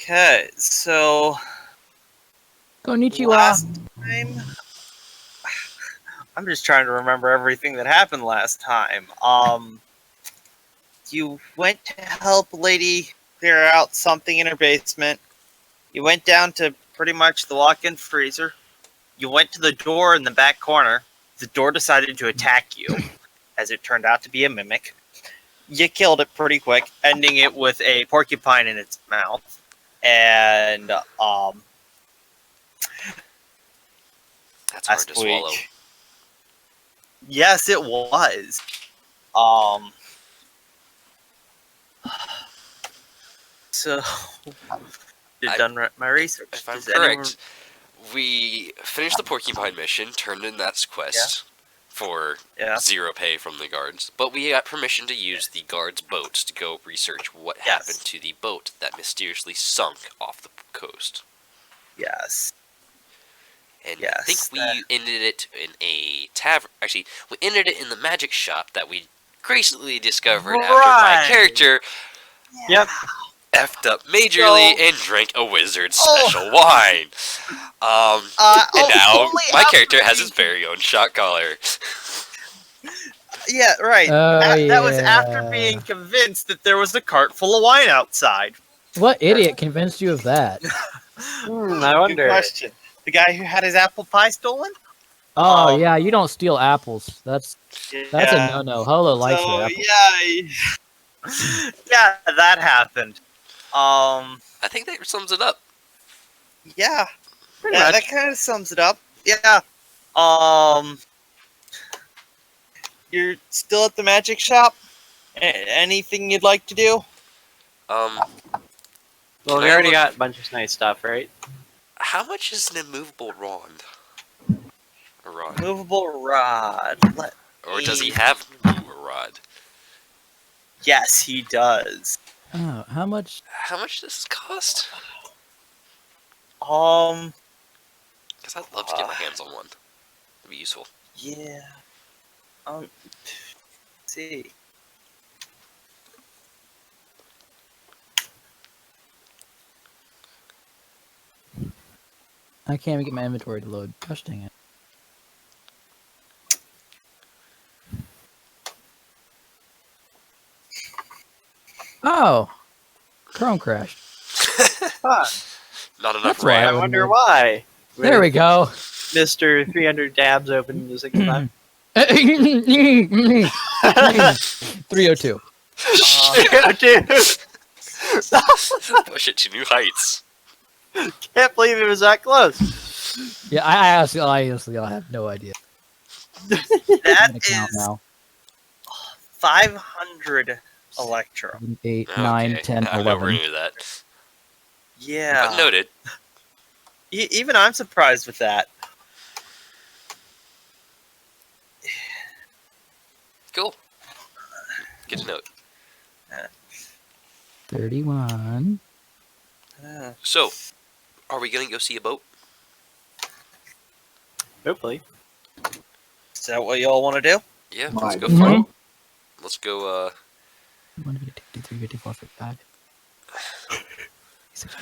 Okay, so Konnichiwa. last time, I'm just trying to remember everything that happened last time. You went to help a lady clear out something in her basement. You went down to pretty much the walk-in freezer. You went to the door in the back corner. The door decided to attack you, as it turned out to be a mimic. You killed it pretty quick, ending it with a porcupine in its mouth. And, That's hard to swallow. Yes, it was. So, I've done my research. If I'm correct, we finished the porcupine mission, turned in that quest for 0 pay from the guards, but we got permission to use the guards' boats to go research what happened to the boat that mysteriously sunk off the coast. Yes. And I think we ended it in a tavern. Actually, we ended it in the magic shop that we gracefully discovered after my character effed up majorly and drank a wizard's special wine. And now my character has his very own shot collar. Yeah, right. That was after being convinced that there was a cart full of wine outside. What idiot convinced you of that? I wonder. Good question. The guy who had his apple pie stolen? Oh, yeah, you don't steal apples. That's a no-no. Holo likes your apples. Yeah, that happened. I think that sums it up. Yeah. That kind of sums it up. Yeah. You're still at the magic shop? Anything you'd like to do? Well, we already got a bunch of nice stuff, right? How much is an immovable rod? Movable rod. Or does he have an immovable rod? Yes, he does. Oh, how much? How much does this cost? Because I'd love to get my hands on one. It'd be useful. Yeah. Let's see. I can't even get my inventory to load. Gosh dang it. Oh! Chrome crashed. Not enough RAM. I wonder why. There we go. Mr. 300 tabs open to 65. 302. 302! Push it to new heights. Can't believe it was that close. Yeah, I honestly have no idea. That is 500 electro. 7, 8, 9, 10, 11. I'm nowhere near that. Yeah. But noted. Even I'm surprised with that. Cool. Good to note. 31. So, are we gonna go see a boat? Hopefully. Is that what y'all want to do? Yeah, let's go find. Let's go. 153, 54, 55.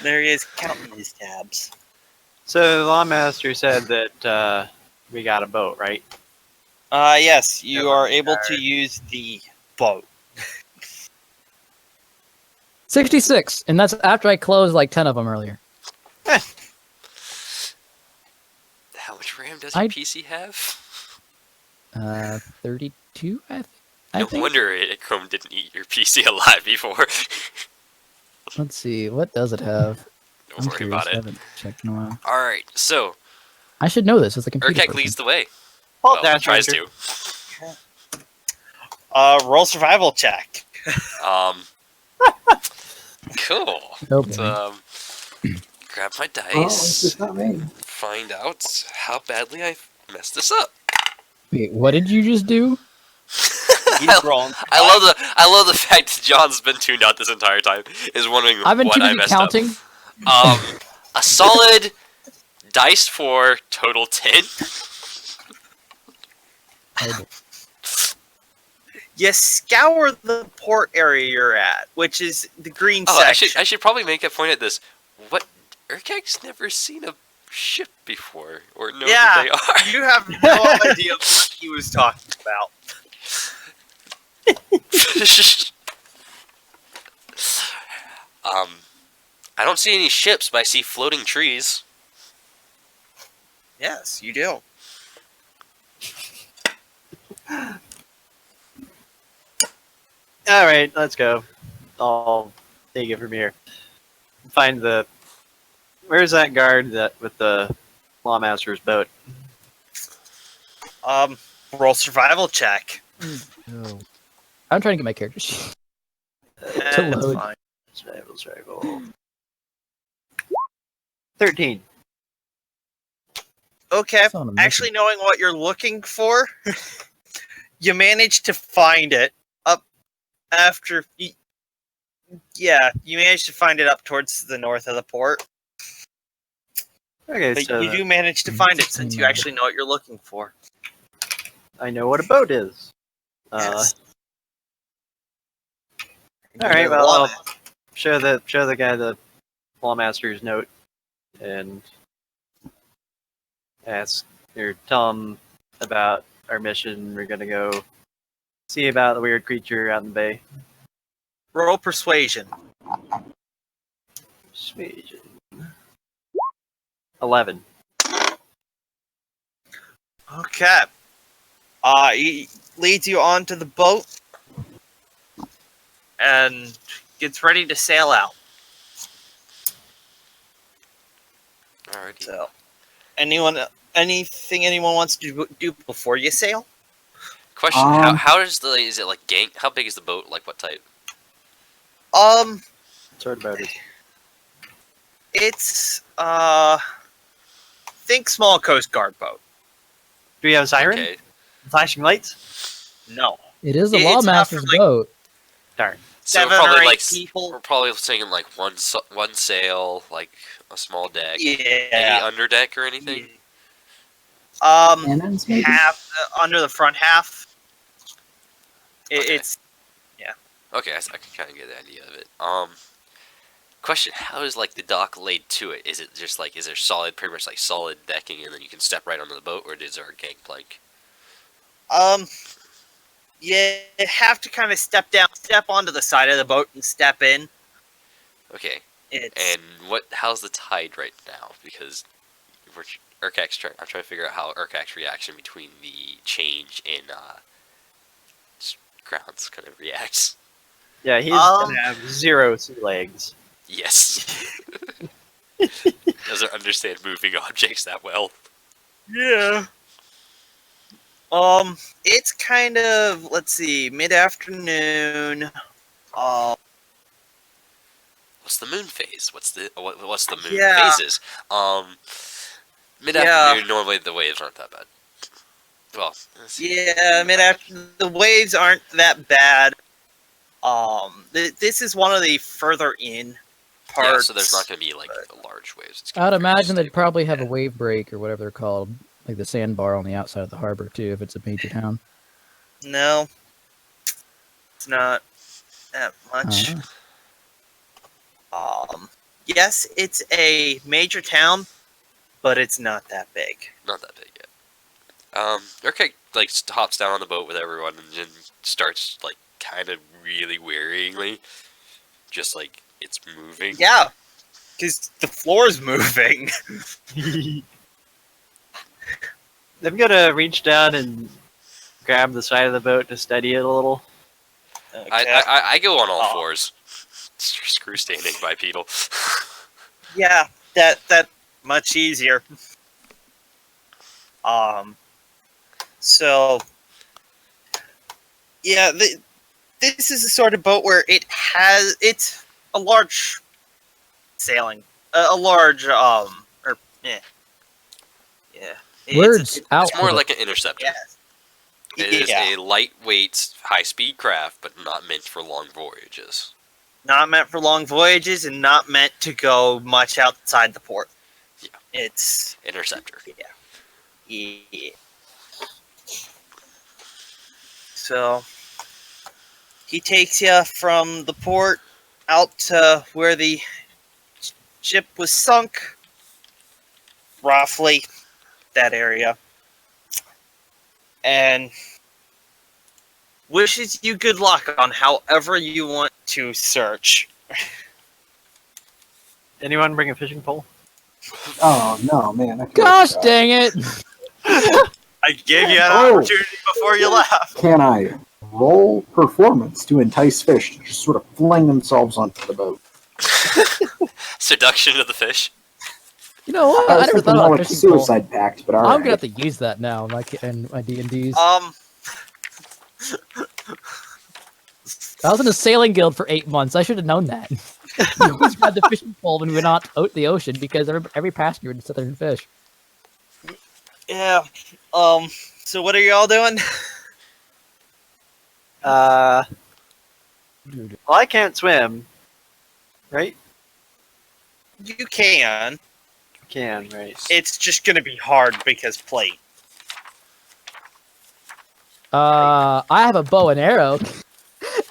There he is counting his tabs. So the Lawmaster said that we got a boat, right? Yes, you are able to use the boat. 66, and that's after I closed like 10 of them earlier. How much RAM does your PC have? 32, I think. No wonder Chrome didn't eat your PC alive before. Let's see, what does it have? Don't worry about it. I haven't checked in a while. Alright, so. I should know this as a computer Urkek leads the way. Well, tries to. Roll survival check. Cool. Okay. Let's, grab my dice. Find out how badly I messed this up. Wait, what did you just do? I love the fact that John's been tuned out this entire time. Is wondering I've been what I messed counting. up. A solid dice for total 10. You scour the port area you're at, which is the green section. I should probably make a point at this. What? Urkek's never seen a ship before, or know Yeah, what they are. you have no idea what he was talking about. I don't see any ships, but I see floating trees. Yes, you do. All right, let's go. I'll take it from here. Find the. Where's that guard that with the lawmaster's boat? Roll survival check. No. I'm trying to get my character sheet to That's load. fine. Survival. 13. Okay, It's on a mission. actually knowing what you're looking for, you managed to find it up after... Yeah, you managed to find it up towards the north of the port. Okay, But so you do manage to find it since you actually know what you're looking for. I know what a boat is. Yes. All right, well, I'll show the guy the lawmaster's note and ask or tell him about our mission. We're gonna go see about the weird creature out in the bay. Roll persuasion. Persuasion. 11. Okay. He leads you onto the boat and gets ready to sail out. Alrighty. So, anything anyone wants to do before you sail? Question: How does the is it like gang? How big is the boat? Like what type? What sort of boat is it? It's think small Coast Guard boat. Do we have a siren? Okay. Flashing lights? No. It is the It's enough lawmaster's for, like, boat. Darn. So 7 probably or 8 like people. we're probably saying like one sail, like a small deck. Any Yeah. under deck or anything? Cannons, maybe? Half under the front half. Okay. It's Okay, I can kind of get the idea of it. Question: how is like the dock laid to it? Is it just like is there solid, pretty much like solid decking, and then you can step right onto the boat, or is there a gangplank? you have to kind of step onto the side of the boat and step in. Okay, It's and how's the tide right now? Because I'm trying to figure out how Urkak's reaction between the change in grounds kind of reacts. Yeah, he's gonna have 0 sea legs. Yes. Doesn't understand moving objects that well. yeah. It's kind of, let's see, mid-afternoon. What's the moon phase? What's the moon Yeah. phases? Mid-afternoon, normally the waves aren't that bad. Well, let's see. Yeah, mid-afternoon. The waves aren't that bad. This is one of the further in parts. Yeah, so there's not going to be like large waves. It's gonna I'd be very imagine they'd stable. probably have a wave break or whatever they're called, like the sandbar on the outside of the harbor too, if it's a major town. No, it's not that much. Yes, it's a major town, but it's not that big. Not that big yet. Urkak like hops down on the boat with everyone and then starts like kind of really wearyingly, just like it's moving. Yeah, because the floor's moving. I'm gonna reach down and grab the side of the boat to steady it a little. Okay. I go on all Oh. fours. Screw standing bipedal. Yeah, that much easier. So yeah, this is the sort of boat where it's a large sailing, a large yeah. Words out. It's more like an interceptor. Yes. It is Yeah. a lightweight, high-speed craft, but not meant for long voyages. Not meant for long voyages and not meant to go much outside the port. Yeah. It's Interceptor. yeah. So he takes you from the port out to where the Ship was sunk. Roughly that area. And wishes you good luck on however you want to search. Anyone bring a fishing pole? Oh no, man! I can't Gosh do that. dang it! I gave you an Oh. opportunity before you left. Can I roll performance to entice fish to just sort of fling themselves onto the boat? Seduction of the fish. You know what? I I was never thinking thought more about like fishing pole. suicide pact, but I'm alright. gonna have to use that now in my D&Ds. I was in a sailing guild for 8 months. I should have known that. You always grabbed the fishing pole when we went out to the ocean because every passenger would sit there and fish. Yeah. So what are y'all doing? Well, Dude. I can't swim, right? You can. Can, right? It's just gonna be hard because plate. I have a bow and arrow.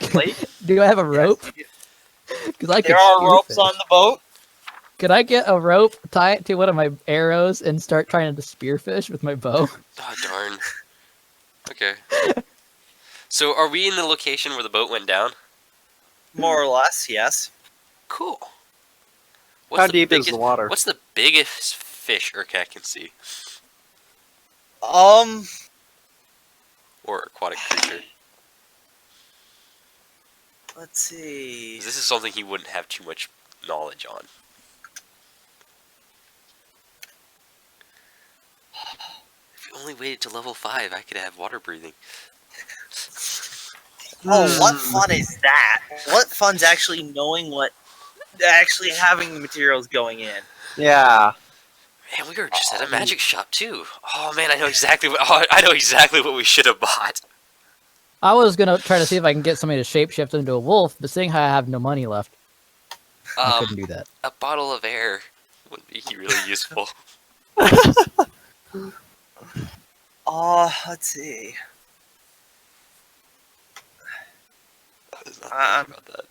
Plate? Do I have a rope? Yes, you Because I do. There could are ropes spearfish. on the boat. Could I get a rope, tie it to one of my arrows, and start trying to spearfish with my bow? Oh, darn. Okay. So, are we in the location where the boat went down? More or less, yes. Cool. How deep is the water? What's the biggest fish Urkat can see? Or aquatic creature? Let's see. 'Cause this is something he wouldn't have too much knowledge on. If we only waited to level 5, I could have water breathing. Oh, what fun is that? What fun's actually knowing actually having the materials going in? Yeah. Man, we were just at a magic shop too. Oh man, I know exactly what we should have bought. I was gonna try to see if I can get somebody to shapeshift into a wolf, but seeing how I have no money left, I couldn't do that. A bottle of air would be really useful. Let's see. I was not thinking about that.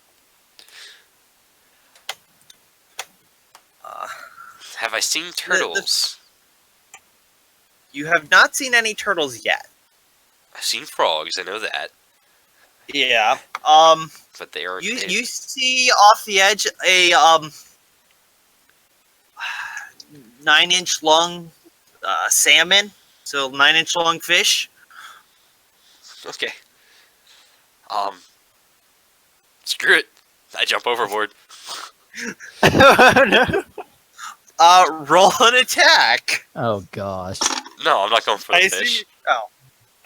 Have I seen turtles? You have not seen any turtles yet. I've seen frogs, I know that. Yeah. But they aren't. You see off the edge a 9-inch long salmon, so 9-inch long fish. Okay. Screw it. I jump overboard. No. Roll an attack. Oh gosh. No, I'm not going for the I fish. see. Oh,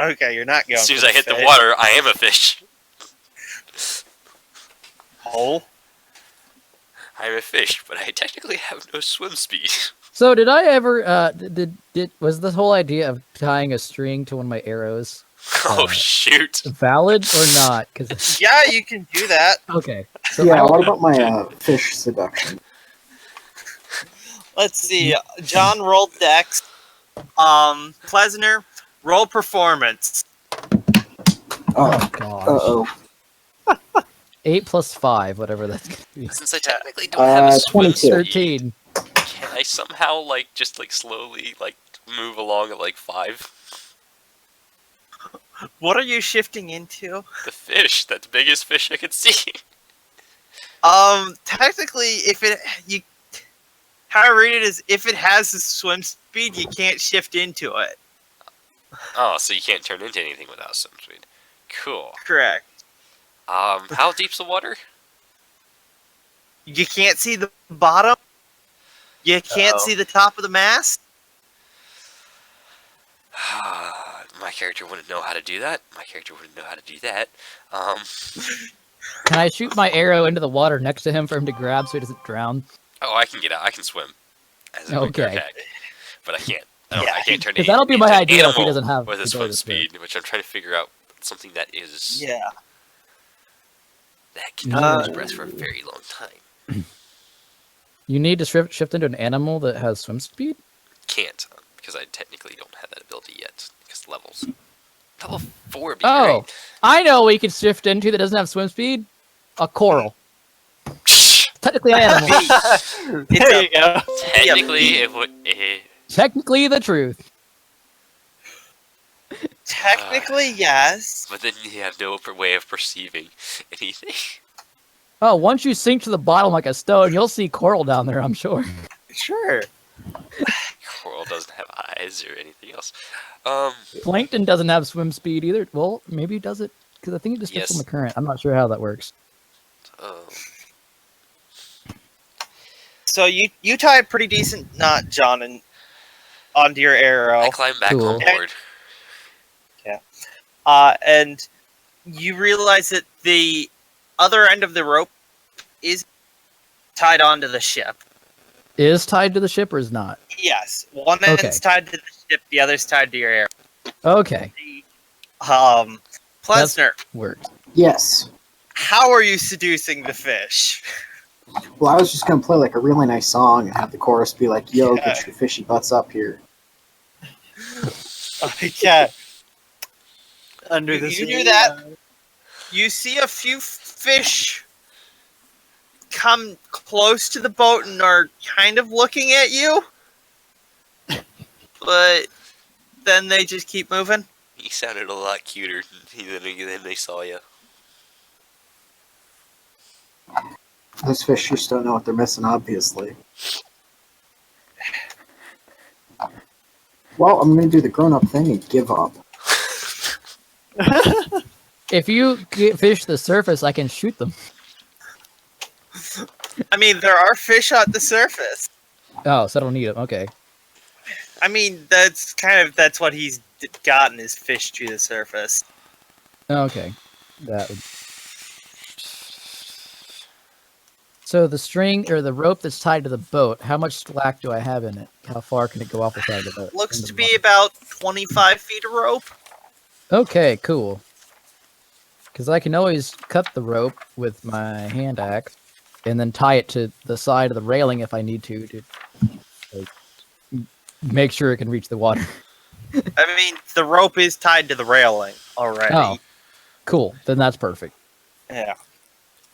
okay. You're not going. As soon as for I hit fish. the water, I am a fish. Oh. I'm a fish, but I technically have no swim speed. So did I ever? Was this whole idea of tying a string to one of my arrows Oh shoot! valid or not? Because Yeah, you can do that. okay. So Yeah, I what will- about my fish seduction? Let's see. John rolled Dex. Pleasner, roll performance. Oh gosh. Uh-oh. 8 plus 5, whatever that's gonna be. Since I technically don't have a swim 22. speed, 13. can I somehow just slowly move along at 5? What are you shifting into? The fish, that's the biggest fish I could see. Technically, how I read it is, if it has a swim speed, you can't shift into it. Oh, so you can't turn into anything without swim speed. Cool. Correct. How deep's the water? You can't see the bottom. You can't Uh-oh. see the top of the mast. My character wouldn't know how to do that. Can I shoot my arrow into the water next to him for him to grab so he doesn't drown? Oh, I can get out. I can swim. As a Okay. Urkat, but I can't. I Yeah, can't turn Because any- that'll be my into an idea if he animal doesn't have with a the swim ability to swim. speed, which I'm trying to figure out something that is Yeah. that can hold his breath for a very long time. You need to shift into an animal that has swim speed? Can't because I technically don't have that ability yet. Because levels. Level 4 would be Oh, great. I know what you can shift into that doesn't have swim speed. A coral. technically an animal. There you go. Technically, it would. Technically the truth. Technically, yes. But then you have no way of perceiving anything. Oh, once you sink to the bottom like a stone, you'll see coral down there, I'm sure. Sure. Coral doesn't have eyes or anything else. Plankton doesn't have swim speed either. Well, maybe it does it, because I think it just fits Yes. on the current. I'm not sure how that works. So you tie a pretty decent knot, John, and onto your arrow. I climb back Cool. on board. And you realize that the other end of the rope is tied onto the ship. Is tied to the ship or is not? Yes, one end's Okay. tied to the ship, the other's tied to your arrow. Okay, Plesner, works. Yes. how are you seducing the fish? Well, I was just gonna play like a really nice song and have the chorus be like, "Yo, Yeah. get your fishy butts up here." Yeah, Under the You sea. do that. you see a few fish come close to the boat and are kind of looking at you, but then they just keep moving. He sounded a lot cuter than they saw you. Those fish just don't know what they're missing, obviously. Well, I'm gonna do the grown-up thing and give up. If you fish the surface, I can shoot them. I mean, there are fish at the surface. Oh, so I don't need them. Okay. I mean, that's what he's gotten is fish to the surface. Okay. That would... So the string or the rope that's tied to the boat, how much slack do I have in it? How far can it go off the side of the boat? Looks into to the be water? about 25 feet of rope. Okay, cool. Because I can always cut the rope with my hand axe and then tie it to the side of the railing if I need to like, make sure it can reach the water. I mean, the rope is tied to the railing already. Oh, cool. Then that's perfect. Yeah.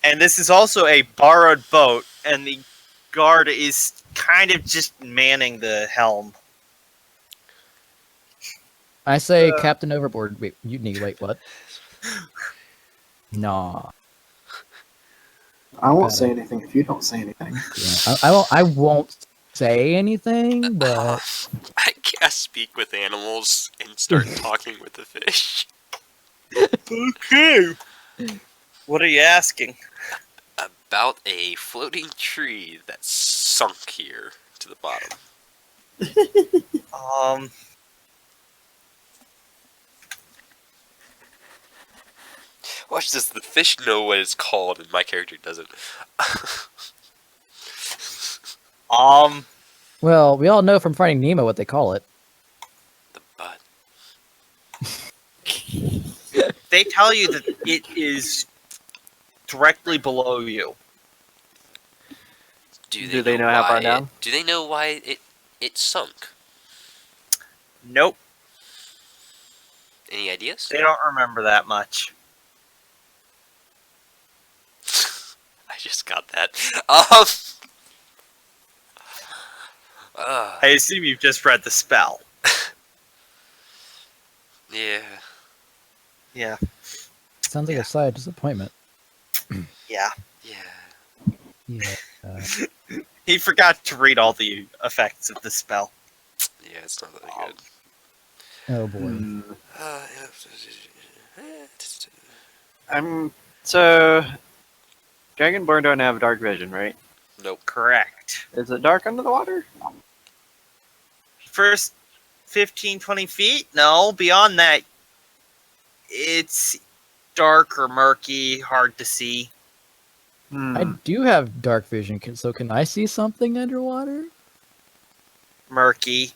And this is also a borrowed boat, and the guard is kind of just manning the helm. I say Captain Overboard. Wait, wait, what? Nah. I won't say anything if you don't say anything. Yeah, I won't say anything, but I can't speak with animals and start talking with the fish. Okay. What are you asking? About a floating tree that sunk here to the bottom. Watch this, the fish know what it's called and my character doesn't. well, we all know from Finding Nemo what they call it. The butt. They tell you that it is directly below you. Do they know how far down? Do they know why it sunk? Nope. Any ideas? They don't remember that much. I just got that. I assume you've just read the spell. Yeah. Yeah. Sounds like a side disappointment. Yeah. Yeah. Yeah. He forgot to read all the effects of the spell. Yeah, it's not that good. Oh boy. So Dragonborn don't have dark vision, right? Nope. Correct. Is it dark under the water? First 15, 20 feet? No, beyond that, it's dark or murky, hard to see. I do have dark vision, so can I see something underwater? Murky.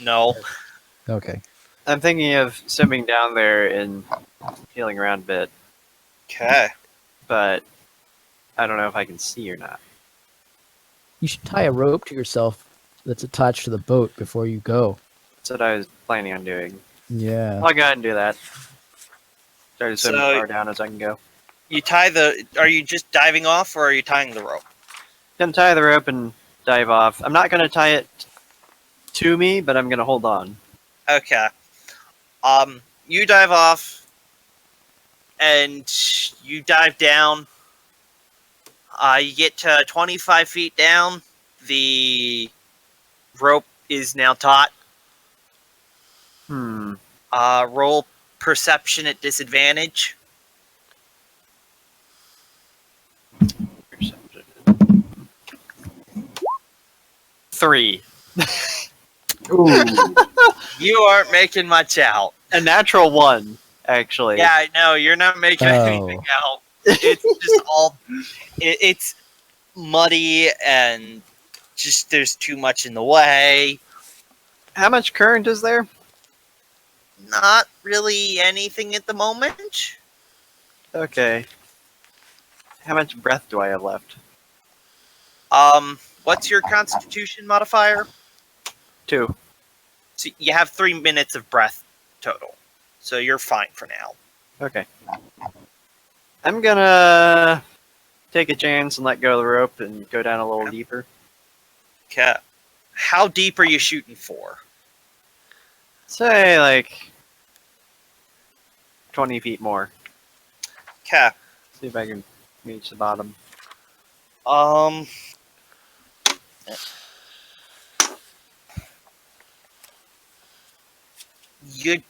No. Okay. I'm thinking of swimming down there and feeling around a bit, Okay. but I don't know if I can see or not. You should tie a rope to yourself that's attached to the boat before you go. That's what I was planning on doing. Yeah. I'll go ahead and do that. Try to swim as So- far down as I can go. You tie the... Are you just diving off, or are you tying the rope? Gonna tie the rope and dive off. I'm not gonna tie it to me, but I'm gonna hold on. Okay. You dive off, and you dive down. You get to 25 feet down. The rope is now taut. Roll perception at disadvantage. Perception. 3. Ooh. You aren't making much out. A natural 1, actually. Yeah, I know. You're not making anything out. It's just all. It's muddy and just there's too much in the way. How much current is there? Not really anything at the moment. Okay. How much breath do I have left? What's your constitution modifier? 2. So you have 3 minutes of breath total. So you're fine for now. Okay. I'm gonna take a chance and let go of the rope and go down a little deeper. Okay. How deep are you shooting for? Say, like, 20 feet more. Okay. See if I can reach the bottom. You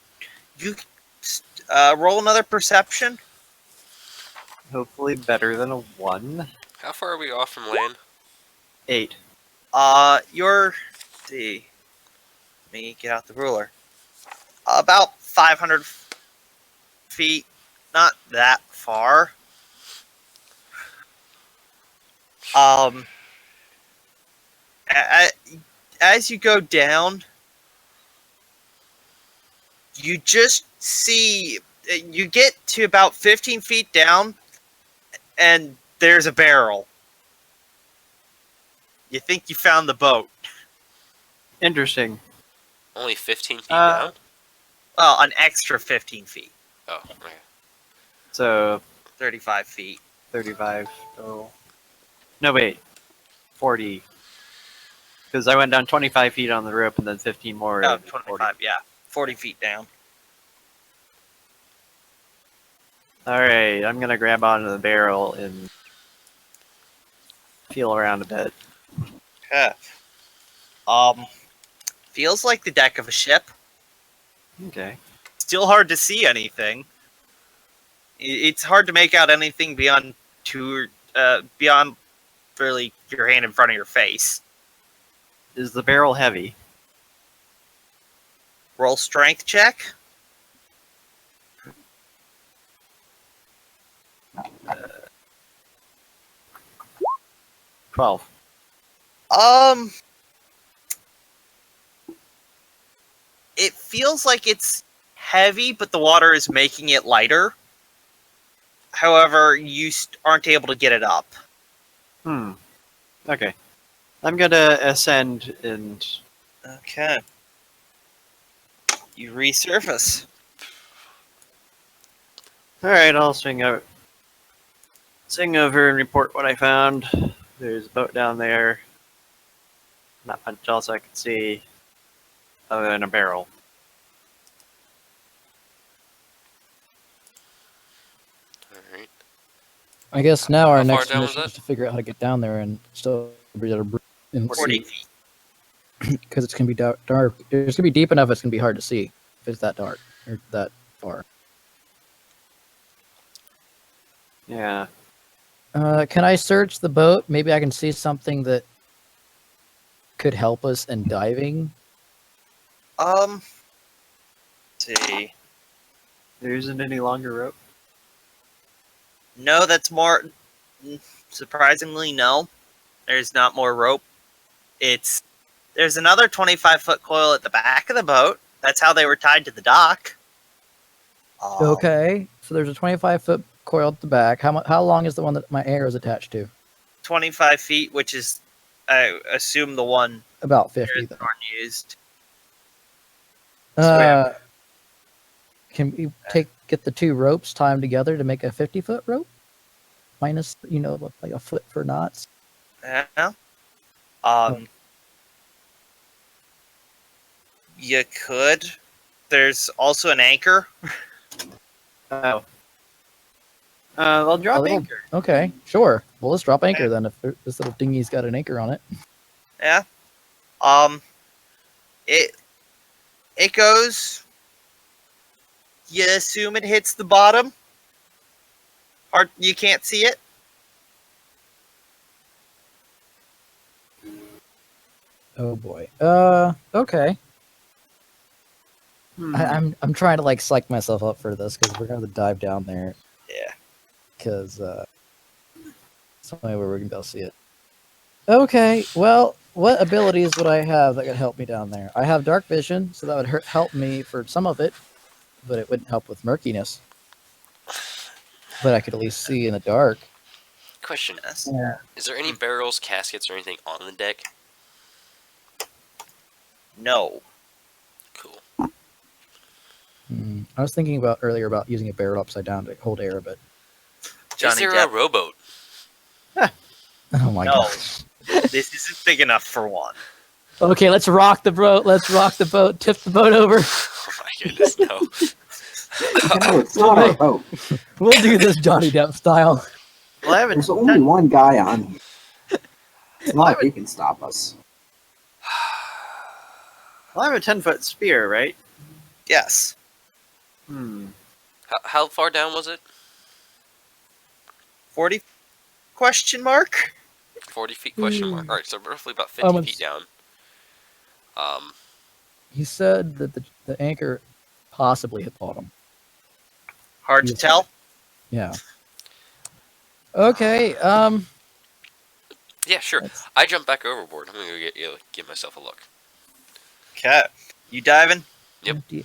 roll another perception. Hopefully better than a 1. How far are we off from land? 8. Let's see. Let me get out the ruler. About 500 feet. Not that far. As you go down, you just see, you get to about 15 feet down, and there's a barrel. You think you found the boat. Interesting. Only 15 feet down? Well, an extra 15 feet. Oh, okay. So, 35 feet. 35. Oh. No, wait. 40. Because I went down 25 feet on the rope and then 15 more. Oh, and 25, 40. yeah. 40 feet down. Alright, I'm gonna grab onto the barrel and feel around a bit. Okay. Feels like the deck of a ship. Okay. Still hard to see anything. It's hard to make out anything beyond beyond really your hand in front of your face. Is the barrel heavy? Roll strength check. 12. It feels like it's heavy, but the water is making it lighter. However, you aren't able to get it up. Okay. I'm gonna ascend and... Okay. You resurface. Alright, I'll swing over and report what I found. There's a boat down there. Not much else I can see other than a barrel. Alright. I guess now our How far next down was mission that? is to figure out how to get down there and still be able to breathe and 40 see. feet. Because it's gonna be dark. It's gonna be deep enough. It's gonna be hard to see if it's that dark or that far. Yeah. Can I search the boat? Maybe I can see something that could help us in diving. Let's see. There isn't any longer rope. No, that's more. Surprisingly, no. There's not more rope. There's another 25-foot coil at the back of the boat. That's how they were tied to the dock. Okay, so there's a 25-foot coil at the back. How long is the one that my arrow is attached to? 25 feet, which is, I assume, the one About 50. Then. used. Can we get the two ropes tied together to make a 50-foot rope? Minus, like a foot for knots. Yeah. Um, you could. There's also an anchor. Oh. Well, drop little- anchor. Okay, sure. Well, let's drop anchor then. If this little dinghy's got an anchor on it. Yeah. It goes. You assume it hits the bottom. Hard. You can't see it. Oh boy. Okay. Hmm. I'm trying to like psych myself up for this because we're gonna dive down there Yeah. because it's the only way we're gonna be able to see it. Okay. Well, what abilities would I have that could help me down there? I have dark vision, so that would help me for some of it, but it wouldn't help with murkiness. But I could at least see in the dark. Question: Yes. Is there any barrels, caskets, or anything on the deck? No. Cool. I was thinking about earlier about using a barrel upside down to hold air, but Is there Depp. a rowboat? oh my No. gosh. This isn't big enough for one. Okay, let's rock the boat. Let's rock the boat. Tip the boat over. Oh my goodness, no. No, it's not our boat. We'll do this Johnny Depp style. Well, I have a There's only one guy on here. It's not like he can stop us. Well, I have a 10-foot spear, right? Yes. Hmm. How far down was it? 40 question mark? 40 feet question mark. Alright, so roughly about 50 feet down. He said that the anchor possibly hit bottom. Hard to Yes. tell. Yeah. Okay. Yeah, sure. I jump back overboard. I'm gonna go give myself a look. Okay. You diving? Yep. Empty.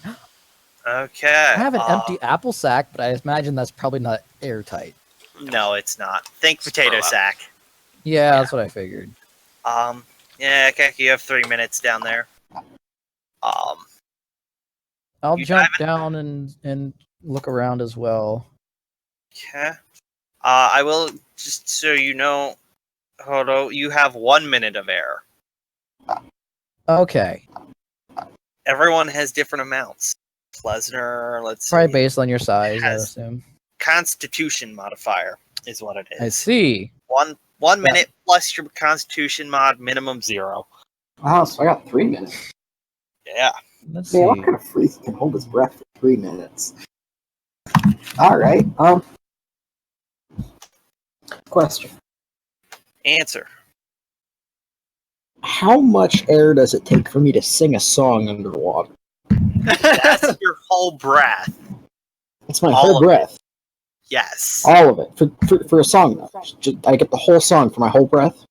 Okay. I have an empty apple sack, but I imagine that's probably not airtight. No, it's not. Think potato Throw out. sack. Yeah, that's what I figured. Yeah, okay, you have 3 minutes down there. I'll You jump down and look around as well. Okay. I will, just so you know, hold on, you have 1 minute of air. Okay. Everyone has different amounts. Pleasner, let's see. Probably based on your size, I Has- assume. Constitution modifier is what it is. I see. One minute plus your Constitution mod, minimum 0. Oh, so I got 3 minutes. Yeah. Let's Man, see. what kind of freak can hold his breath for 3 minutes? Alright, question. Answer. How much air does it take for me to sing a song underwater? That's your whole breath. It's my All whole of breath. Yes. All of it. For a song, though. I get the whole song for my whole breath?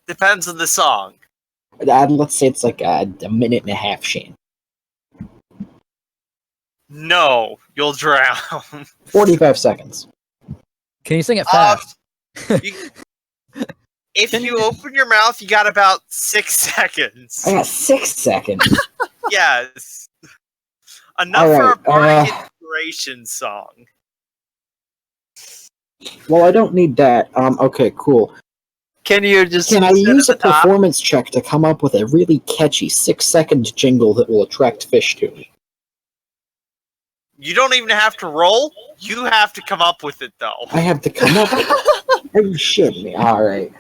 Depends on the song. Let's say it's like a minute and a half, Shane. No, you'll drown. 45 seconds. Can you sing it fast? If you open your mouth, you got about 6 seconds. I got 6 seconds. Yes. Enough All for a right, bardic inspiration song. Well, I don't need that. Okay, cool. Can you just Can I sit use at a the top? performance check to come up with a really catchy 6-second jingle that will attract fish to me? You don't even have to roll. You have to come up with it, though. I have to come up with it. Are you shitting me? Alright.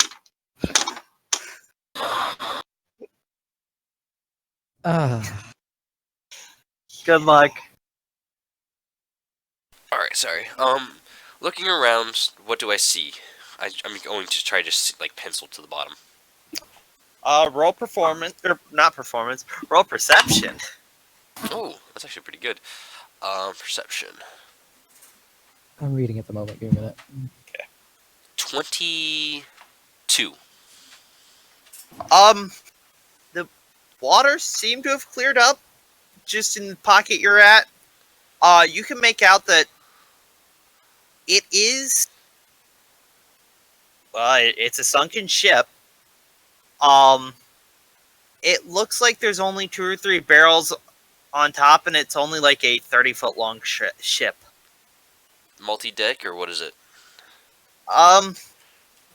Good luck. Alright, sorry. Looking around, what do I see? I'm going to try to see, like, pencil to the bottom. Roll performance, or not performance, roll perception. Oh, that's actually pretty good. Perception. I'm reading at the moment. Give me a minute. 22. The waters seem to have cleared up just in the pocket you're at. You can make out that it is, it's a sunken ship. It looks like there's only 2 or 3 barrels on top, and it's only like a 30-foot long ship. Multi-deck, or what is it?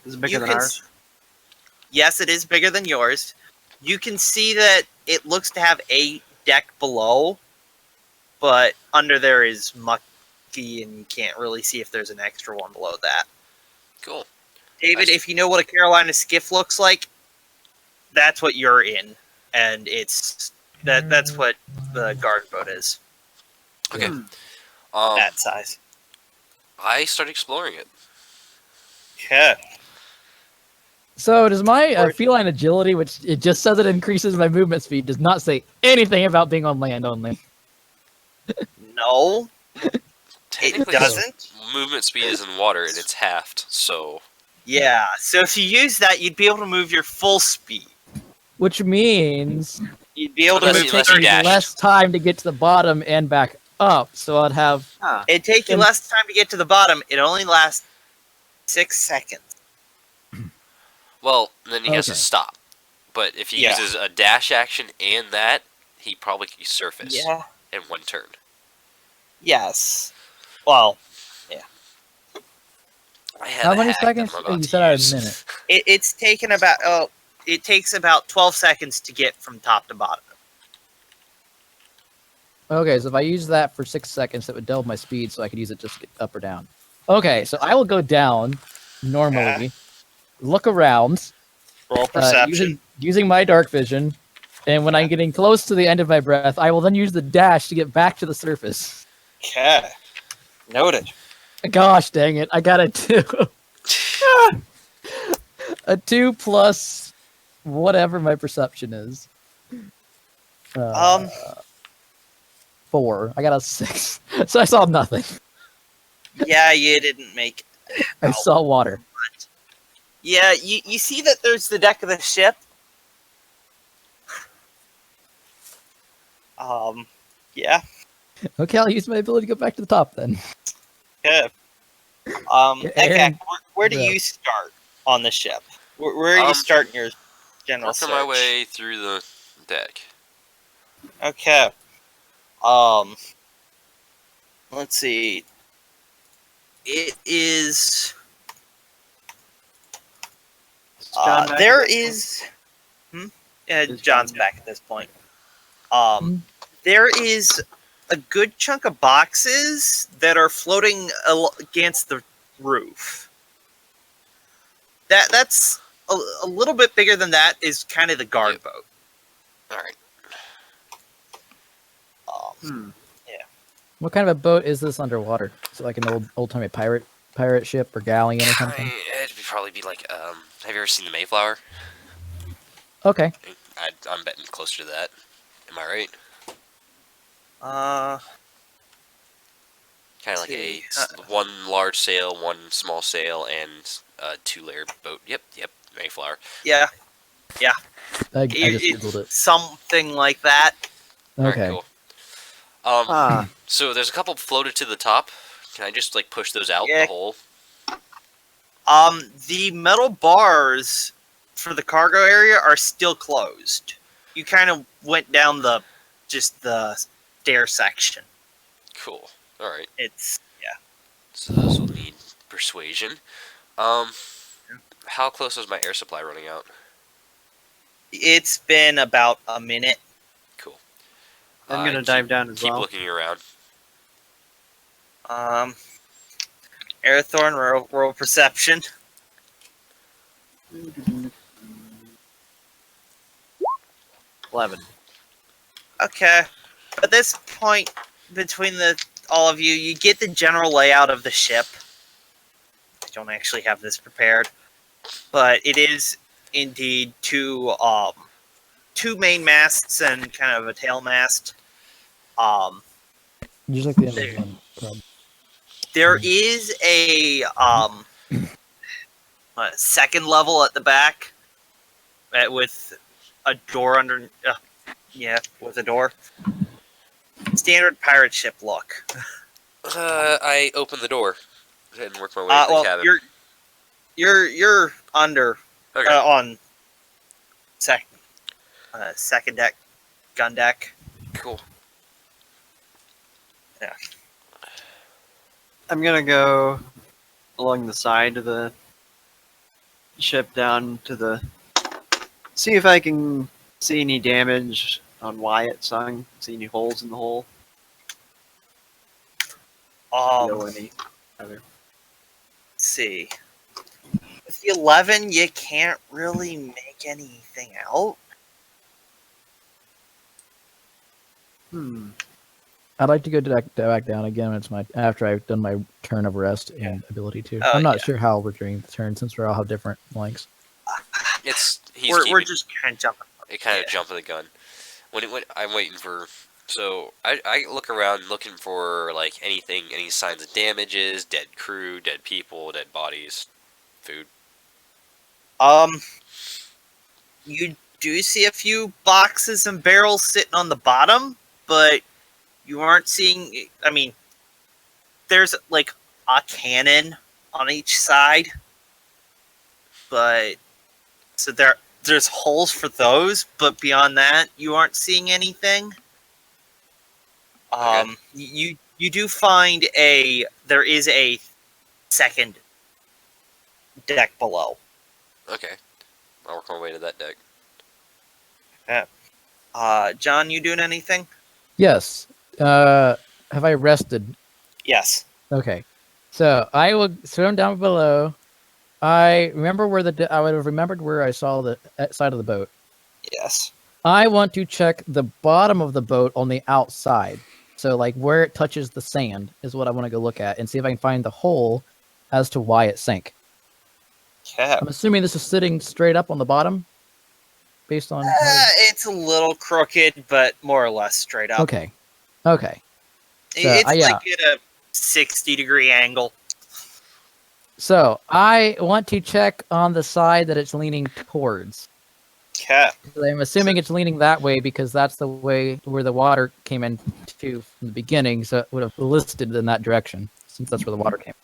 Is it bigger You than can ours? Yes, it is bigger than yours. You can see that it looks to have a deck below, but under there is mucky, and you can't really see if there's an extra one below that. Cool. David, if you know what a Carolina skiff looks like, that's what you're in, and that's what the guard boat is. Okay. That size. I start exploring it. Yeah. So does my feline agility, which it just says it increases my movement speed, does not say anything about being on land only. No, it Technically, doesn't. movement speed is in water and it's halved, so Yeah, so if you use that, you'd be able to move your full speed. Which means You'd be able to that Unless move it you- takes you 30. me dash. less time to get to the bottom and back up. So I'd have It'd take you And- less time to get to the bottom. It only lasts 6 seconds. well, then he has to Okay. stop. But if he Yeah. uses a dash action and that, he probably can surface Yeah. in one turn. Yes. Well, I have how a many hack that seconds? I'm Oh, about you to said I had use. a minute. it's taken about it takes about 12 seconds to get from top to bottom. Okay, so if I use that for 6 seconds, that would double my speed, so I could use it just to get up or down. Okay, so I will go down normally, look around, Roll perception. using my dark vision, and when I'm getting close to the end of my breath, I will then use the dash to get back to the surface. Okay. Noted. Gosh dang it, I got a 2. A 2 plus whatever my perception is. 4. I got a 6. So I saw nothing. Yeah, you didn't make it. I saw water. Yeah, you see that there's the deck of the ship. Yeah. Okay, I'll use my ability to go back to the top then. Okay. And- Ekak, where do yeah. you start on the ship? Where are you starting your general Working search? my way through the deck. Okay. Let's see. It is. John back There at this is. Is John's John- back at this point. Hmm. There is a good chunk of boxes that are floating against the roof. That's a little bit bigger than that is kind of the guard Yep. boat. Alright. Hmm. What kind of a boat is this underwater? Is it like an old timey pirate ship or galleon or something? It'd probably be like, have you ever seen the Mayflower? Okay. I'm betting closer to that. Am I right? Kind of like see. one large sail, one small sail, and a 2-layer boat. Yep, Mayflower. Yeah, I just googled it. something like that. Okay. Alright, cool. Ah, So there's a couple floated to the top. Can I just like push those out Yeah. the hole? The metal bars for the cargo area are still closed. You kind of went down the stair section. Cool. Alright. It's So those will need persuasion. How close is my air supply running out? it's been about a minute. Cool. I'm gonna dive down as Keep well. looking around. Airthorn, roll perception. 11. Okay. At this point, between all of you, you get the general layout of the ship. I don't actually have this prepared, but it is indeed two main masts and kind of a tail mast. Just like the end There. of one. Problem. There is a second level at the back with a door under. With a door. Standard pirate ship look. I open the door and work my way to the Well, cabin. you're under Okay. on second deck, gun deck. Cool. I'm gonna go along the side of the ship down to the see if I can see any damage on Wyatt sung. See any holes in the hole? Feel any? Other. Let's see. With the 11, you can't really make anything out. I'd like to go back down again when it's after I've done my turn of rest and ability too. Oh, I'm not yeah. sure how we're doing the turn since we all have different blanks. We're just kind of jumping. Jumping the gun. I'm waiting for. So I look around looking for like anything, any signs of damages, dead crew, dead people, dead bodies, food. You do see a few boxes and barrels sitting on the bottom, but you aren't seeing. I mean, there's like a cannon on each side, but so there's holes for those, but beyond that, you aren't seeing anything. Okay. You do find there is a second deck below. Okay, I'll work my way to that deck. John, you doing anything? Yes. Have I rested? Yes. Okay. So I will swim down below. I remember I would have remembered where I saw the side of the boat. Yes. I want to check the bottom of the boat on the outside. So like where it touches the sand is what I want to go look at and see if I can find the hole as to why it sank. Okay. I'm assuming this is sitting straight up on the bottom based on it's a little crooked, but more or less straight up. Okay. Okay. It's yeah. like at a 60-degree angle. So I want to check on the side that it's leaning towards. Okay. I'm assuming it's leaning that way because that's the way where the water came in from the beginning, so it would have listed in that direction since that's where the water came.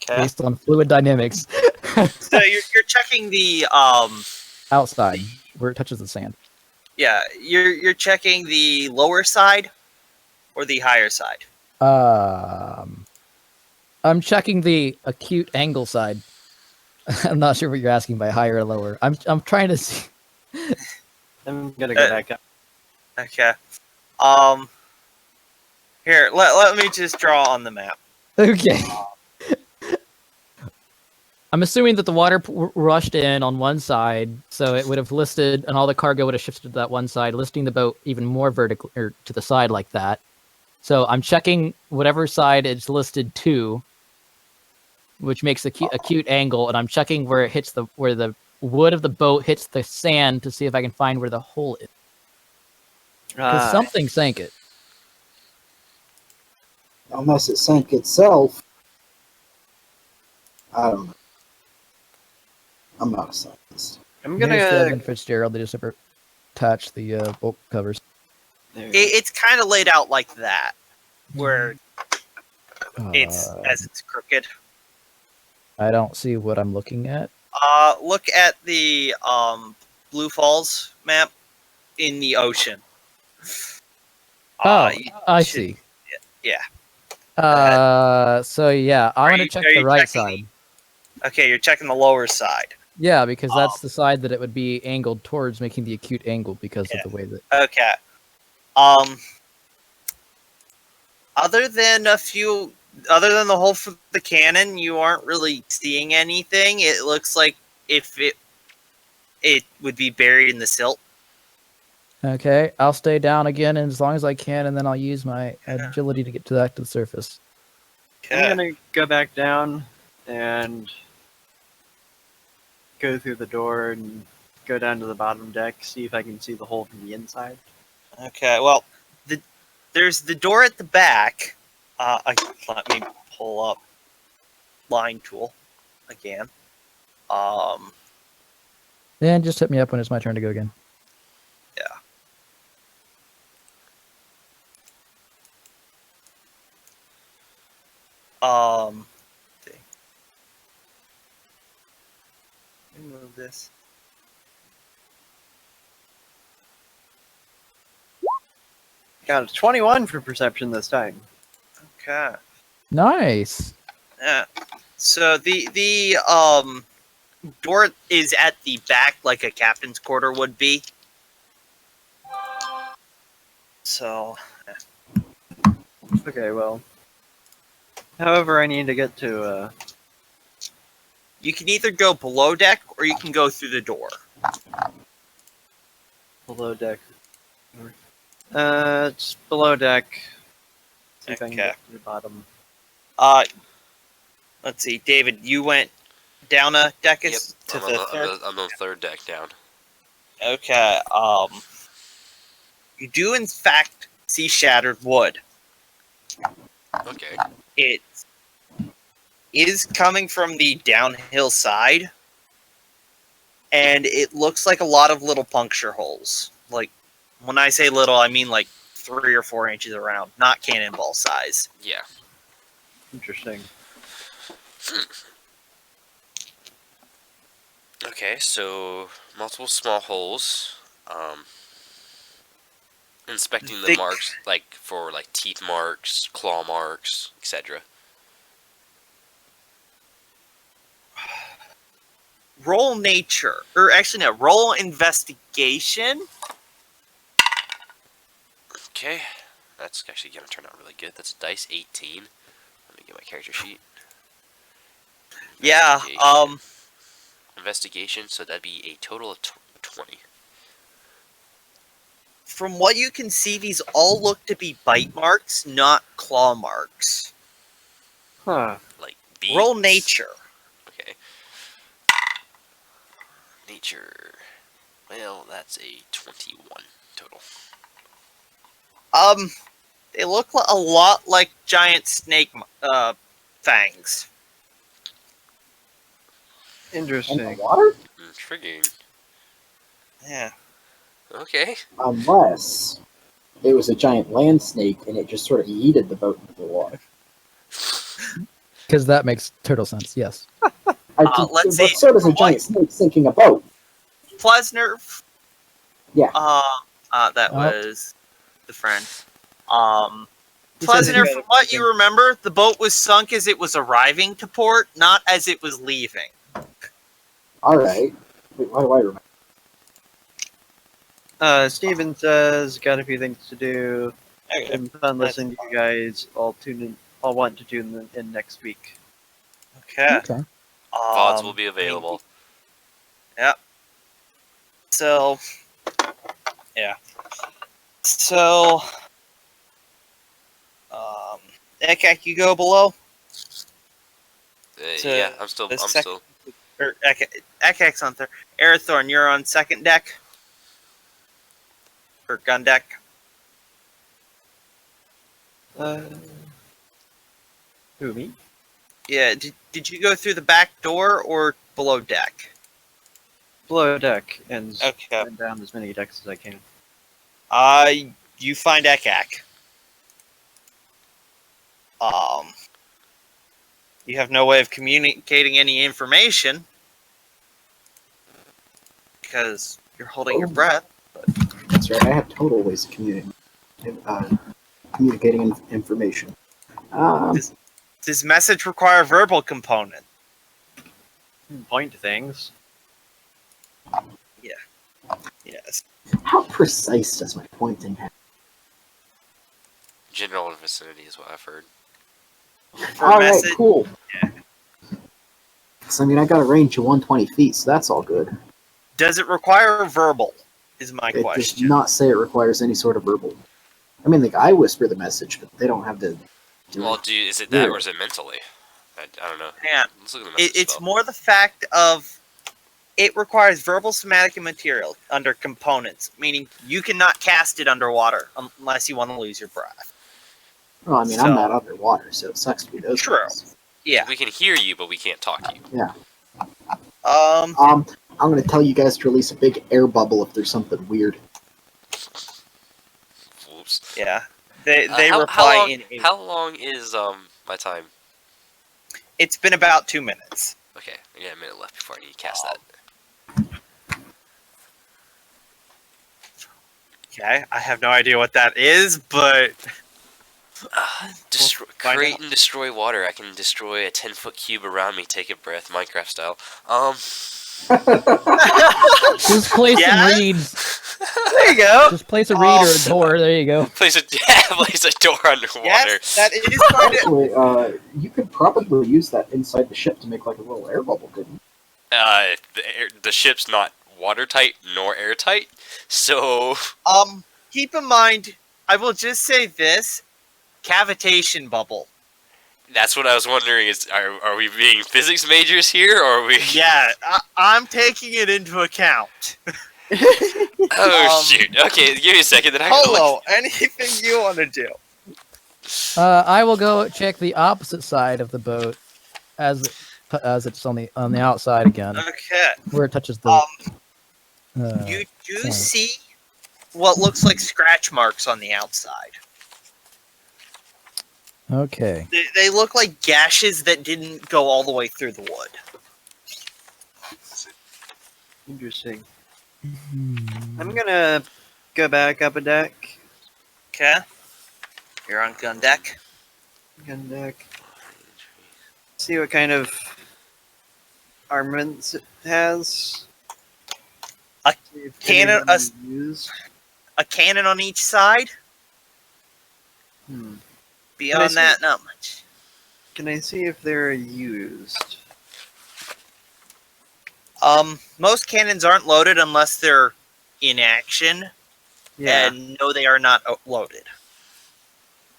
Okay. Based on fluid dynamics. So you're checking the outside where it touches the sand. Yeah, you're checking the lower side or the higher side. I'm checking the acute angle side. I'm not sure what you're asking by higher or lower. I'm trying to see. I'm gonna go back up. Okay. Here, let me just draw on the map. Okay. I'm assuming that the water rushed in on one side, so it would have listed, and all the cargo would have shifted to that one side, listing the boat even more vertical or to the side like that. So I'm checking whatever side it's listed to, which makes the acute angle, and I'm checking where it hits where the wood of the boat hits the sand to see if I can find where the hole is. Because something sank it. Unless it sank itself. I don't know. I'm not a scientist. I'm Here's gonna. Evan Fitzgerald. They just attach the bolt covers. It's kind of laid out like that, where it's crooked. I don't see what I'm looking at. Look at the Blue Falls map in the ocean. I see. Yeah. So yeah, I want to check the right side. Okay, you're checking the lower side. Yeah, because that's the side that it would be angled towards, making the acute angle because of the way that. Okay. Other than the hole for the cannon, you aren't really seeing anything. It looks like if it would be buried in the silt. Okay, I'll stay down again as long as I can, and then I'll use my agility to get to the surface. Okay. I'm gonna go back down and go through the door and go down to the bottom deck, see if I can see the hole from the inside. Okay, well, there's the door at the back. Let me pull up line tool again. Then just hit me up when it's my turn to go again. Yeah. See. Let me move this. Got a 21 for perception this time. Okay. Nice. Yeah. So the door is at the back, like a captain's quarter would be. So, Okay, well. However, I need to get to, you can either go below deck or you can go through the door. below deck. It's below deck. See if I can Okay. get to the bottom. Let's see, David, you went down a deck Yep, to I'm the on third. I'm on the third deck down. Okay. You do in fact see shattered wood. Okay. It is coming from the downhill side, and it looks like a lot of little puncture holes. Like, when I say little, I mean like 3 or 4 inches around, not cannonball size. Yeah. Interesting. Okay, so multiple small holes. Inspecting the Thick- marks, like for like teeth marks, claw marks, etc. Roll nature, or actually no, roll investigation. Okay, that's actually gonna turn out really good. That's a dice 18. Let me get my character sheet. Yeah. Investigation. So that'd be a total of 20. From what you can see, these all look to be bite marks, not claw marks. Huh. Like beads. Roll nature. Okay. Nature. Well, that's a 21 total. They look a lot like giant snake fangs. In the Interesting. water? Intriguing. Yeah. Okay. Unless it was a giant land snake and it just sort of yeeted the boat into the water. Because that makes total sense. Yes. Let's see. So does a giant snake sinking a boat. Plesner. Yeah. That Oh. was the friend. He says Plesner, he from what you remember, the boat was sunk as it was arriving to port, not as it was leaving. Alright. Wait, why do I remember? Steven says, got a few things to do. Okay. Been fun listening to you guys. I'll want to tune in next week. Okay. Okay. VODs will be available. Yep. So, yeah. So, Ekak, you go below? So, Yeah, I'm still. Or Ekak's on third. Arathorn, you're on second deck? Or gun deck? Who, me? Yeah, did you go through the back door or below deck? Below deck, and Okay. run down as many decks as I can. You find Ekak. You have no way of communicating any information because you're holding your breath. That's right, I have total ways of communicating information. Does message require a verbal component? Point to things. Yes. How precise does my pointing have? General vicinity is what I've heard. For Alright, message, cool. Yeah. So, I mean, I got a range of 120 feet, so that's all good. does it require verbal? Is my It does question. not say it requires any sort of verbal. I mean, like, I whisper the message, but they don't have to do Well, it. is it that or is it mentally? I don't know. Yeah. Let's look at the message It's spell. more the fact of it requires verbal, somatic, and material under components, meaning you cannot cast it underwater unless you want to lose your breath. Well, I mean, I'm not underwater, so it sucks to be those True. things. Yeah. We can hear you, but we can't talk to you. Yeah. Um. I'm going to tell you guys to release a big air bubble if there's something weird. Whoops. Yeah. They how reply long, in. How long is my time? It's been about 2 minutes. Okay, I got a minute left before I need to cast that. Okay. I have no idea what that is, but create and destroy water. I can destroy a 10-foot cube around me. Take a breath, Minecraft style. Just place some Yes? reeds. There you go. Just place a reed or a door. There you go. place a door underwater. Yes, that is going to. Actually, you could probably use that inside the ship to make like a little air bubble, couldn't you? The ship's not watertight nor airtight, so Keep in mind, I will just say this: cavitation bubble. that's what I was wondering. Are we being physics majors here, or are we? Yeah, I'm taking it into account. Oh shoot! Okay, give me a second. Then I Polo, anything you want to do? I will go check the opposite side of the boat, as it's on the outside again, Okay. where it touches the. You do point. see what looks like scratch marks on the outside. Okay. They look like gashes that didn't go all the way through the wood. Interesting. I'm gonna go back up a deck. Okay. You're on gun deck. Gun deck. See what kind of armaments it has. A See if cannon- any of them are used. A cannon on each side. Hmm. Beyond see- that, not much. Can I see if they're used? Most cannons aren't loaded unless they're in action, Yeah. and no, they are not loaded.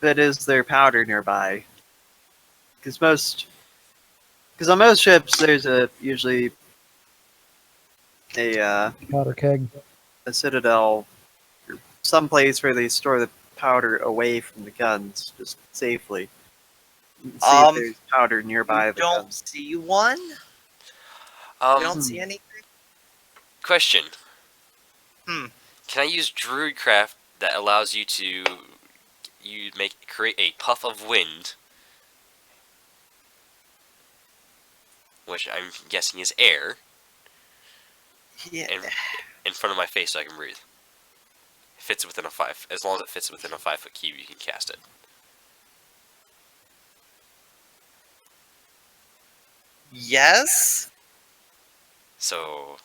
But is there powder nearby? Because on most ships there's usually a Powder keg. citadel, or some place where they store the powder away from the guns, just safely. See if there's powder nearby You the don't guns. see one. You don't see anything. Question. Hmm. Can I use Druidcraft that allows you to create a puff of wind, which I'm guessing is air, Yeah. in front of my face so I can breathe? Fits within as long as it fits within a 5-foot cube, you can cast it. Yes. So,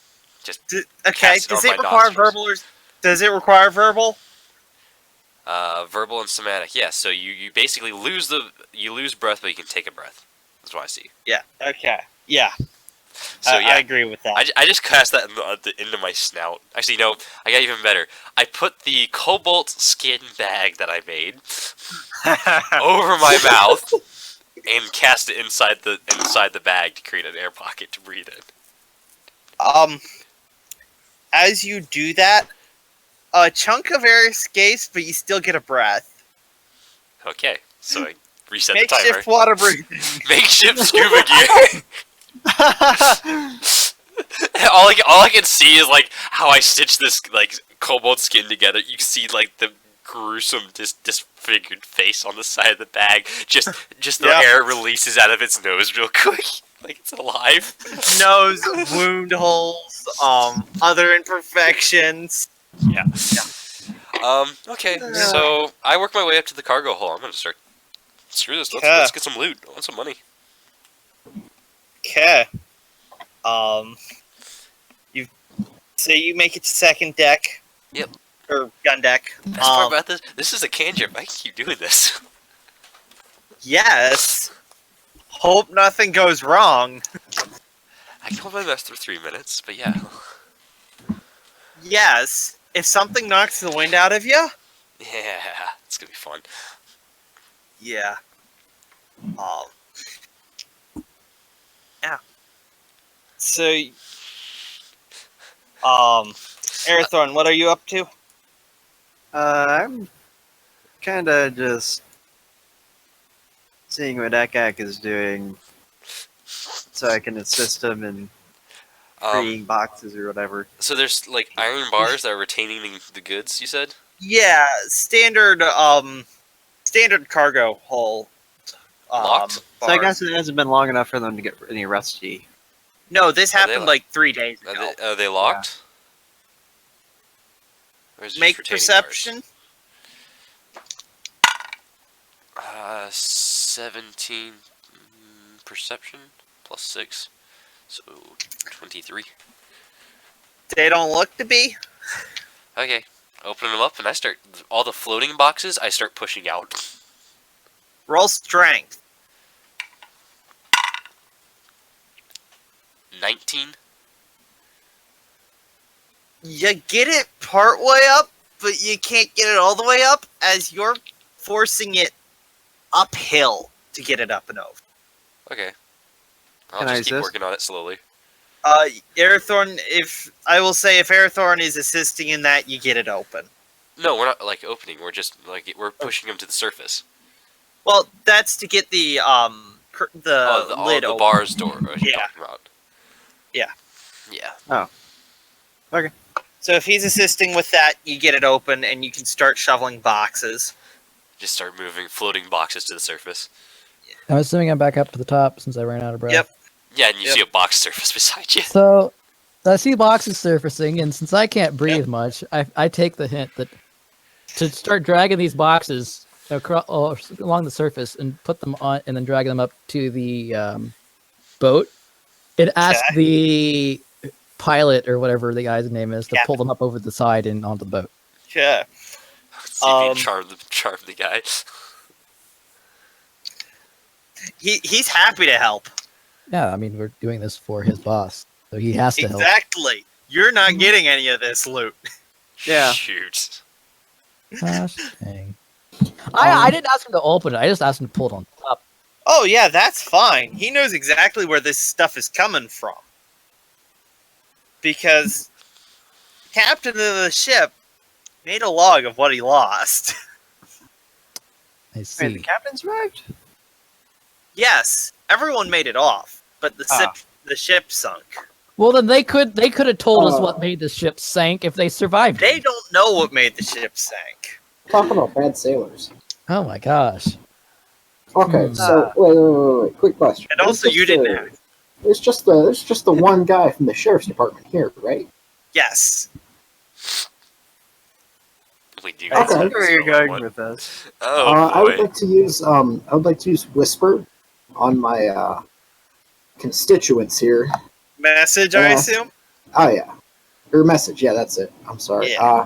just Okay. Cast it Does on it my require nostrils. verbal or does it require verbal? verbal and somatic. Yes. So you basically lose breath, but you can take a breath. That's what I see. Yeah. Okay. Yeah. So I yeah, agree with that. I just cast that into my snout. Actually, no, I got even better. I put the cobalt skin bag that I made over my mouth and cast it inside the bag to create an air pocket to breathe in. As you do that, a chunk of air escapes, but you still get a breath. Okay, so I reset the timer. Makeshift water breathing. Makeshift scuba gear. all I can see is like how I stitch this like cobalt skin together. You can see like the gruesome disfigured face on the side of the bag. Just the Yeah. air releases out of its nose real quick, like it's alive. Nose, wound holes, other imperfections. Yeah. Okay. So I work my way up to the cargo hull. I'm gonna start. Screw this. Let's get some loot. I want some money. Okay. You say you make it to second deck. Yep. Or gun deck. Best part about this is a cantrip. I can keep doing this. Yes. Hope nothing goes wrong. I can hold my best for 3 minutes, but yeah. Yes. If something knocks the wind out of you, Yeah, it's gonna be fun. yeah. Yeah. So, Arathorn, what are you up to? I'm kind of just seeing what Ekak is doing, so I can assist him in freeing boxes or whatever. So there's like iron bars that are retaining the goods. You said. Yeah, standard cargo hull. Locked? So I guess it hasn't been long enough for them to get any rusty. No, this Are they happened like- like 3 days ago. Are they locked? Or is it just Make retaining perception. bars? 17 perception plus 6, so 23. They don't look to be. Okay, open them up, and I start all the floating boxes. I start pushing out. Roll strength. 19. You get it part way up, but you can't get it all the way up as you're forcing it uphill to get it up and over. Okay, I'll Can I just keep assist? working on it slowly. Airthorn, if Airthorn is assisting in that, you get it open. No, we're not like opening. We're just like we're pushing them to the surface. Well, that's to get the lid the open. bar's door. Are you Yeah. talking about? Yeah. Yeah. So if he's assisting with that, you get it open and you can start shoveling boxes. Just start moving floating boxes to the surface. I'm assuming I'm back up to the top since I ran out of breath. Yep. Yeah, and you Yep. see a box surface beside you. So I see boxes surfacing, and since I can't breathe much, I take the hint that to start dragging these boxes along the surface and put them on, and then drag them up to the boat. It asks the pilot or whatever the guy's name is to pull them up over the side and onto the boat. Yeah. See if you charm the guy. He's happy to help. Yeah, I mean we're doing this for his boss, so he has to help. Exactly. You're not getting any of this loot. Yeah. Shoot. Gosh dang. I didn't ask him to open it. I just asked him to pull it on top. Oh yeah, that's fine. He knows exactly where this stuff is coming from. Because captain of the ship made a log of what he lost. I Wait, the see. captain survived? Yes, everyone made it off, but the ship sunk. Well, then they could have told us what made the ship sank if they survived. They don't know what made the ship sink. Talk about bad sailors. Oh my gosh. Okay, so wait. Quick question. And also, you didn't have it. There's just the one guy from the sheriff's department here, right? Yes. We do. Okay. That's where you're going with this. Oh I would boy. like to use whisper on my constituents here. Message, I assume? Oh yeah, or message. Yeah, that's it. I'm sorry. Yeah.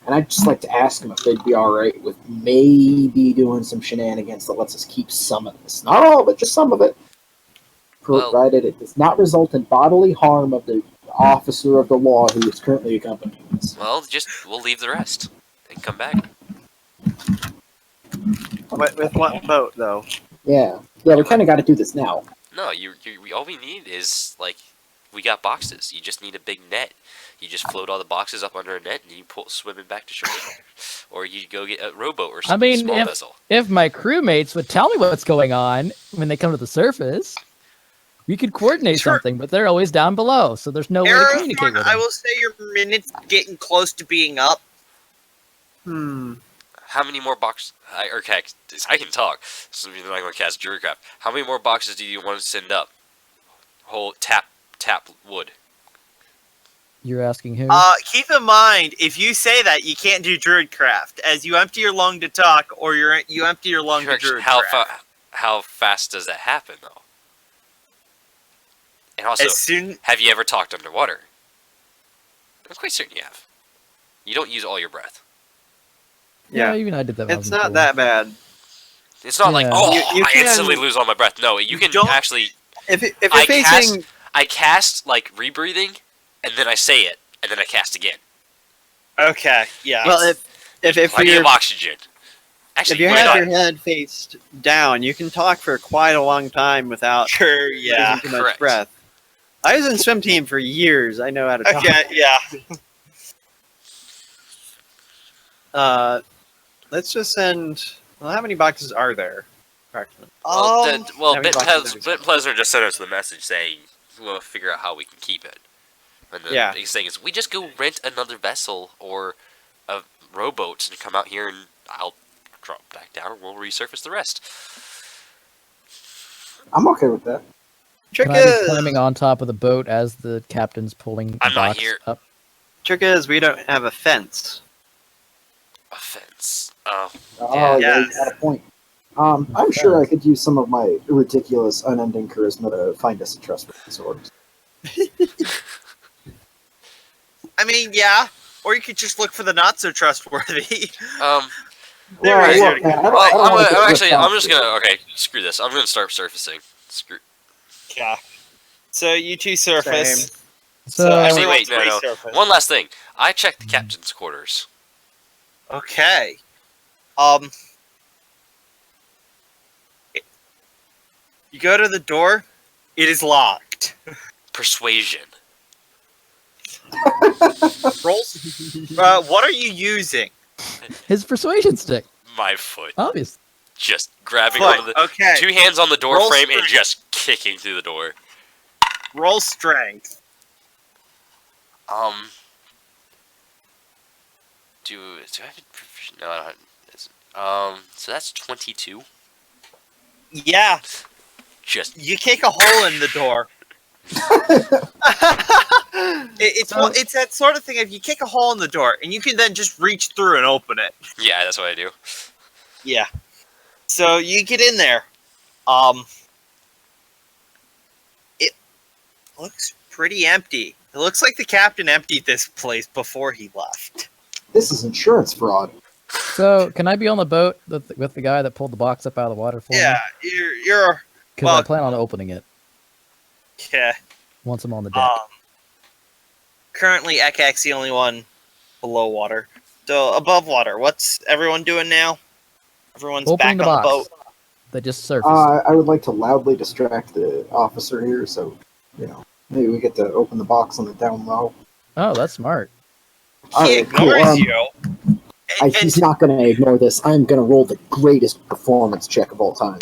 And I'd just like to ask them if they'd be all right with maybe doing some shenanigans that lets us keep some of this, not all, but just some of it, provided it does not result in bodily harm of the officer of the law who is currently accompanying us. Well, we'll leave the rest and come back. With what boat, though? Yeah, we kind of got to do this now. No, all we need is like we got boxes. You just need a big net. You just float all the boxes up under a net and you swim it back to shore, or you go get a rowboat or some small vessel. If my crewmates would tell me what's going on when they come to the surface, we could coordinate something. But they're always down below, so there's no way to communicate with them. I will say your minute's getting close to being up. How many more boxes? I can talk. So you're not going to cast Druidcraft. How many more boxes do you want to send up? Whole tap wood. You're asking who? Keep in mind, if you say that, you can't do Druidcraft, as you empty your lung to talk, or you empty your lung to Druidcraft. How fast does that happen, though? And also, have you ever talked underwater? I'm quite certain you have. You don't use all your breath. Yeah, even I did that. It's not that bad. It's not like, You I instantly lose all my breath. No, you can actually... If you're facing... I cast, like, rebreathing, and then I say it, and then I cast again. Okay, yeah. Well, if plenty of oxygen. Actually, if you have your head faced down, you can talk for quite a long time without using too much breath. I was in swim team for years. I know how to talk. Okay, yeah. Let's just send... Well, how many boxes are there? Approximately. Bit Pleasant just sent us the message saying we'll figure out how we can keep it. And the biggest thing is we just go rent another vessel or a rowboat and come out here and I'll drop back down and we'll resurface the rest. I'm okay with that. Can I be climbing on top of the boat as the captain's pulling the box up? Trick is we don't have a fence. A fence. Yeah, you got a point. I'm sure I could use some of my ridiculous, unending charisma to find us a trustworthy source. I mean, yeah. Or you could just look for the not so trustworthy. They're Well, easier look, to man, come I don't, by. I don't want to get ripped I'm off just here. gonna. Okay, screw this. I'm gonna start surfacing. Screw. Yeah. So you two surface. Same. So Actually, everyone's wait, no. resurfaced. One last thing. I checked the captain's quarters. Okay. You go to the door. It is locked. Persuasion. Rolls. What are you using? his persuasion stick, My foot. obvious. Just grabbing Foot. onto the. Okay. 2 hands on the door Roll frame and strength. just kicking through the door. Roll strength. Do I have a proficiency? No, I don't. So that's 22. Yeah. Just You kick a hole in the door. It's that sort of thing. If you kick a hole in the door, and you can then just reach through and open it. yeah, that's what I do. Yeah. So you get in there. It looks pretty empty. It looks like the captain emptied this place before he left. This is insurance fraud. So can I be on the boat with the guy that pulled the box up out of the water for me? Yeah, you're Because well- I plan on opening it yeah. once I'm on the deck. Currently, Ekak's the only one below water. So above water, what's everyone doing now? Everyone's Opening back the on the box. boat. They just surfaced. I would like to loudly distract the officer here, so, maybe we get to open the box on the down low. Oh, that's smart. He Alright, cool, ignores you. And He's not going to ignore this. I'm going to roll the greatest performance check of all time.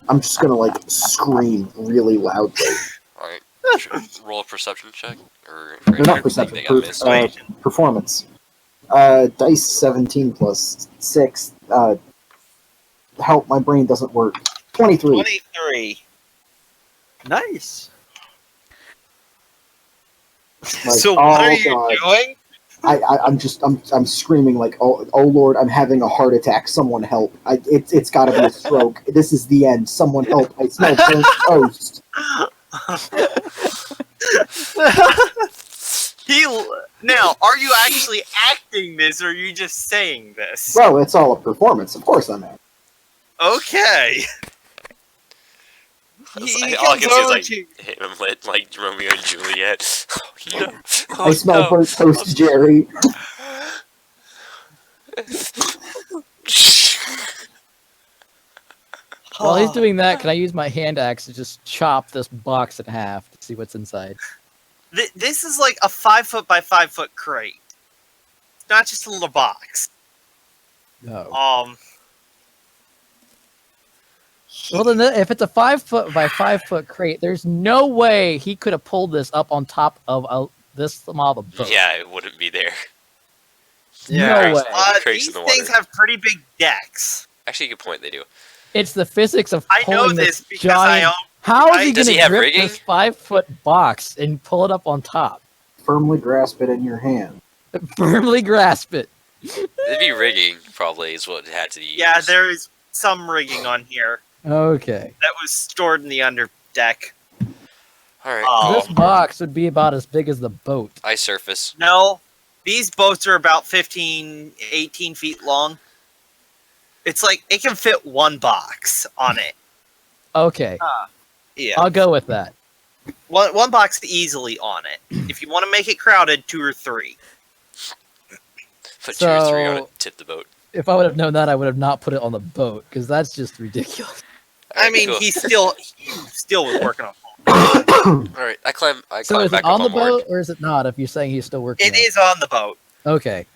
I'm just going to, scream really loudly. Alright. Roll a perception check? Or No, not anything perception. they got missed? Performance. Dice 17 plus 6. Help, my brain doesn't work. 23. 23. Nice. So what are you doing? I'm screaming like, oh Lord, I'm having a heart attack. Someone help! It's got to be a stroke. This is the end. Someone help! I smell burnt toast. Now, are you actually acting this, or are you just saying this? Well, it's all a performance. Of course I'm at. Okay. All I can see is him like Romeo and Juliet. Oh, no. Oh, I smell no. burnt toast, Jerry. While he's doing that, can I use my hand axe to just chop this box in half to see what's inside? This is like a 5 foot by 5 foot crate. It's not just a little box. No. Well, then, if it's a 5 foot by 5 foot crate, there's no way he could have pulled this up on top of this small of a boat. Yeah, it wouldn't be there. No way. Crates These in the things water. have pretty big decks. Actually, good point. They do. It's the physics of I know pulling this this because giant. I own. How is he Does going he to have grip rigging? this 5 foot box and pull it up on top? Firmly grasp it in your hand. Firmly grasp it. It'd be rigging, probably, is what it had to be used. Yeah, there is some rigging on here Okay. that was stored in the underdeck. Alright. This box would be about as big as the boat. I surface. No, these boats are about 15, 18 feet long. It's like it can fit one box on it. Okay. Yeah, I'll go with that. one box easily on it. If you want to make it crowded, 2 or 3. Put 2 or 3 on So- it, tip the boat. If I would have known that, I would have not put it on the boat because that's just ridiculous. I mean, cool. he still was working on it. Alright, I climb So is back it on up the board. boat or is it not? If you're saying he's still working, It is on the boat. Okay.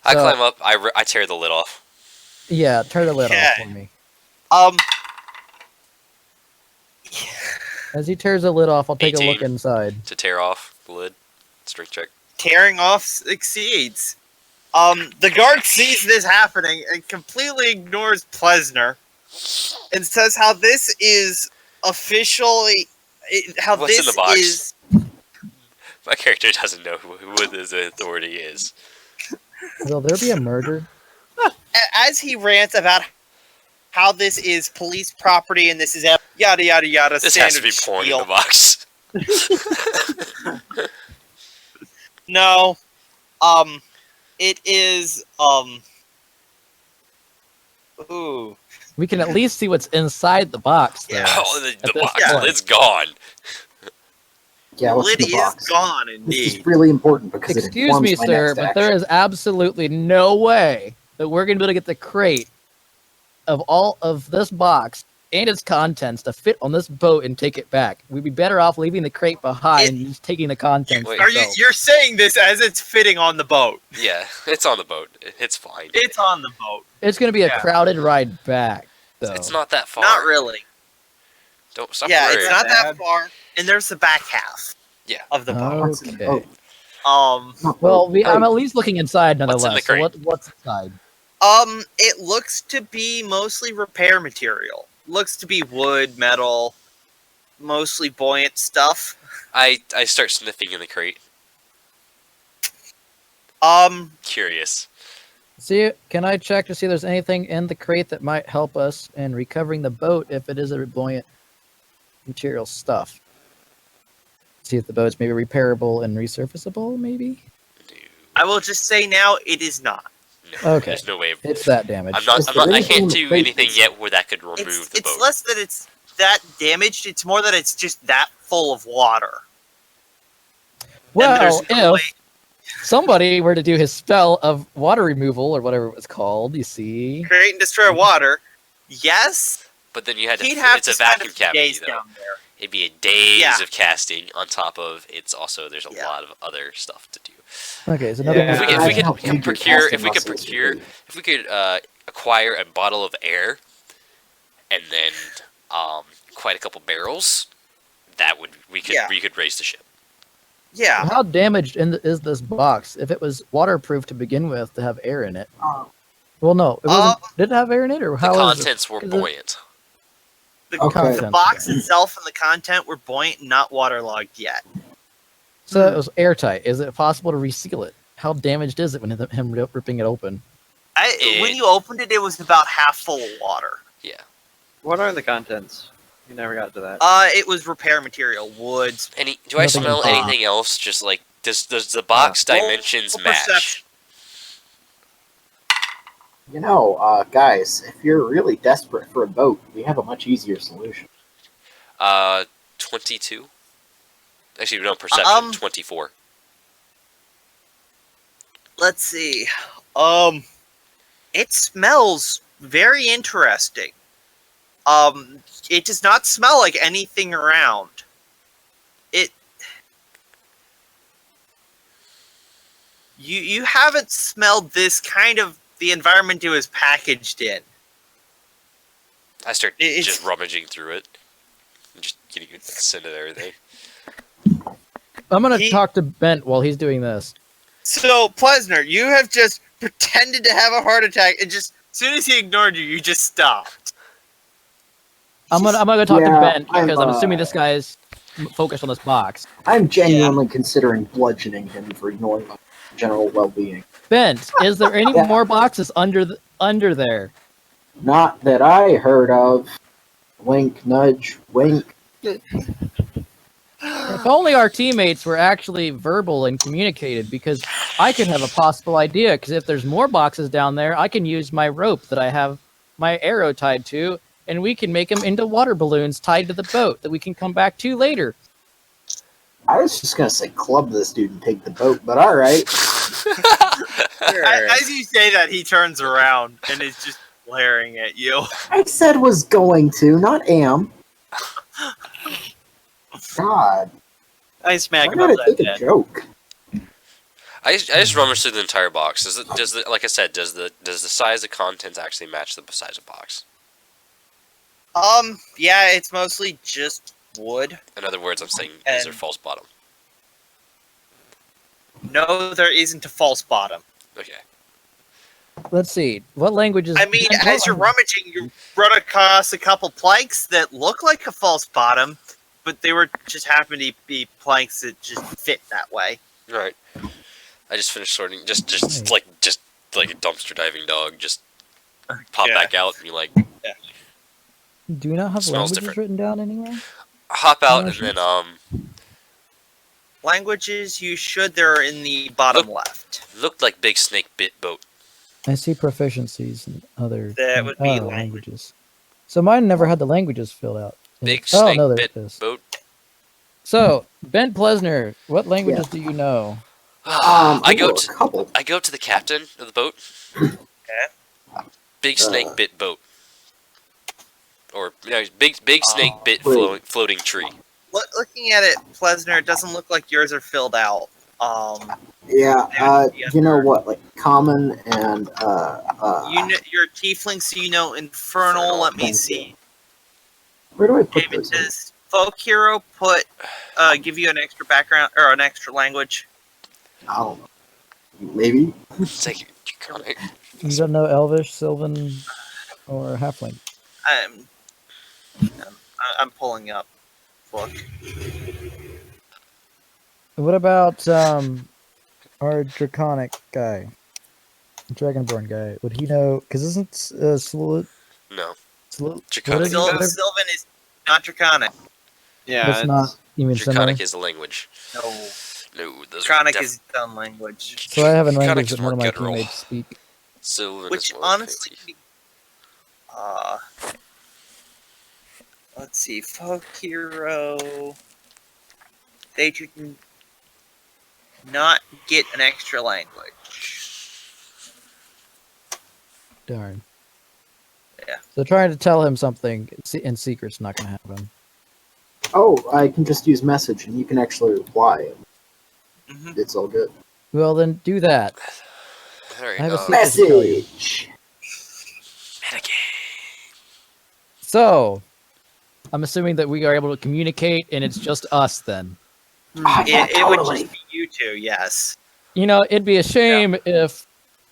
I So- climb up, I tear the lid off. Yeah, turn the lid off Okay. for me. As he tears the lid off, I'll take a look 18. inside. To tear off the lid. Strength check. Tearing off succeeds. The guard sees this happening and completely ignores Plesner and says how this is officially how What's this in the box? is. My character doesn't know who his authority is. Will there be a murder? as he rants about how this is police property and this is yada yada yada. This has to be standard porn in spiel. the box. No, it is ooh. We can at least see what's inside the box. Though, Yeah. Oh, the At this box, point. it's gone. Yeah, what's Lid in the is box? gone This indeed. is really important because it Excuse informs me, my sir, next but action. there is absolutely no way that we're going to be able to get the crate of all of this box and its contents to fit on this boat and take it back. We'd be better off leaving the crate behind and just taking the contents. Wait. themselves. You're saying this as it's fitting on the boat? Yeah, it's on the boat. It's fine. It's on the boat. It's going to be a Yeah. crowded ride back, though. It's not that far. Not really. Don't stop Yeah, worrying. it's not that Bad. far. And there's the back half. Yeah. Of the boat. What's in the Okay. boat? Not Well, boat. I'm at least looking inside What's in nonetheless. the crate? So what's inside? It looks to be mostly repair material. Looks to be wood, metal, mostly buoyant stuff. I start sniffing in the crate. Curious. See, can I check to see if there's anything in the crate that might help us in recovering the boat if it is a buoyant material stuff? See if the boat's maybe repairable and resurfaceable, maybe? I will just say now, it is not. No, Okay. There's no way. It's that damage. I can't do anything yet where that could remove the It's boat. less that it's that damaged, it's more that it's just that full of water. Well, there's no if somebody were to do his spell of water removal, or whatever it was called, you see. Create and destroy water, yes, But then you had to. he'd have It's to a spend vacuum a few cavity days though. down there. It'd be a days Yeah. of casting on top of it's also there's a Yeah. lot of other stuff to do. Okay, so another Yeah. If we Imagine could, how if we big could your procure, casting if we could muscles would procure, be. if we could acquire a bottle of air, and then quite a couple barrels, that would we could raise the ship. Yeah, How damaged is this box? If it was waterproof to begin with, to have air in it. Well, no, it wasn't. Did it have air in it, or The how is it? contents were is it- buoyant. Okay. the box itself and the content were buoyant and not waterlogged yet. So it was airtight. Is it possible to reseal it? How damaged is it when him ripping it open? When you opened it, it was about half full of water. Yeah. What are the contents? You never got to that. It was repair material, woods. Do I Nothing smell in box. anything else? Just like does the box roll- dimensions roll match? perception. You know, guys, if you're really desperate for a boat, we have a much easier solution. 22. Actually, no, perception. 24. Let's see. It smells very interesting. It does not smell like anything around. You haven't smelled this kind of the environment it was packaged in. I start It's- just rummaging through it, and just getting a scent of everything. I'm gonna He- talk to Bent while he's doing this. So, Plesner, you have just pretended to have a heart attack, and just as soon as he ignored you, you just stopped. I'm gonna go talk to Yeah, Bent because I'm I'm, assuming this guy is focused on this box. I'm genuinely considering bludgeoning him for ignoring my general well-being. Bent, is there any Yeah. more boxes under there? Not that I heard of. Wink, nudge, wink. If only our teammates were actually verbal and communicated, because I could have a possible idea. Because if there's more boxes down there, I can use my rope that I have my arrow tied to, and we can make them into water balloons tied to the boat that we can come back to later. I was just gonna say club this dude and take the boat, but alright. As you say that, he turns around and is just glaring at you. I said was going to, not am. God, I smack why him not I upside take the a head. joke? I just rummaged through the entire box. Does the like I said, does the size of contents actually match the size of box? Yeah, it's mostly just wood. In other words, I'm saying is there And- false bottom? No, there isn't a false bottom. Okay. Let's see. What languages? I mean, as you're rummaging, you run across a couple planks that look like a false bottom, but they were just happen to be planks that just fit that way. All right. I just finished sorting. Just like a dumpster diving dog. Just pop Yeah. back out, and you like Do you not have Smells languages different. written down anywhere? hop out, and Emotions. then Languages you should. They're in the bottom left. looked like big snake bit boat. I see proficiencies and other That would be languages. So mine never had the languages filled out. Big Oh snake no, there bit it is. boat. So Ben Plesner, what languages do you know? I go a to couple. I go to the captain of the boat. Big snake bit boat. Or big snake bit floating tree. Looking at it, Plesner, it doesn't look like yours are filled out. Yeah, you know what, like common and You know, you're tiefling, so you know infernal. Let me Thank see. where do I put David, those? does folk hero give you an extra background or an extra language? I don't know. Maybe. It's like draconic. You don't know Elvish, Sylvan, or Halfling? I'm pulling up. Look. What about our Draconic guy? Dragonborn guy. Would he know? Because isn't Slut? No. Draconic. Draconic. Sylvan is not draconic. Yeah, That's not even similar. Draconic is a language. No. No, those Draconic are is its own language. So I have a Draconic language is that more none of my guttural. teammates speak. Sylvan Which is more honestly fancy. let's see, folk hero. They should not get an extra language. Darn. Yeah. So trying to tell him something in secret's not going to happen. Oh, I can just use message and you can actually reply. Mhm. It's all good. Well, then do that. Alright, I have a secret to tell you. Message. So, I'm assuming that we are able to communicate, and it's just us then. Yeah, It would totally. just be you two, yes. You know, it'd be a shame if,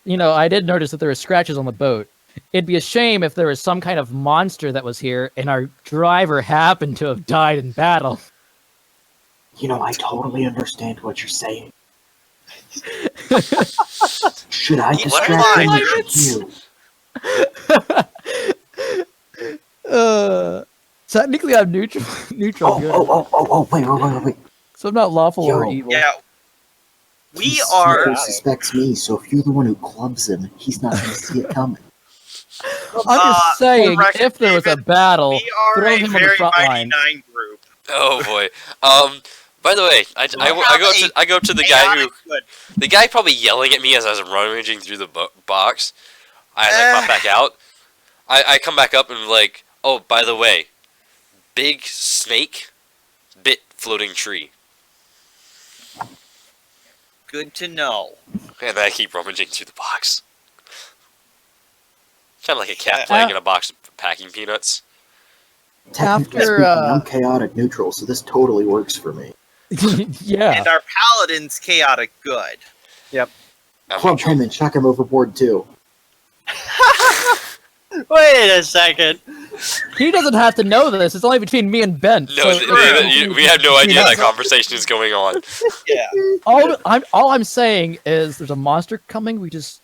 I did notice that there were scratches on the boat. It'd be a shame if there was some kind of monster that was here, and our driver happened to have died in battle. You know, I totally understand what you're saying. Should I distract him or should you? Technically, I'm neutral. Good. Wait. So I'm not lawful or Yo. evil. Yeah. He We are. super suspects me, so if you're the one who clubs him, he's not going to see it coming. I'm just saying, for record, if there was a David, battle, We are throw a him on the very front mighty line. nine group. Oh boy. By the way, I go to the guy who Good. the guy probably yelling at me as I was rummaging through the box. As I pop back out, I come back up and like, oh, by the way, big snake bit floating tree. Good to know. And I keep rummaging through the box. Kind of like a cat playing in a box of packing peanuts. Technically After, speaking, I'm chaotic neutral, so this totally works for me. Yeah. And our paladin's chaotic good. I'm Club neutral. him and chuck him overboard too. Wait a second. He doesn't have to know this. It's only between me and Ben. No, So- we have no idea that conversation is going on. Yeah. all I'm saying is there's a monster coming. We just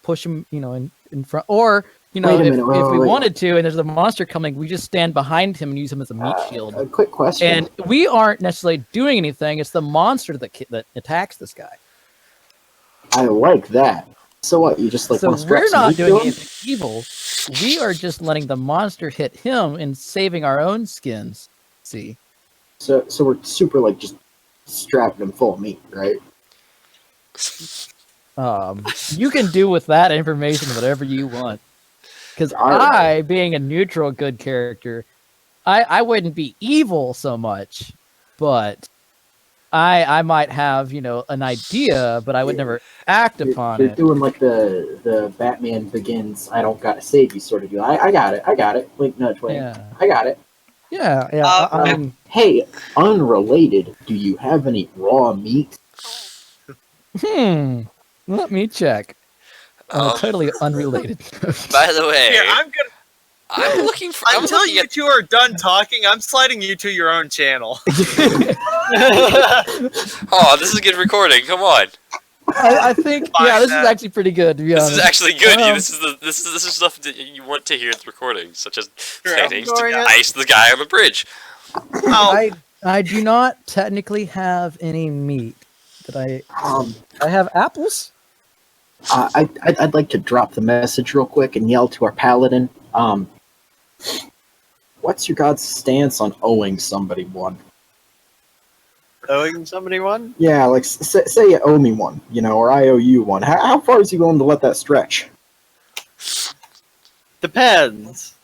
push him, in front. Or, Wait a minute, if wait, we wait. wanted to, and there's a monster coming, we just stand behind him and use him as a meat shield. A quick question. And we aren't necessarily doing anything. It's the monster that attacks this guy. I like that. So what? You just So want to strap we're some not meat to doing him? anything evil. We are just letting the monster hit him and saving our own skins. See? So we're super like just strapping him full of meat, right? You can do with that information whatever you want. Because Alright. I, being a neutral good character, I wouldn't be evil so much, but I might have, an idea, but I would never act upon You're it. doing like the Batman Begins, I don't gotta save you sort of deal. I got it. Wink, nudge, wink. Yeah. I got it. Yeah. I mean, Hey, unrelated, do you have any raw meat? let me check. Totally unrelated. By the way, Here, I'm looking for. I'm until looking you at. two are done talking, I'm sliding you to your own channel. Oh, this is good recording. Come on. I think yeah, this is actually pretty good to be This honest. is actually good. Um, This is stuff that you want to hear in the recording, such as Sure. managed to Ignoring it. ice the guy on the bridge. Oh, I do not technically have any meat. That I have apples. I'd like to drop the message real quick and yell to our paladin. What's your god's stance on owing somebody one? Owing somebody one? Yeah, like say you owe me one, or I owe you one. How far is he willing to let that stretch? Depends.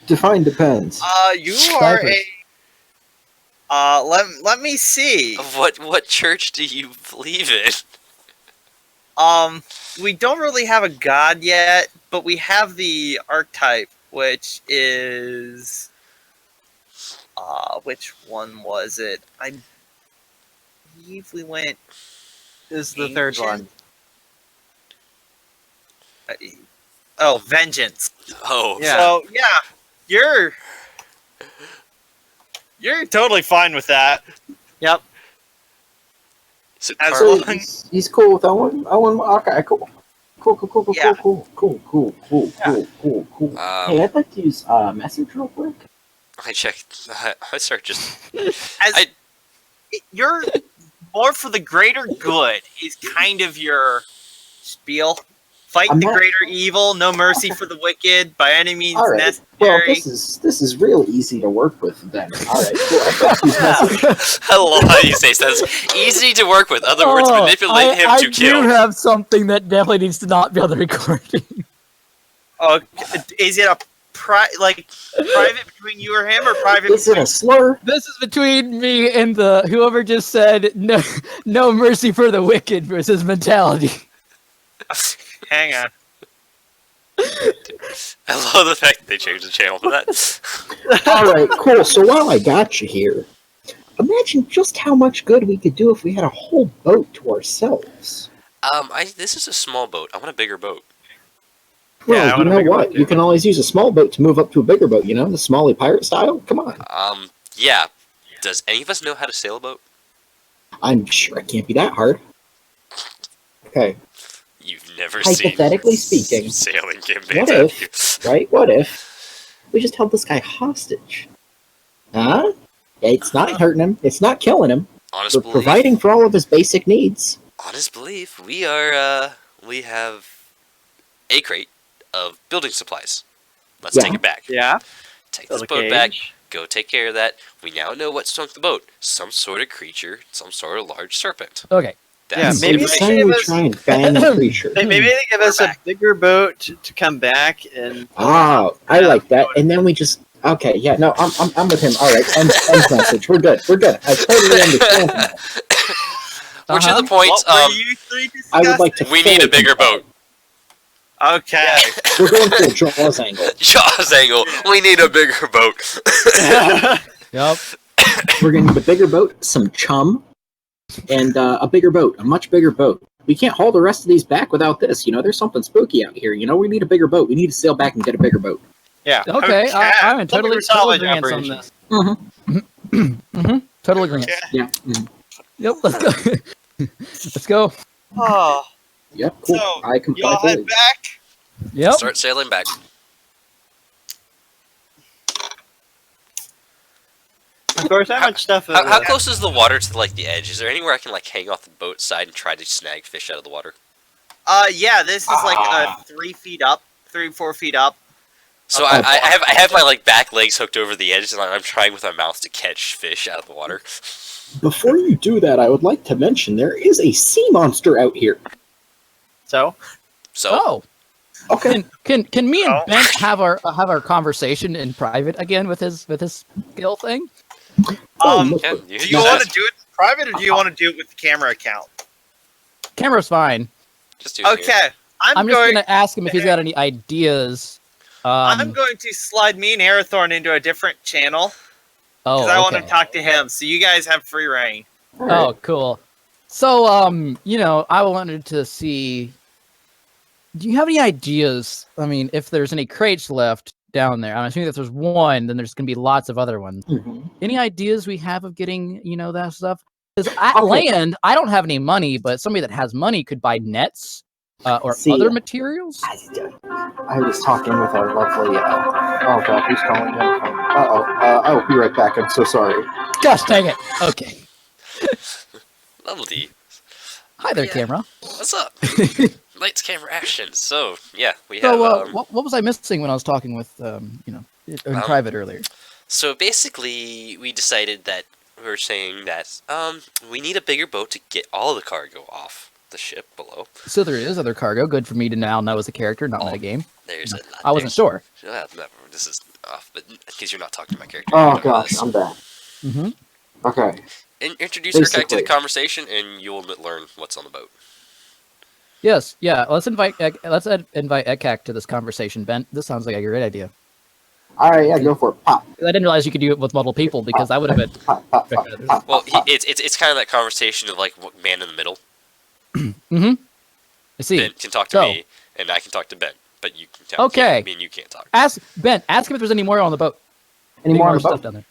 Define depends. you are Diapers. let me see. What church do you believe in? We don't really have a god yet, but we have the archetype, which is which one was it? I believe we went This is the third one. oh, vengeance. Oh, Yeah. So yeah, you're totally fine with that. Yep. so As Carl, long- He's cool with Owen. Okay, cool. Cool. Yeah. Cool. Hey, I'd like to use message real quick. I checked. I start just. As you're more for the greater good is kind of your spiel. Fight I'm the not- greater evil, no mercy for the wicked, by any means All right. Well, necessary. this is real easy to work with then. All right, cool. I'd like to use message. I love how you say that's easy to work with. Other words, Oh, manipulate him I to kill. do have something that definitely needs to not be on the recording. Oh, is it a private between you or him, or private? Is it a slur? This is between me and the whoever just said no mercy for the wicked versus mentality. Hang on. I love the fact that they changed the channel for that. All right, cool. So while I got you here, imagine just how much good we could do if we had a whole boat to ourselves. This is a small boat. I want a bigger boat. Well, Yeah, I you want a know bigger what? boat, too. You can always use a small boat to move up to a bigger boat. The Smalley pirate style. Come on. Yeah. Does any of us know how to sail a boat? I'm sure it can't be that hard. Okay, You've never Hypothetically seen speaking, sailing campaigns, what have if- you? right? What if we just held this guy hostage? Huh? It's not hurting him. It's not killing him. Honest We're belief. providing for all of his basic needs. Honest belief. We have a crate of building supplies. Let's Yeah. take it back. Yeah. Take this Build a boat back. cage. Go take care of that. We now know what sunk the boat. Some sort of creature. Some sort of large serpent. Okay. Yeah, That's maybe We're they saying give we us- try and ban the creature. Maybe they give us a Back. bigger boat to come back and. Oh, I like that. And then we just no, I'm with him. All right, end message. We're good. I totally understand that. More to Uh-huh. the point. What were you three I would like discussing? to. We need a fully bigger comply. boat. Okay. We're going for a Jaws angle. Jaws angle. We need a bigger boat. Yep. We're gonna need a bigger boat, some chum, and a bigger boat, a much bigger boat. We can't haul the rest of these back without this. There's something spooky out here. We need a bigger boat. We need to sail back and get a bigger boat. Yeah. Okay. I'm in Something total for salvage agreement on operation. this. Mm-hmm. Total agreement. Yeah. Mhm. Yep. Let's go. Let's go. Oh, Yep. Cool. So, I comply y'all fully. head back. Yep. Start sailing back. Of course, how much stuff? How close is the water to like the edge? Is there anywhere I can like hang off the boat side and try to snag fish out of the water? Yeah, this is like 3 feet up, 3-4 feet up. So I have my like back legs hooked over the edge and I'm trying with my mouth to catch fish out of the water. Before you do that, I would like to mention there is a sea monster out here. So So Oh. Okay. Can me and Oh. Bent have our conversation in private again with his skill thing? Look, yeah, Do you want to do it in private, or do you want to do it with the camera account? Camera's fine. just do it here. Okay, I'm just gonna ask him if he's got any ideas. I'm going to slide me and Arathorn into a different channel Oh, because I want to okay. talk to him. So you guys have free reign. all right. Oh, cool. So, I wanted to see. Do you have any ideas? I mean, if there's any crates left down there, I'm assuming if there's one, then there's gonna be lots of other ones. Mhm. Any ideas we have of getting, that stuff? Because at Okay. land, I don't have any money, but somebody that has money could buy nets or See, other materials. I was talking with our lovely. Oh God, who's calling me on the phone? I'll be right back. I'm so sorry. Gosh dang it. Okay. Lovely. Hi there, Yeah. camera. What's up? Lights, camera, action. So yeah, we have. So, what was I missing when I was talking with, in private earlier? So basically, we decided that we were saying that we need a bigger boat to get all the cargo off the ship below. So there is other cargo. Good for me to now know as a character, not a game. There's a lot. I wasn't sure. Well, no, this is off, but because you're not talking to my character. Oh gosh, I'm back. Mm-hmm. Okay. Introduce Urkak to the Basically. conversation, and you'll learn what's on the boat. Yes, yeah. Let's invite Ekak to this conversation, Ben. This sounds like a great idea. All right, yeah, go for it. Pop. I didn't realize you could do it with multiple people because that would have been. Pop, pop, pop, pop, Well, pop. it's kind of that conversation of like man in the middle. Mm-hmm. I see. Ben can talk to So- me, and I can talk to Ben, but you can talk. Okay. Me and you can't talk. Ask Ben. Ask him if there's any more on the boat. Any more on the stuff boat? down there.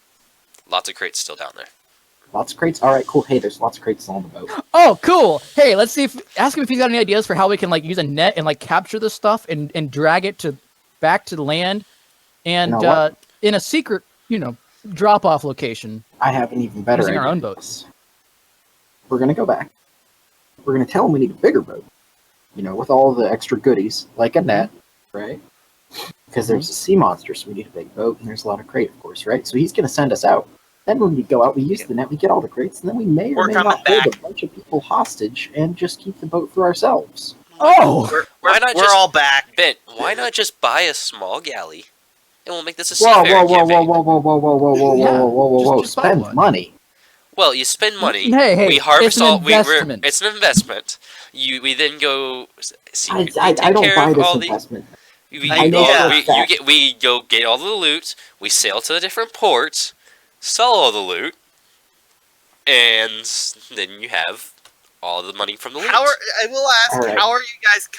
Lots of crates still down there. Lots of crates. All right, cool. Hey, there's lots of crates on the boat. Oh, cool. Hey, let's see if ask him if he's got any ideas for how we can like use a net and like capture this stuff and drag it back to the land, and You know what? in a secret, drop off location. I have an even better Using idea. our own boats. We're gonna go back. We're gonna tell him we need a bigger boat. With all the extra goodies, like a net, right? Because there's a sea monster, so we need a big boat, and there's a lot of crate, of course, right? So he's gonna send us out. Then when we go out, we use the net, we get all the crates, and then we may or We're may coming not hold back. a bunch of people hostage and just keep the boat for ourselves. Oh, Why not We're just all back. Ben? Why not just buy a small galley, and we'll make this a Whoa, seafaring whoa, whoa, whoa, campaign? whoa, whoa, whoa, whoa, whoa, whoa, Yeah, whoa, whoa, whoa, whoa! just buy Spend one. money. Well, you spend money. Hey, we harvest it's an all. investment. It's an investment. We then go. I don't buy this investment. I know for a fact. We go get all the loot. We sail to the different ports, sell all the loot, and then you have all the money from the loot. I will ask, All right. how are you guys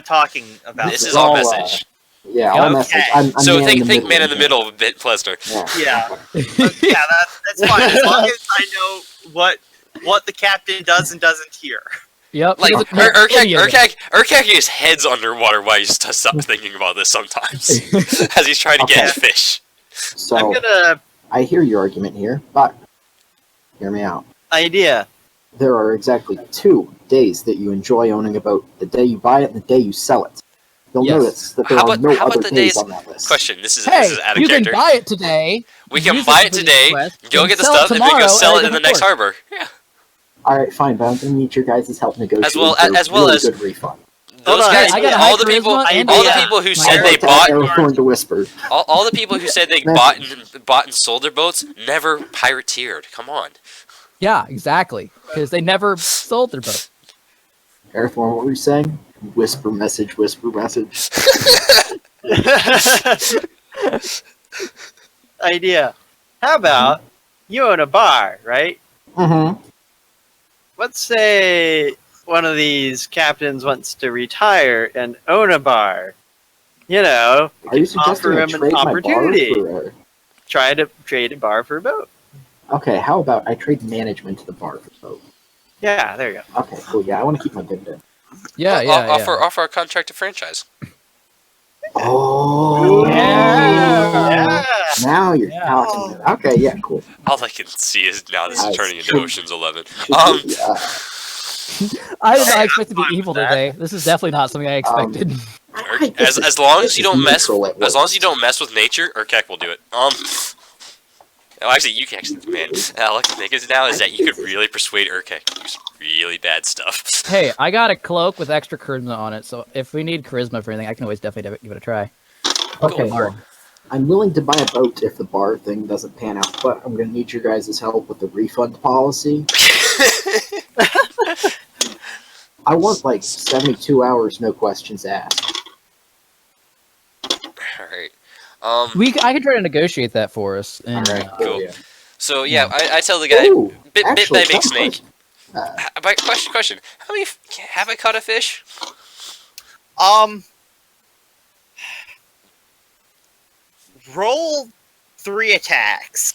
talking about This this? is all all, message. Yeah, all Okay. message. I'm So man in think man in the here. middle of Bit Plesner. Yeah. Yeah, that's fine, as long as I know what the captain does and doesn't hear. yep. Like he doesn't know any of it. Urkak his head's underwater while he's to stop thinking about this sometimes as he's trying to Okay. catch fish. So I'm gonna I hear your argument here, but hear me out. Idea. There are exactly 2 days that you enjoy owning a boat: the day you buy it and the day you sell it. You'll Yes. notice that there How are about- no how about other the days days- on that list. Question: This is Hey, out of you character. can buy it today. We can use buy it it for the today, quest, go and get the sell stuff, and then go tomorrow sell at it a in the different next port. harbor. Yeah. All right, fine, but I'm going to need your guys' help negotiating As well- for a as well really as- good refund. Those on, guys, I got a all high the people, charisma and all the idea. people who My said I'd they like to bought, Aragorn to whisper. all the people who said they bought and sold their boats never pirateered. Come on. Yeah, exactly. Because they never sold their boat. Earthworm, what were you saying? Whisper message, whisper message. Idea. How about you own a bar, right? Mm-hmm. Let's say one of these captains wants to retire and own a bar. Are you offer suggesting I him trade an my bar opportunity. for... Try to trade a bar for a boat. Okay, how about I trade management to the bar for the boat? Yeah, there you go. Okay, cool. Yeah, I want to keep my dividend. Yeah, yeah, Offer a contract to franchise. Oh, Yeah. Now you're Yeah. talking. Okay, yeah, cool. All I can see is now this is Nice. turning into Ocean's 11. Should Um, be, I did not Hey, expect to be I'm fine evil with that. today. This is definitely not something I expected. I think this As is- long this as you is don't mess, neutral at as long as worst. you don't mess with nature, Urkak will do it. Oh, actually, you can actually, man. Alex, the thing is now is that you could really persuade Urkak to do some really bad stuff. Hey, I got a cloak with extra charisma on it, so if we need charisma for anything, I can always definitely give it a try. Okay, Cool. well, I'm willing to buy a boat if the bar thing doesn't pan out, but I'm going to need your guys' help with the refund policy. I want like 72 hours, no questions asked. All right. I can try to negotiate that for us. And, All right, Cool. Yeah. So yeah, I tell the guy, Ooh, bit actually, by big tough snake. question. But question. How many have I caught a fish? Roll 3 attacks.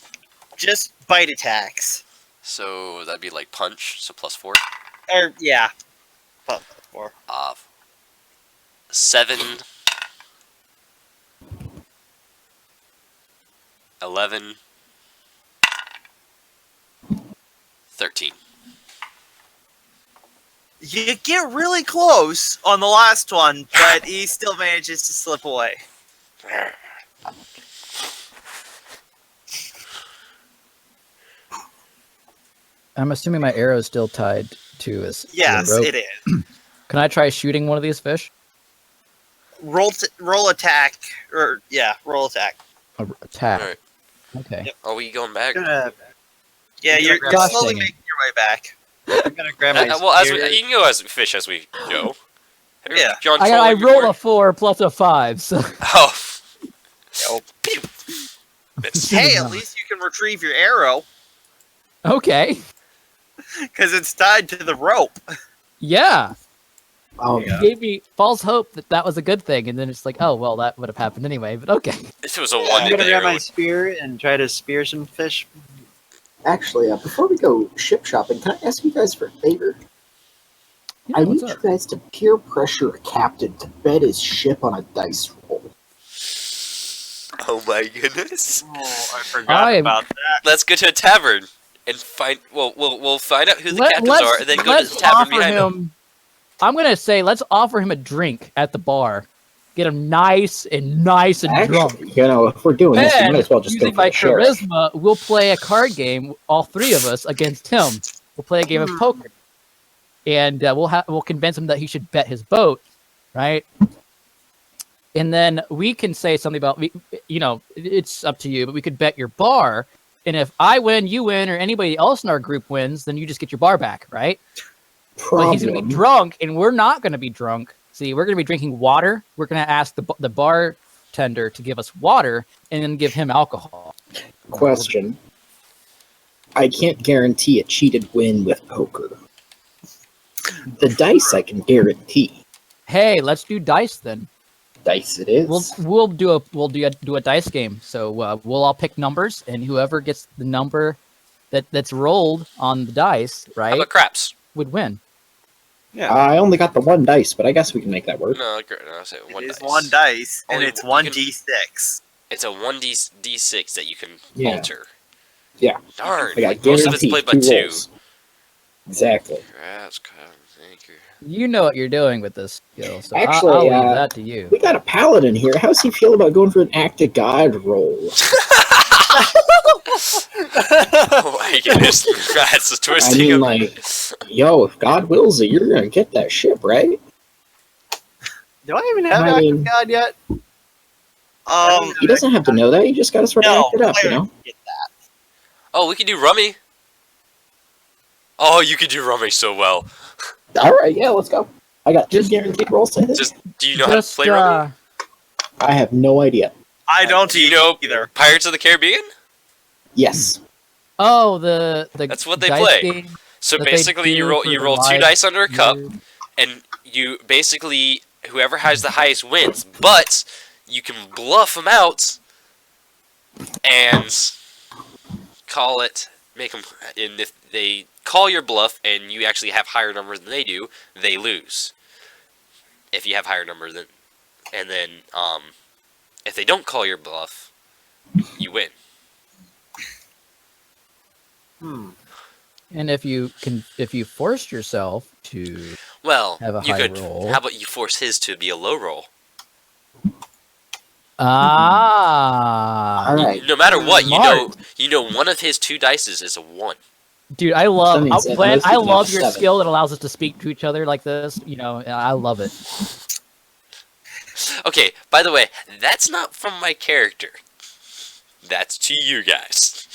Just bite attacks. So that'd be like punch, so +4. Or yeah, +4. 7, 11, 13. You get really close on the last one, but he still manages to slip away. I'm assuming my arrow is still tied to his Yes, rope. it is. Can I try shooting one of these fish? Roll attack, roll attack. Attack. Alright. Okay. Yep. Are we going back? Yeah, you're Gosh slowly dang it. making your way back. I'm gonna grab my Well, as spear. you can go as fish as we go. Yeah. John, I rolled a 4 plus a 5, so Oh. Yep. Pew. Miss. Hey, at least you can retrieve your arrow okay. because it's tied to the rope. Yeah. Oh, It gave me false hope that that was a good thing, and then it's like, oh well, that would have happened anyway. But okay. If it was a Yeah, one, I'm the gonna grab arrow my would- spear and try to spear some fish. actually, before we go ship shopping, can I ask you guys for a favor? Yeah, I what's need up? you guys to peer pressure a captain to bet his ship on a dice roll. Oh my goodness. Oh, I forgot about that. Let's go to a tavern and find. Well, we'll find out who the captains let's are, and then go to let's the tavern offer behind them. him. I'm gonna say let's offer him a drink at the bar. Get him nice and drunk. Actually, if we're doing this, we Then, might as well just go using for my the sheriff. charisma, we'll play a card game, all three of us against him. We'll play a game of poker, and we'll convince him that he should bet his boat, right? And then we can say something about, it's up to you, but we could bet your bar, and if I win, you win, or anybody else in our group wins, then you just get your bar back, right? But he's going to be drunk, and we're not going to be drunk. See, we're going to be drinking water. We're going to ask the bartender to give us water, and then give him alcohol. Question. I can't guarantee a cheated win with poker. The dice I can guarantee. Hey, let's do dice then. Dice it is. We'll do a dice game. So we'll all pick numbers, and whoever gets the number that's rolled on the dice, How right, about craps? would win. Yeah. I only got the one dice, but I guess we can make that work. No, I say one It is dice. one dice, and Only- it's you one can- d6. It's a 1d6 that you can Yeah. alter. Yeah. Darn. I got Most of it's guaranteed played by 2 two. rolls. Exactly. Craps, thank you. You know what you're doing with this skill, so Actually, I'll leave that to you. We got a paladin here. How's he feel about going for an act of God roll? Oh my goodness. That's a I twisting mean, of... like, if God wills it, you're gonna get that ship, right? Do I even have I Act mean- of God yet? He doesn't have to know that. You just gotta sort of No, act it up, you players know? get that. Oh, we could do rummy. Oh, you could do rummy so well. All right, yeah, let's go. I got 2 guaranteed rolls. I think. Just, do you know how to Just, play rummy? I have no idea. I don't Do you know either. Pirates of the Caribbean? Yes. the That's what they dice play. game So that they basically, you do roll for you the roll 2 live dice under a cup, viewers. and you basically whoever has the highest wins. But you can bluff them out and make them. And if they call your bluff and you actually have higher numbers than they do, they lose. If you have higher numbers than, and then if they don't call your bluff, you win. And if you forced yourself to Well, have a you high could. roll. How about you force his to be a low roll? All right. No matter what, Smart. you know one of his 2 dices is a 1. Dude, I love That means that most I people love have your 7. skill that allows us to speak to each other like this. I love it. Okay, by the way, that's not from my character. That's to you guys.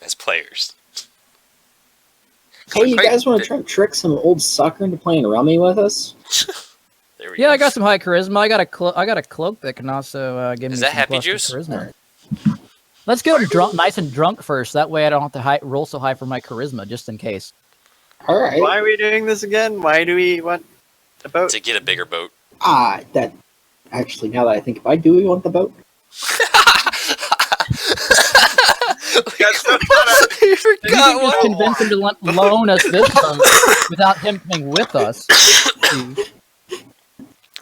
As players. Hey, you guys want to try and trick some old sucker into playing rummy with us? There we Yeah, go. I got some high charisma. I got a cloak that can also give me Is that some happy plus 2 juice? charisma. Let's get him drunk, nice and drunk first. That way, I don't have to roll so high for my charisma, just in case. All right. Why are we doing this again? Why do we want a boat? To get a bigger boat. That actually, now that I think, if I do, we want the boat. I You forgot can just what. convince him to loan us this boat without him coming with us.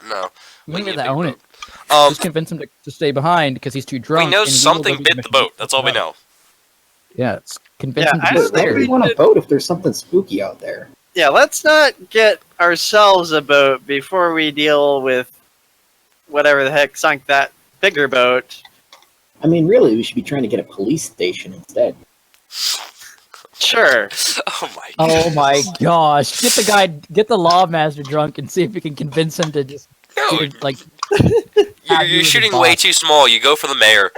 No. We need need a to big own boat. it. Just convince him to stay behind because he's too drunk. We know and will something go do bit the mission boat. That's all we without know. us. Yeah, it's convince Yeah, him to I be don't think Why do scared. we want a boat if there's something spooky out there? Yeah, let's not get ourselves a boat before we deal with whatever the heck sunk that bigger boat. I mean, really, we should be trying to get a police station instead. Sure. Oh my. Oh my gosh! Get the lawmaster drunk and see if we can convince him to just No, like. you're shooting way too small. You go for the mayor.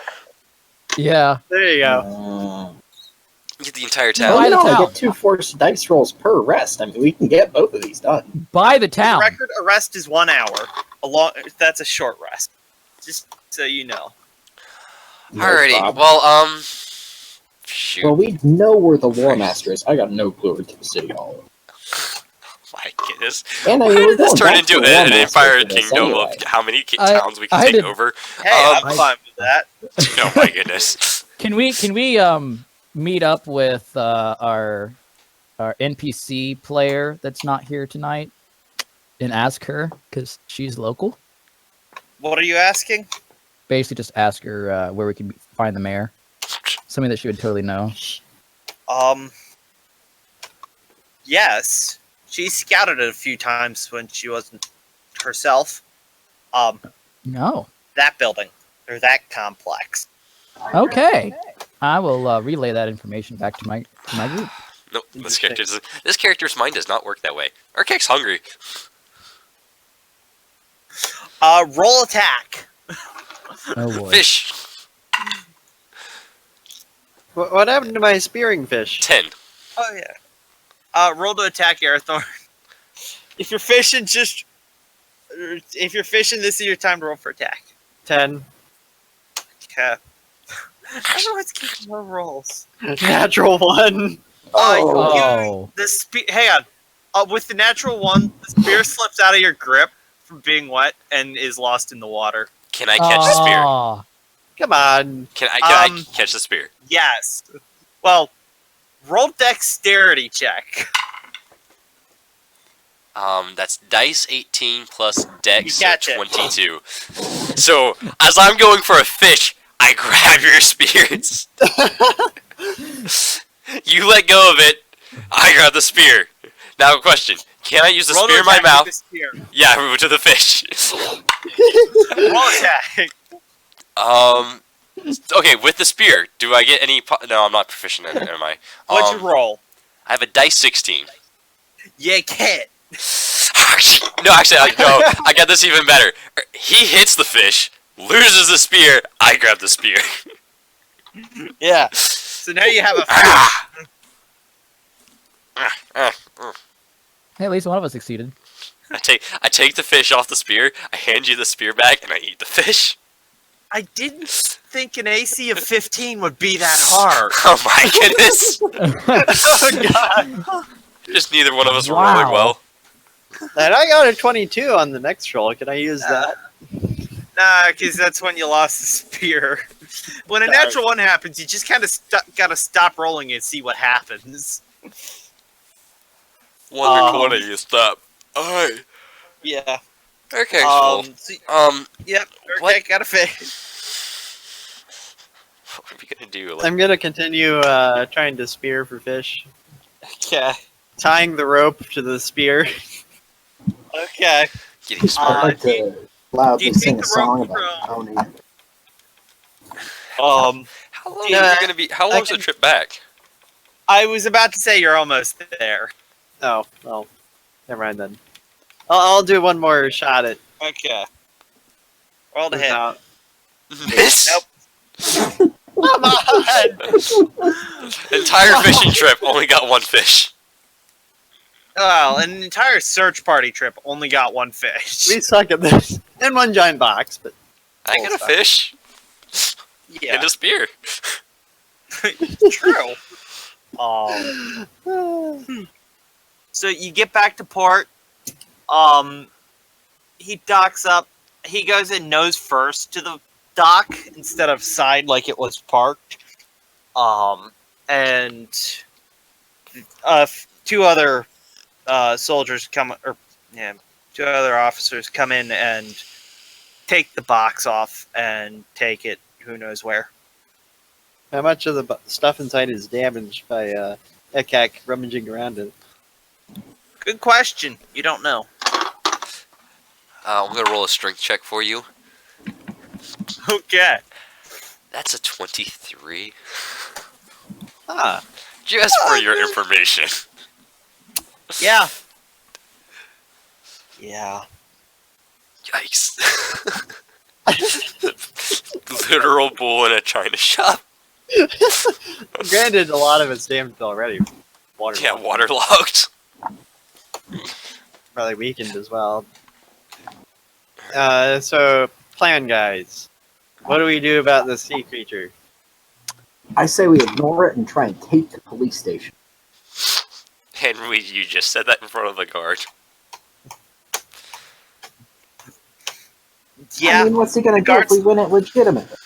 Yeah. There you go. Get the entire Buy town. the I town. get 2 forced dice rolls per arrest. I mean, we can get both of these done. Buy the The town. record arrest is 1 hour. That's a short rest. Just so you know. No Alrighty. problem. Well, shoot. Well, we know where the War Master is. I got no clue where to the city hall. My goodness. And I Why mean, did we're this going turn back into to the War an Master Empire for this Kingdom anyway. of how many I- towns we can I take did- over? Hey, Um, I'm fine with that. Oh my goodness. Can we meet up with our NPC player that's not here tonight and ask her because she's local? What are you asking? Basically, just ask her where we can find the mayor. Something that she would totally know. Yes. She scouted it a few times when she wasn't herself. No. That building. Or that complex. Okay. I will relay that information back to my group. Nope. This character's mind does not work that way. Urkek's hungry. Roll attack. Oh boy. Fish. What happened to my spearing fish? 10. Oh yeah. Roll to attack Airthorn. If you're fishing, this is your time to roll for attack. 10. Okay. Everyone's keeping low rolls. Natural 1. Oh. Hang on. With the natural 1, the spear slips out of your grip from being wet and is lost in the water. Can I catch the spear? Aw. Come on. Can I catch the spear? Yes. Well, roll dexterity check. That's dice 18 plus dex You catch it. 22. So, as I'm going for a fish, I grab your spears. You let go of it, I grab the spear. Now, question. Can I use the Roll to spear in my attack with mouth? the spear. Yeah, move to the fish. Roll attack. Okay, with the spear, do I get any... No, I'm not proficient in it, am I? What'd you roll? I have a dice 16. You can't. No, actually, I got this even better. He hits the fish, loses the spear, I grab the spear. Yeah. So now you have a Hey, at least one of us succeeded. I take the fish off the spear, I hand you the spear back, and I eat the fish. I didn't think an AC of 15 would be that hard. Oh my goodness. Oh god. Just neither one of us were Wow. rolling well. And I got a 22 on the next roll. Can I use that? Nah, because that's when you lost the spear. When a natural 1 happens, you just kind of gotta stop rolling and see what happens. One corner, you stop. Alright. Yeah. Okay, cool. Yep. What? Okay, got a fish. What are we gonna do? I'm going to continue trying to spear for fish. Okay. Tying the rope to the spear. Okay. Getting I'd smart. like do you- to loudly do you sing take a the song rope about from- drowning. How long Yeah, are we gonna be? How long's the trip back? I was about to say you're almost there. Oh, well. Never mind then. I'll do one more shot at Okay. Roll to hit. without- Miss. Nope. Come on! Entire fishing trip only got one fish. Well, an entire search party trip only got 1 fish. We suck at this. And one giant box, but I got a fish Yeah, and a spear. true. So you get back to port. He docks up. He goes in nose first to the dock instead of side like it was parked. And two other soldiers come, or yeah, two other officers come in and take the box off and take it who knows where. How much of the stuff inside is damaged by Ekak rummaging around it? Good question. You don't know. I'm gonna roll a strength check for you. Okay. That's a 23. Ah, Just for your information. Yeah. Yeah. Yikes. Literal bull in a china shop. granted, a lot of it's damaged already. Yeah, waterlogged. Probably weakened as well. So, plan, guys. What do we do about this sea creature? I say we ignore it and try and take the police station. Henry, you just said that in front of the guard. Yeah. I mean, what's he gonna do if we win it legitimately?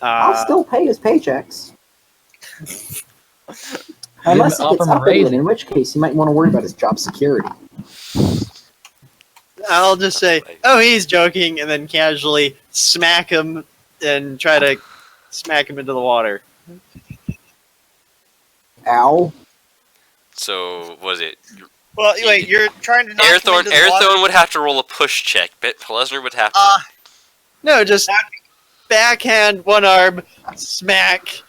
I'll still pay his paychecks. Unless it gets uppity, in which case he might want to worry about his job security. I'll just say, oh, he's joking, and then casually smack him and try to smack him into the water. Ow. So, was it... Well, wait, you're trying to knock him into the water? Airthorn would have to roll a push check, but Plesner would have to... No, just backhand, one arm, smack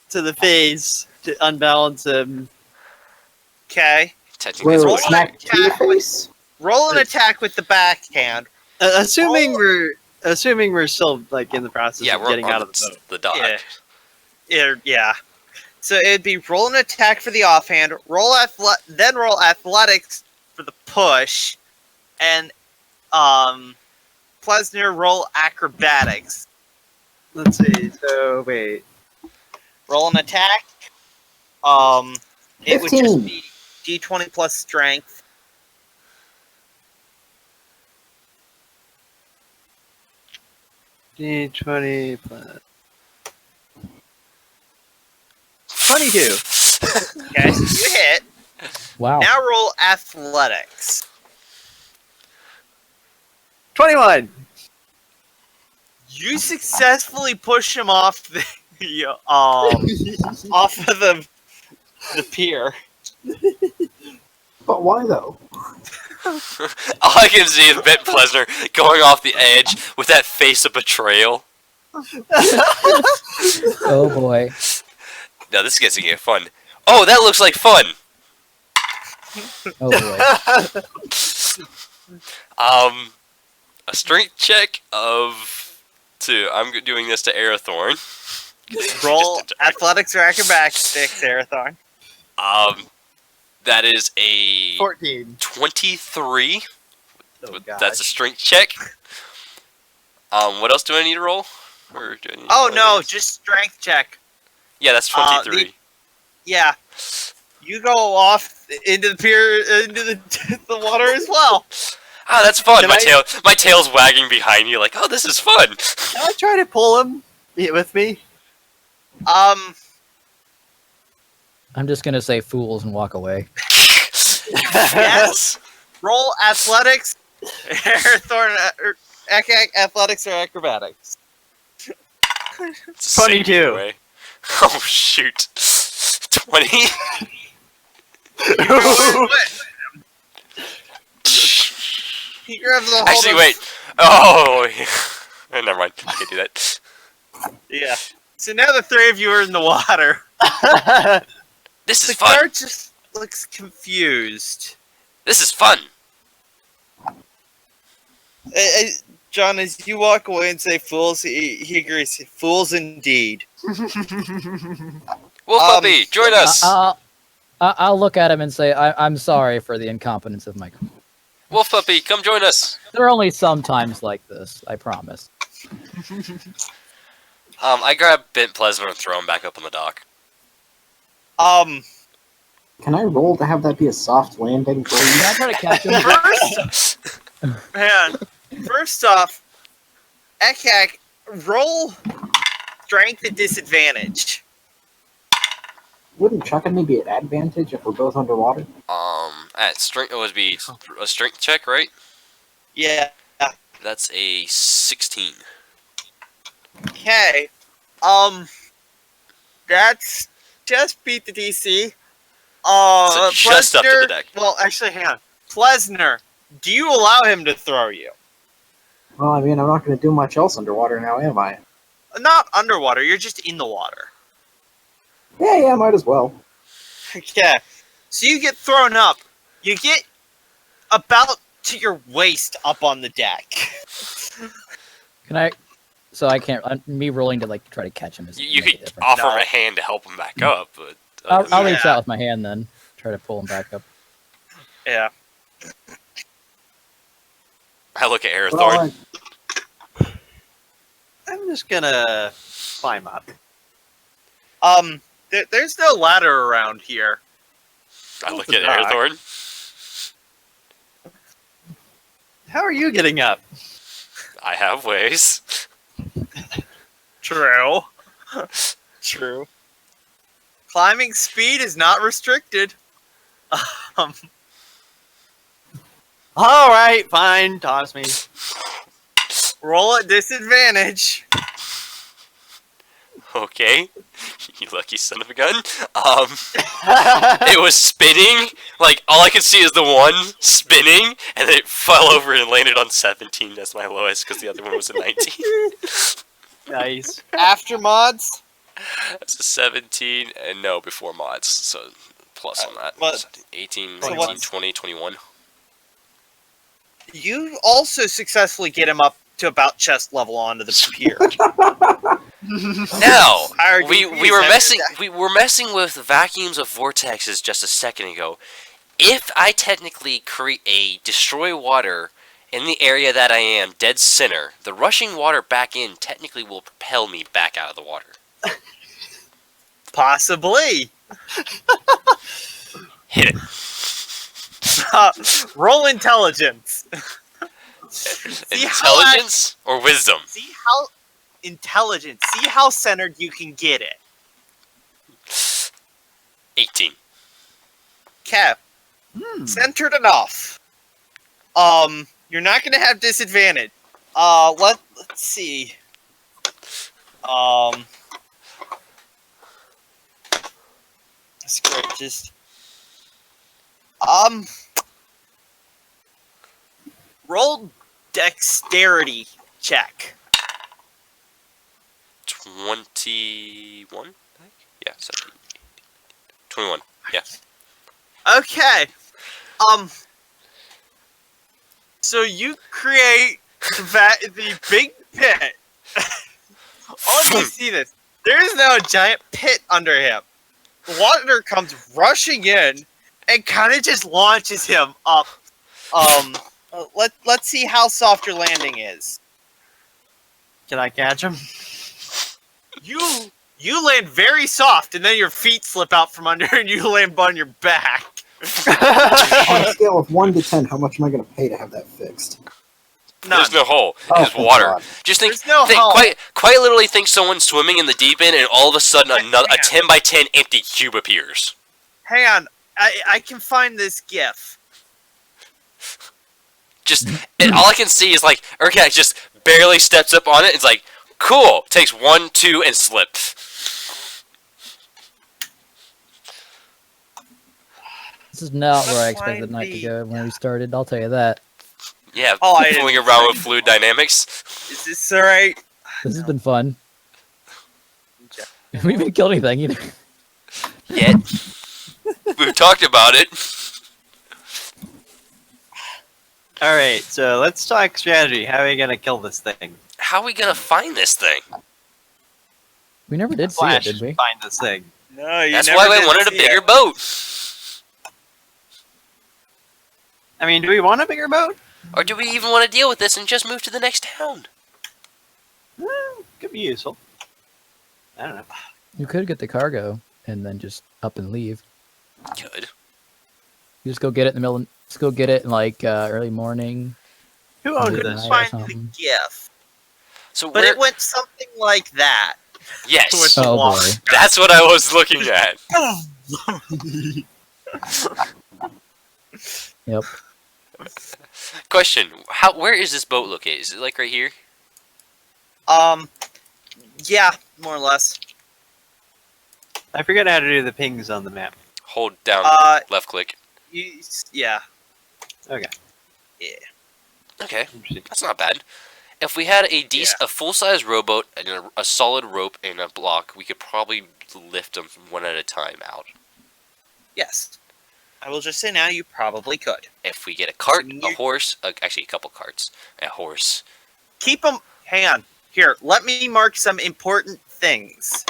to the face to unbalance him. Okay. Technically, Wait, it's smack to your face? Roll an attack with the backhand. Assuming we're still like in the process of getting out of the boat. The dock. Yeah. So it'd be roll an attack for the offhand, then roll athletics for the push, and Plesner roll acrobatics. Let's see. So wait. Roll an attack. It would 15. just be D20 plus strength. D20 plus 22. Okay, so you hit. Wow. Now roll athletics. 21. You successfully push him off the off of the pier. But why though? All I can see is Bent Plesner going off the edge with that face of betrayal. Oh boy. Now this gets to get fun. Oh, that looks like fun! Oh boy. A strength check of... I'm doing this to Aerithorn. Roll athletics or acrobatics, Arathorn. That is a 14. 23. Oh, That's a strength check. What else do I need to roll? Or do I need Oh no, just strength check. Yeah, that's 23. Yeah. You go off into the pier, into the water as well. Ah, that's fun. My tail's wagging behind you like, oh, this is fun. Can I try to pull him with me? I'm just gonna say fools and walk away. Yes. Roll athletics, Arathorn, athletics or acrobatics. 22. Way. Oh shoot. 20. He grabs the hold Actually, of... wait. Oh, yeah. Never mind. I can't do that. Yeah. So now the three of you are in the water. This is The fun. guard just looks confused. This is fun. John, as you walk away and say fools, he agrees. Fools indeed. Wolf Puppy, join us. I'll look at him and say, I'm sorry for the incompetence of my... Wolf Puppy, come join us. There are only some times like this, I promise. I grab Bent Plesner and throw him back up on the dock. Can I roll to have that be a soft landing for you? Can I try to catch him? Man, first off, Ekak Roll strength at disadvantage. Wouldn't chucking me be at advantage if we're both underwater? At strength, it would be a strength check, right? Yeah. That's a 16. Okay. That's just beat the DC. So just up to the Plesner- deck. Well, actually, hang on. Plesner, do you allow him to throw you? Well, I mean, I'm not going to do much else underwater now, am I? Not underwater. You're just in the water. Yeah, might as well. Okay. So you get thrown up. You get about to your waist up on the deck. Can I? So I can't. Me rolling to like try to catch him is. You make a could difference. offer No. him a hand to help him back up, but I'll reach Yeah. out with my hand then. Try to pull him back up. Yeah. I look at Well, Arathorn. I'm just gonna climb up. There's no ladder around here. I look the at dock. Arathorn. How are you getting up? I have ways. True. True. Climbing speed is not restricted. All right, fine. Toss me. Roll at disadvantage. Okay. You lucky son of a gun. It was spinning. Like, all I could see is the one spinning, and then it fell over and landed on 17 as my lowest, because the other one was a 19. Nice. After mods, That's a 17, and no, before mods, so plus on that. What? 18, So 19, what's- 20, 21. you also successfully get him up to about chest level onto the pier. Now, Higher we DPs were have messing that. we were messing with vacuums of vortexes just a second ago. If I technically destroy water in the area that I am dead center, the rushing water back in technically will propel me back out of the water. Possibly. Hit it. Roll intelligence. See how Intelligence or wisdom? See how intelligent. See how centered you can get it. 18. Cap. Centered enough. You're not gonna have disadvantage. Let's see. Screw it, just roll dexterity check. 21, I think? Yeah, 17. 21. Yeah. Okay. So you create the big pit. All of you see this. There is now a giant pit under him. The water comes rushing in and kind of just launches him up. Let's see how soft your landing is. Can I catch him? You land very soft, and then your feet slip out from under, and you land on your back. On a scale of 1 to 10, how much am I going to pay to have that fixed? None. There's no hole. Oh, There's thank water. God. Just think, There's no hole. quite literally think someone's swimming in the deep end, and all of a sudden a 10 by 10 empty cube appears. Hang on, I can find this GIF. Just, and all I can see is like Urkak just barely steps up on it. It's like, cool. Takes 1, 2, and slips. This is not where I Let's expected the find night to the- go when we started. I'll tell you that. Yeah, Oh, I didn't- fooling around with fluid dynamics. Is this alright? This has been fun. We haven't killed anything either. Yet. We've talked about it. All right, so let's talk strategy. How are we gonna kill this thing? How are we gonna find this thing? We never did see Flash, it, did we? find this thing. No, you That's never why I did wanted a see bigger it. boat. I mean, do we want a bigger boat? Or do we even want to deal with this and just move to the next town? Could be useful. I don't know. You could get the cargo and then just up and leave. Good. You just go get it in the middle. Just go get it in like early morning. Who owned Good this? night. Find the something. GIF. So But it went something like that. Yes, the Oh water. boy. that's what I was looking at. Yep. Question: Where is this boat located? Is it like right here? Yeah, more or less. I forget how to do the pings on the map. Hold down, left click. Yeah. Okay. Yeah. Okay, Interesting. that's not bad. If we had a full-size rowboat and a solid rope and a block, we could probably lift them one at a time out. Yes. I will just say now, you probably could. If we get a cart, a horse, actually a couple carts, a horse. Keep them. Hang on. Here, let me mark some important things.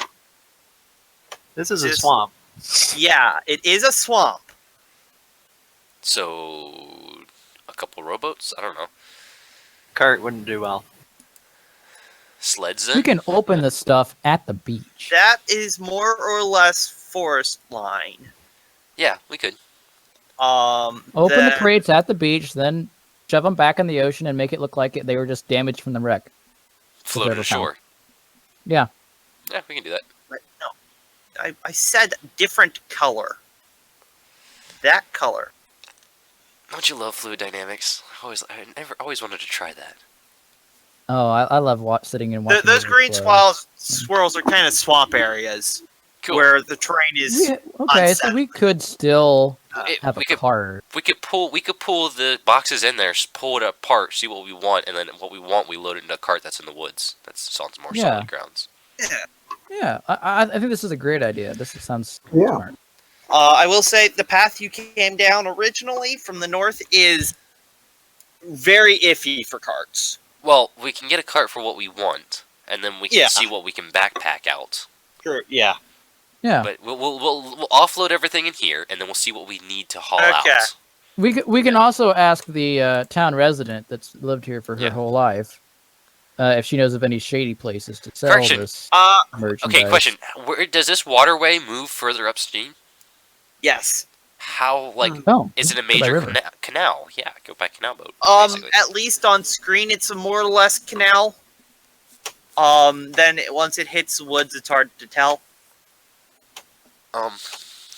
This is a swamp. Yeah, it is a swamp. So, a couple rowboats? I don't know. Cart wouldn't do well. Sleds We then? can open the stuff at the beach. That is more or less forest line. Yeah, we could. Open the crates at the beach, then shove them back in the ocean and make it look like they were just damaged from the wreck. Float Whichever ashore. Yeah. Yeah, we can do that. But no, I said different color. That color. Don't you love fluid dynamics? I always wanted to try that. Oh, I love sitting and watching. Those music green flow. swirls are kind of swamp areas Cool. where the terrain is. Okay, so we could still have we a cart. We could pull the boxes in there, pull it apart, see what we want, and then what we want, we load it into a cart that's in the woods. That sounds more solid grounds. Yeah. Yeah, I think this is a great idea. This sounds Yeah. smart. I will say the path you came down originally from the north is very iffy for carts. Well, we can get a cart for what we want, and then we can see what we can backpack out. Sure. Yeah. Yeah, But we'll offload everything in here, and then we'll see what we need to haul Okay. out. we can also ask the town resident that's lived here for her whole life if she knows of any shady places to sell Correction. this merchandise. Okay, question: does this waterway move further upstream? Yes. How is it a by major river. canal? Yeah, go by canal boat. Basically. At least on screen, it's a more or less canal. Then once it hits the woods, it's hard to tell.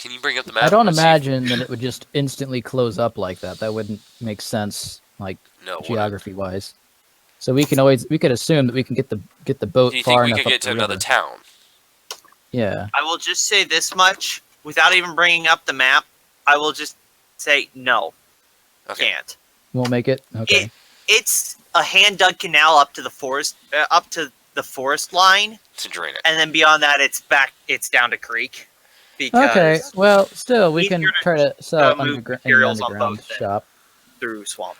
Can you bring up the map? I don't Let's see. imagine that it would just instantly close up like that. That wouldn't make sense, like No, geography wise. So we could assume that we can get the boat do you far think we enough could up get to the another river. town? Yeah. I will just say this much without even bringing up the map. I will just say no. Okay. Can't. Won't make it. Okay. It's a hand dug canal up to the forest, line, To drain it. and then beyond that, it's down to creek. Because Okay. Well, still, we can easier to, try to sell move in the materials on underground both then. shop, through swamp.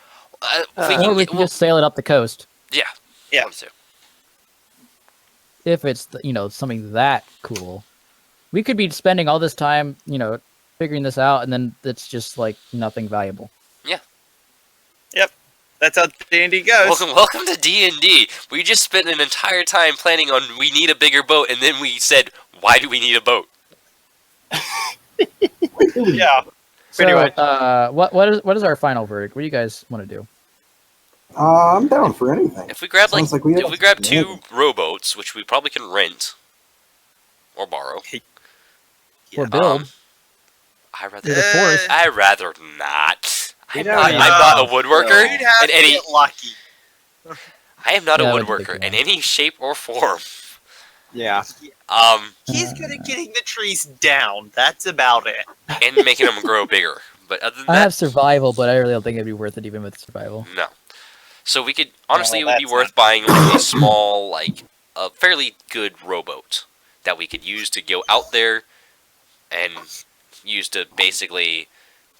or we can just sail it up the coast. Yeah. Yeah. Want to. If it's something that cool, we could be spending all this time figuring this out, and then it's just like nothing valuable. Yep, that's how D&D goes. Welcome to D&D. We just spent an entire time planning on we need a bigger boat, and then we said, why do we need a boat? Yeah. Pretty much. So, what is our final verdict? What do you guys want to do? I'm down for anything. If we grab Sounds like we have if we grab some 2 rowboats, which we probably can rent or borrow, Or build? I'd rather Through the forest. I'd rather not. I'm know, not, you I'm not a know. woodworker You'd have in to any. get lucky. I am not Yeah, a I would think woodworker so. in any shape or form. Yeah. He's good at getting the trees down. That's about it. And making them grow bigger. But other than I that, have survival, but I really don't think it'd be worth it even with survival. no. So we could honestly, No, it would be that's worth not- buying like a small, a fairly good rowboat that we could use to go out there and use to basically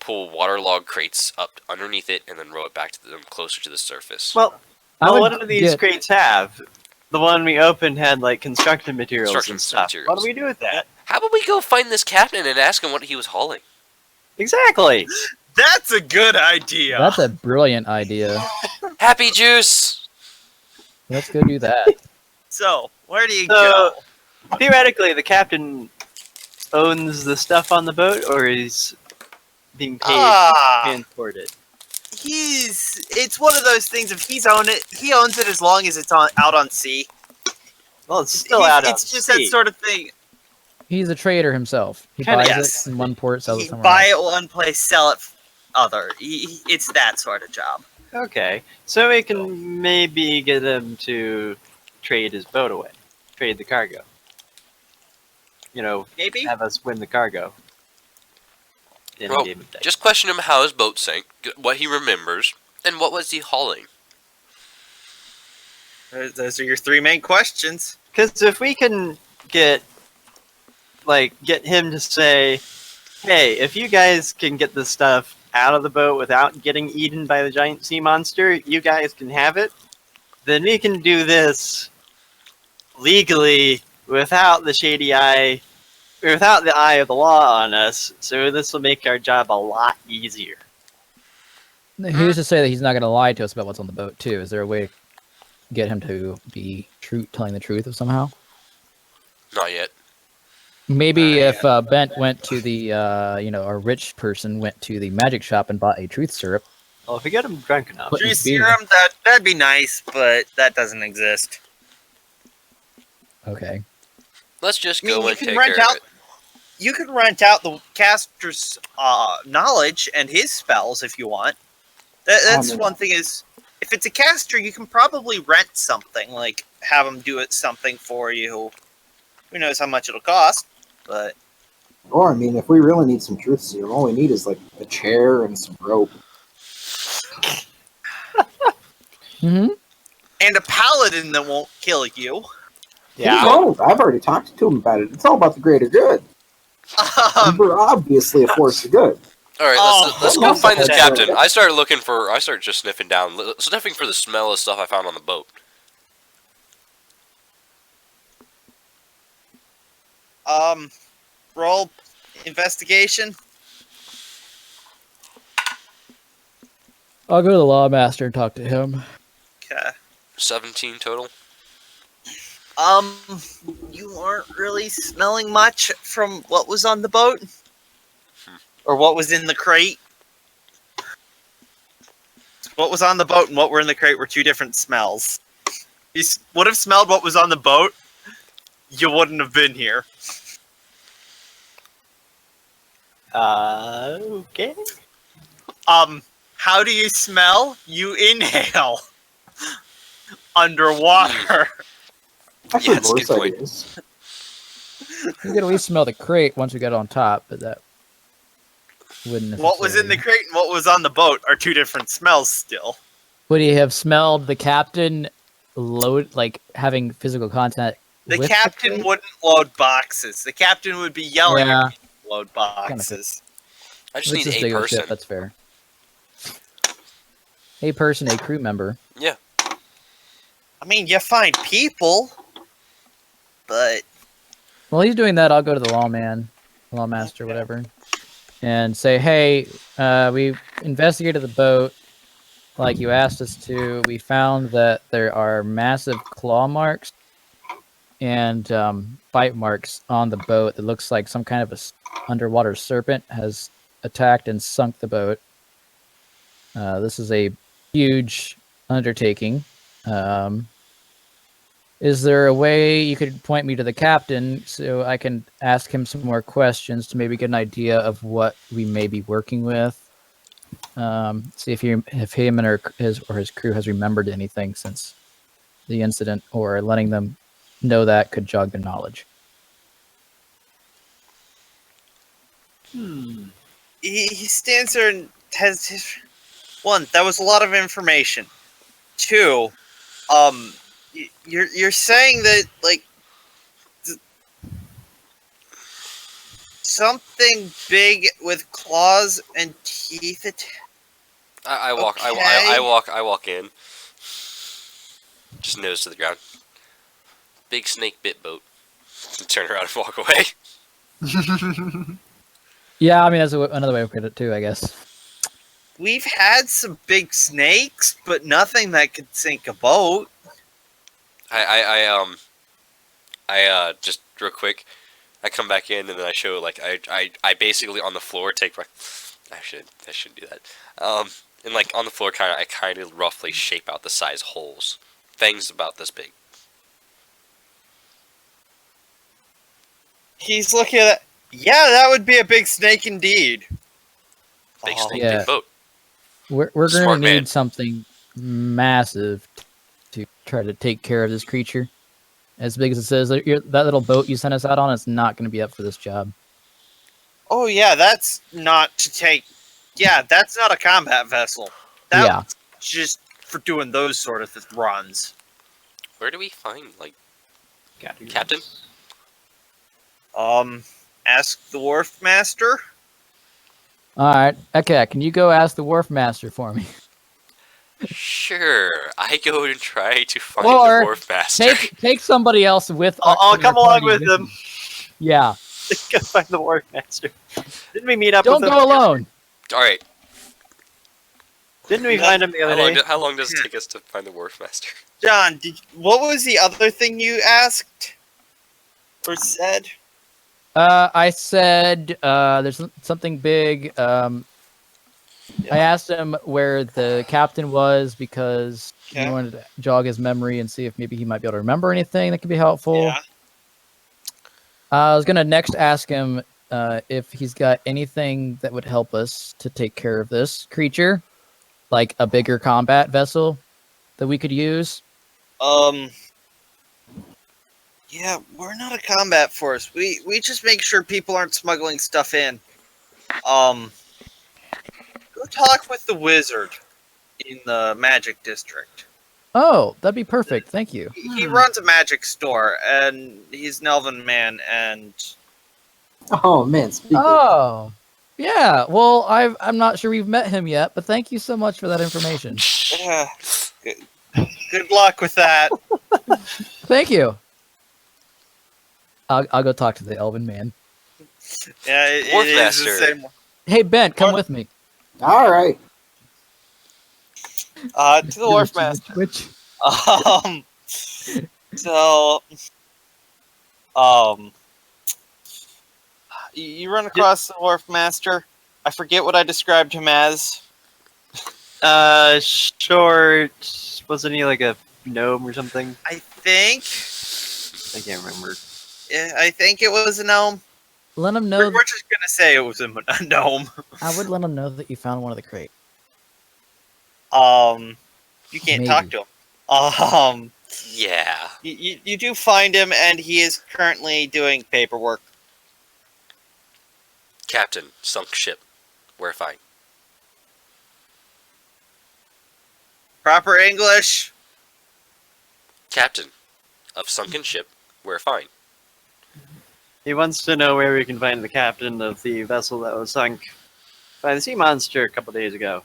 pull waterlogged crates up underneath it and then row it back to them closer to the surface. Well, I would what do these get- crates have? The one we opened had like construction materials Construction and stuff. materials. What do we do with that? How about we go find this captain and ask him what he was hauling? Exactly. That's a good idea. That's a brilliant idea. Happy Juice! Let's go do that. So, where do you So, go? theoretically, the captain owns the stuff on the boat, or is being paid to transport it. it's one of those things. If he owns it as long as it's out on sea. Well, it's still out on It's just sea. that sort of thing. He's a trader himself. He Kinda, buys yes. it in one port, sells it He somewhere buy else. it one place, sell it other. It's that sort of job. Okay, so we can maybe get him to trade his boat away, trade the cargo. You know, Maybe. have us win the cargo. In Well, game of day. just question him how his boat sank, what he remembers, and what was he hauling. Those are your three main questions. Because if we can get him to say, hey, if you guys can get this stuff out of the boat without getting eaten by the giant sea monster, you guys can have it, then we can do this legally without the shady eye, without the eye of the law on us, so this will make our job a lot easier. He used to say that he's not going to lie to us about what's on the boat, too. Is there a way to get him to be telling the truth somehow? Not yet. Maybe if Bent went to the, a rich person went to the magic shop and bought a truth syrup. Well, if we get him drunk enough. But- True beer. serum, that'd be nice, but that doesn't exist. Okay. Let's just I mean, go you and can take rent care out. of it. You can rent out the caster's knowledge and his spells if you want. That's one thing is, if it's a caster, you can probably rent something, like have him do it something for you. Who knows how much it'll cost, but Or, I mean, if we really need some truth serum, all we need is, like, a chair and some rope. Mm-hmm. and a paladin that won't kill you. Yeah. No, I've already talked to him about it. It's all about the greater good. We're obviously a force of good. All right, Oh, let's go almost find this like captain. that. I started just sniffing for the smell of stuff I found on the boat. Roll investigation. I'll go to the lawmaster and talk to him. Okay. 17 total. You aren't really smelling much from what was on the boat, or what was in the crate. What was on the boat and what were in the crate were two different smells. You would have smelled what was on the boat, you wouldn't have been here. Okay. How do you smell? You inhale. Underwater. Actually, that's a worse good point. ideas. We could at least smell the crate once we get on top, but that wouldn't necessarily... What was in the crate and what was on the boat are two different smells still. Would he have smelled the captain having physical contact The with captain crate? wouldn't load boxes. The captain would be yelling Yeah. at people to load boxes. I just If it's need this a big of person. ship, that's fair. A person, a crew member. Yeah. I mean, you find people, but While he's doing that, I'll go to the lawmaster, whatever, and say, hey, we investigated the boat like you asked us to. We found that there are massive claw marks and bite marks on the boat that looks like some kind of underwater serpent has attacked and sunk the boat. This is a huge undertaking. Is there a way you could point me to the captain so I can ask him some more questions to maybe get an idea of what we may be working with? See if him and his crew has remembered anything since the incident, or letting them know that could jog their knowledge. he stands there and has his... One, that was a lot of information. Two, you're saying that, like, something big with claws and teeth. I walk in. Just nose to the ground. Big snake bit boat. Turn around and walk away. Yeah, I mean that's another way to put it too, I guess. We've had some big snakes, but nothing that could sink a boat. I just real quick, I come back in and then I show I basically on the floor take my I shouldn't do that. And like on the floor, I kind of roughly shape out the size holes. Fangs about this big. He's looking at it. Yeah, that would be a big snake indeed. Big Oh. snake, Yeah. big boat. We're going to Smart need man. something massive to try to take care of this creature. As big as it says, that little boat you sent us out on is not going to be up for this job. Oh yeah, that's not to take. Yeah, that's not a combat vessel. That's Yeah. just for doing those sort of runs. Where do we find like Captain. Ask the wharf master. All right. Okay. Can you go ask the wharf master for me? Sure, I go and try to find Or the wharf master. Take somebody else with. I'll come our along party with them. Yeah. Go find the Wharf Master. Didn't we meet up Don't with him? go alone. All right. Didn't we find him the other day? How long does it take us to find the wharf master? John, what was the other thing you asked or said? I said there's something big. I asked him where the captain was because Okay. he wanted to jog his memory and see if maybe he might be able to remember anything that could be helpful. Yeah. I was gonna next ask him if he's got anything that would help us to take care of this creature, like a bigger combat vessel that we could use. Yeah, we're not a combat force. We just make sure people aren't smuggling stuff in. Go talk with the wizard in the magic district. Oh, that'd be perfect. Thank you. He runs a magic store, and he's an elven man, and Oh man, speaking of, Oh, yeah. Well, I'm not sure we've met him yet, but thank you so much for that information. yeah, good luck with that. Thank you. I'll go talk to the elven man. Yeah, it Wharf is the master. same. Hey Ben, come What? with me. all right. To the wharf master. Which So, you run across the wharf master. I forget what I described him as. Short. Wasn't he like a gnome or something? I think. I can't remember. Yeah, I think it was a gnome. let him know. We're just gonna say it was a gnome. I would let him know that you found one of the crates. You can't Maybe. talk to him. Yeah. You do find him, and he is currently doing paperwork. Captain, sunk ship. We're fine. Proper English. Captain of sunken ship. We're fine. He wants to know where we can find the captain of the vessel that was sunk by the sea monster a couple days ago.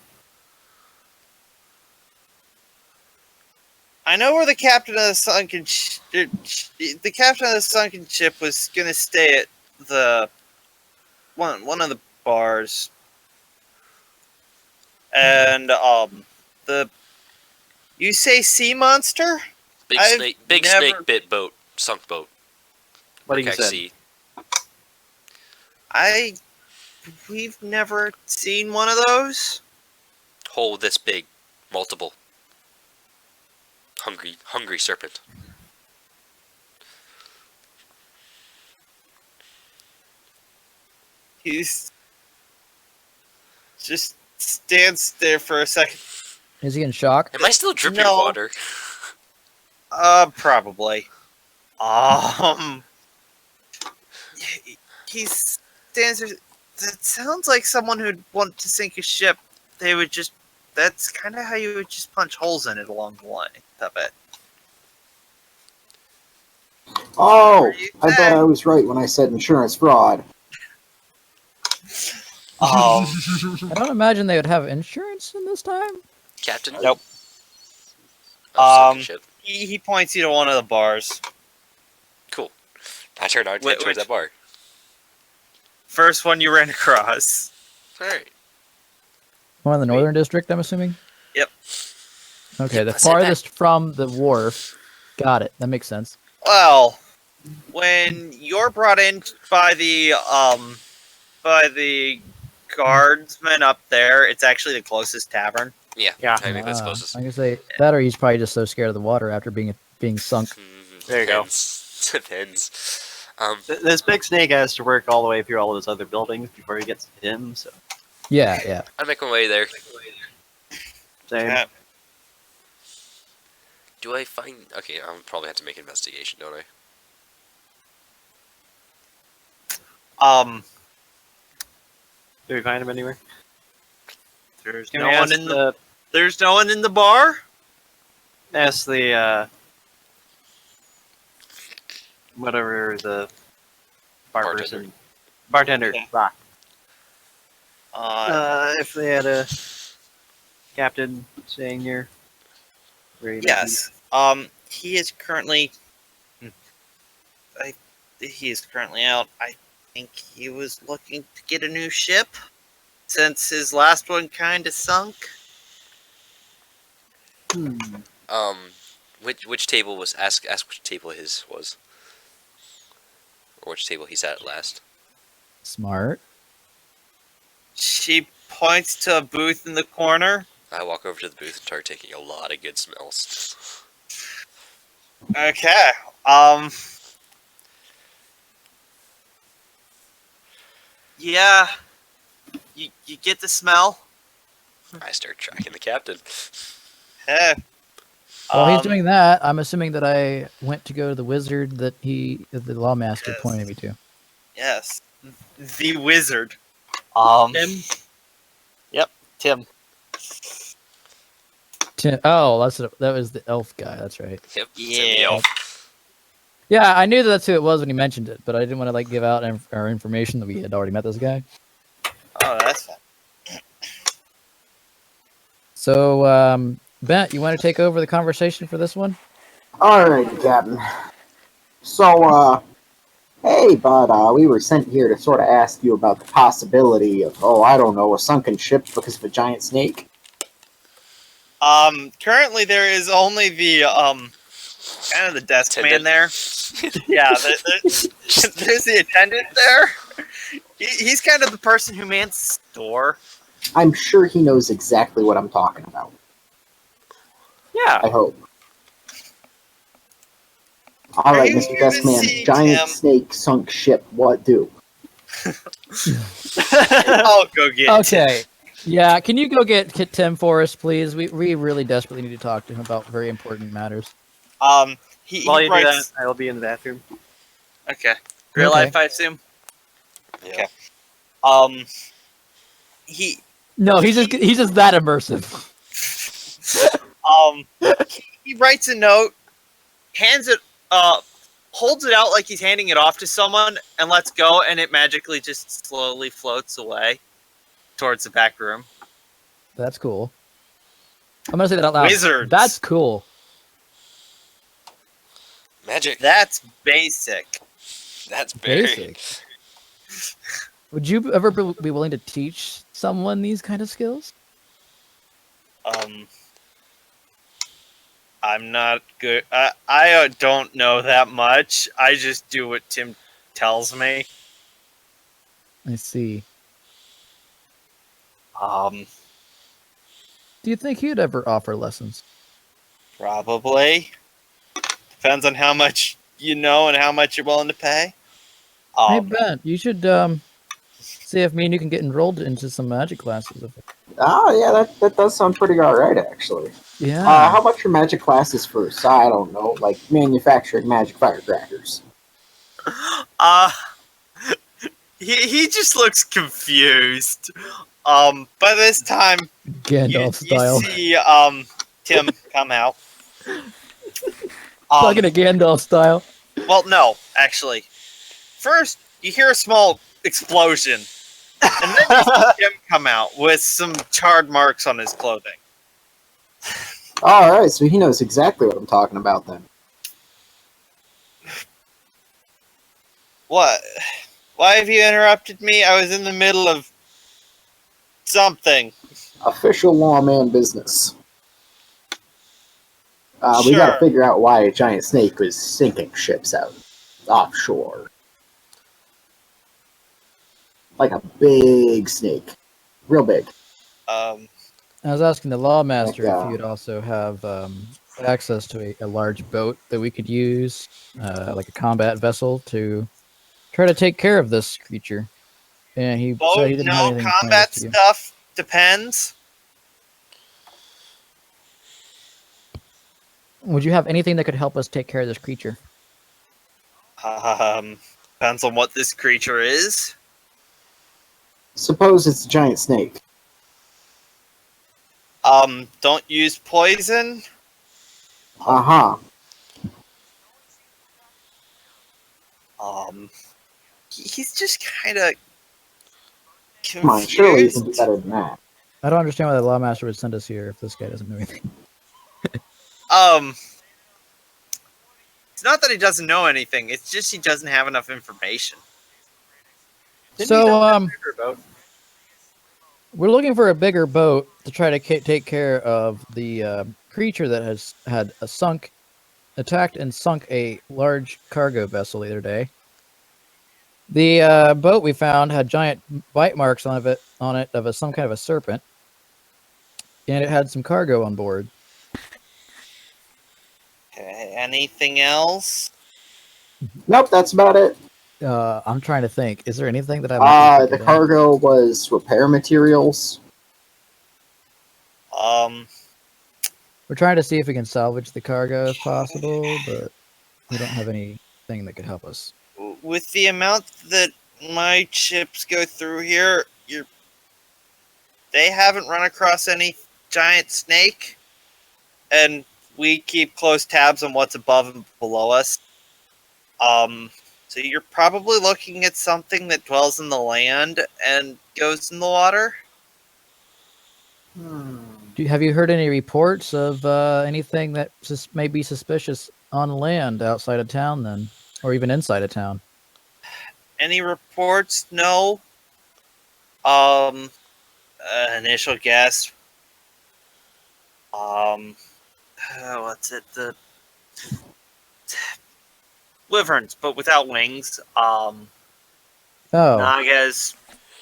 I know where the captain of the sunken the captain of the sunken ship was gonna stay at the one of the bars, and the you say sea monster? Big I've snake never- bit boat. Sunk boat. What do you Okay, say? see. We've never seen one of those. Hole this big. Multiple. Hungry serpent. He's just stands there for a second. Is he in shock? Am I still dripping No. water? Probably. He stands there. That sounds like someone who'd want to sink a ship. They would just. That's kind of how you would just punch holes in it along the line of it. Oh, What are you I thought saying? I was right when I said insurance fraud. I don't imagine they would have insurance in this time. Captain? Nope. Of sunken ship. He points you to one of the bars. Cool. I turn out Wait, towards which- that bar. First one you ran across. Alright. One in the northern district, I'm assuming. Yep. Okay, the I said that. farthest from the wharf. Got it. That makes sense. Well, when you're brought in by the guardsmen up there. It's actually the closest tavern. Yeah, Yeah. I think that's closest. I can say that, or he's probably just so scared of the water after being sunk. There you go. Depends. This big snake has to work all the way through all those other buildings before he gets to him. So Yeah. I make my way there. same. Yeah. Do I find? Okay, I'll probably have to make an investigation, don't I? Do we find him anywhere? There's Can no we one ask in the. There's no one in the bar. ask the whatever the bar person bartender. Okay. Bah. Uh, If they had a captain staying here. where he might be. yes. He is currently. He is currently out. I think he was looking to get a new ship, since his last one kind of sunk. Which table was ask which table his was, or which table he sat at last. Smart. She points to a booth in the corner. I walk over to the booth and start taking a lot of good smells. Okay. Yeah. You get the smell? I start tracking the captain. Hey. While he's doing that, I'm assuming that I went to go to the wizard that the lawmaster Yes. pointed me to. Yes. The wizard. Tim? Yep, Tim. Oh, that was the elf guy. That's right. Yep. Yeah. Yeah, I knew that's who it was when he mentioned it, but I didn't want to give out our information that we had already met this guy. Oh, that's fine. So, Bent, you want to take over the conversation for this one? Alright, Captain. So, hey, bud, we were sent here to sort of ask you about the possibility of, I don't know, a sunken ship because of a giant snake. Currently there is only the, kind of the desk man Attendant. there. Yeah, there's the attendant there. He's kind of the person who mans the store. I'm sure he knows exactly what I'm talking about. Yeah. I hope. Alright, you Mr. here Desk to Man, see giant Tim? snake sunk ship, what do? I'll go get Okay. Yeah, can you go get Tim for us, please? We really desperately need to talk to him about very important matters. He While you do that, writes. I'll be in the bathroom. Okay. Real Okay. life, I assume. Yeah. Okay. He No, he's just that immersive. he writes a note, hands it, holds it out like he's handing it off to someone, and lets go, and it magically just slowly floats away towards the back room. That's cool. I'm gonna say that out loud. Wizards. That's cool. Magic. That's basic. That's very Basic. Would you ever be willing to teach someone these kind of skills? I'm not good. I don't know that much. I just do what Tim tells me. I see. Um, Do you think he'd ever offer lessons? Probably. Depends on how much you know and how much you're willing to pay. Hey, Ben, you should see if me and you can get enrolled into some magic classes. Oh, yeah, that does sound pretty alright, actually. Yeah. How about your magic classes first? I don't know, like manufacturing magic firecrackers. He just looks confused. By this time, Gandalf style. you see Tim come out. Fucking a Gandalf style. Well, no, actually. First, you hear a small explosion, and then you see Tim come out with some charred marks on his clothing. Alright, so he knows exactly what I'm talking about then. What? Why have you interrupted me? I was in the middle of something. Official lawman business. We Sure. gotta figure out why a giant snake was sinking ships out offshore. Like a big snake. Real big. Um, I was asking the lawmaster Like, if he would also have access to a large boat that we could use, like a combat vessel, to try to take care of this creature. And he said boat, he didn't have no anything planned combat to do. stuff. Depends. Would you have anything that could help us take care of this creature? Depends on what this creature is. Suppose it's a giant snake. Don't use poison. Aha. He's just kind of Come on, surely you can do confused. better than that. I don't understand why the lawmaster would send us here if this guy doesn't know anything. It's not that he doesn't know anything. It's just he doesn't have enough information. So, Boat. we're looking for a bigger boat to try to take care of the creature that has had attacked and sunk a large cargo vessel the other day. The boat we found had giant bite marks on it of some kind of a serpent, and it had some cargo on board. Okay, anything else? Nope, that's about it. I'm trying to think. Is there anything that I might be The forgetting? cargo was repair materials. We're trying to see if we can salvage the cargo if possible, but we don't have anything that could help us. With the amount that my ships go through here, they haven't run across any giant snake, and we keep close tabs on what's above and below us. So you're probably looking at something that dwells in the land and goes in the water. Have you heard any reports of anything that may be suspicious on land outside of town then? Or even inside of town? Any reports? No. Initial guess. What's it? The wyverns, but without wings. Oh, Nagas,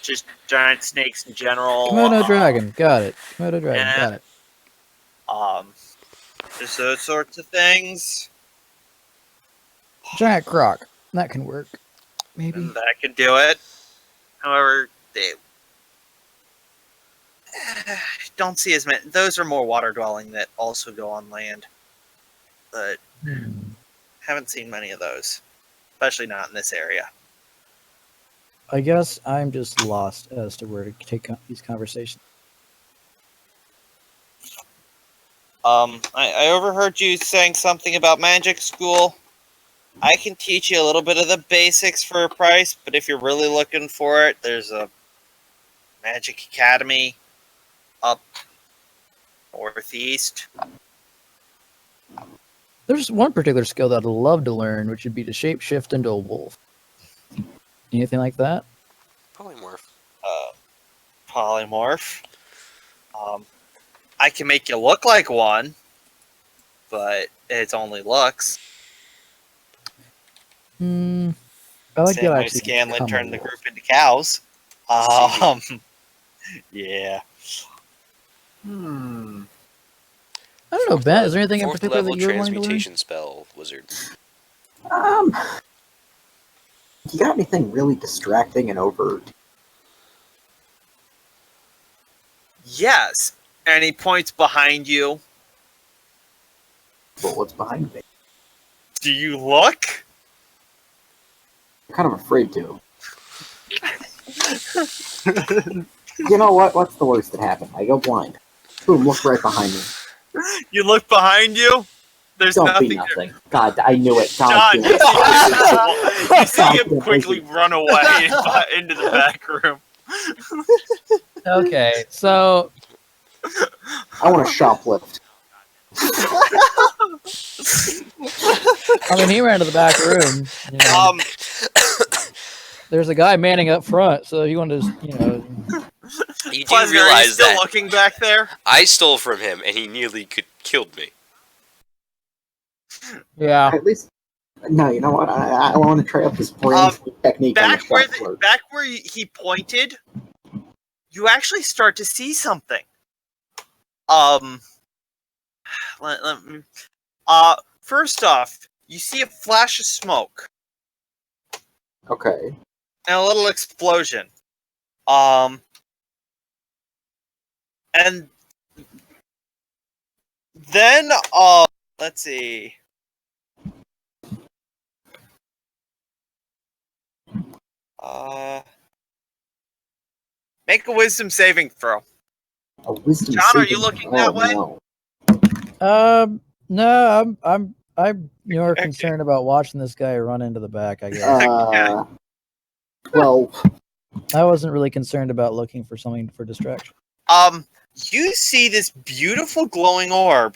just giant snakes in general. Komodo dragon. Got it. Komodo dragon. yeah. Got it. Just those sorts of things. Giant croc. That can work. Maybe. And that could do it. However, they don't see as many. Those are more water dwelling that also go on land. But haven't seen many of those. Especially not in this area. I guess I'm just lost as to where to take these conversations. I overheard you saying something about magic school. I can teach you a little bit of the basics for a price, but if you're really looking for it, there's a magic academy up northeast. There's one particular skill that I'd love to learn, which would be to shapeshift into a wolf. Anything like that? Polymorph. Polymorph. I can make you look like one, but it's only looks. I like Same that way actually. Scanlan turned the group into cows. Yeah. I don't know, Ben. Is there anything in Fourth particular level that you're wanting to learn? transmutation spell, wizard. You got anything really distracting and overt? Yes. And he points behind you. But what's behind me? Do you look? I'm kind of afraid to. You know what? What's the worst that happened? I go blind. Boom, look right behind me. You look behind you? There's Don't nothing. be nothing. God, I knew it. God, John, damn it. you see him quickly run away into the back room. Okay, so I want to shoplift. I mean, he ran to the back room. You know. There's a guy manning up front, so he wanted to, you know. You do Pleasant, are you realize still that looking back there? I stole from him, and he nearly killed me. Yeah. At least, no, you know what? I want to try out this brain technique on the Back where shop floor. he pointed, you actually start to see something. Let me. First off, you see a flash of smoke Okay. and a little explosion. And then, let's see. Make a wisdom saving throw. A wisdom John, are saving you looking throw. that way? No. No, I'm more Okay. concerned about watching this guy run into the back, I guess. Uh, well, I wasn't really concerned about looking for something for distraction. You see this beautiful glowing orb.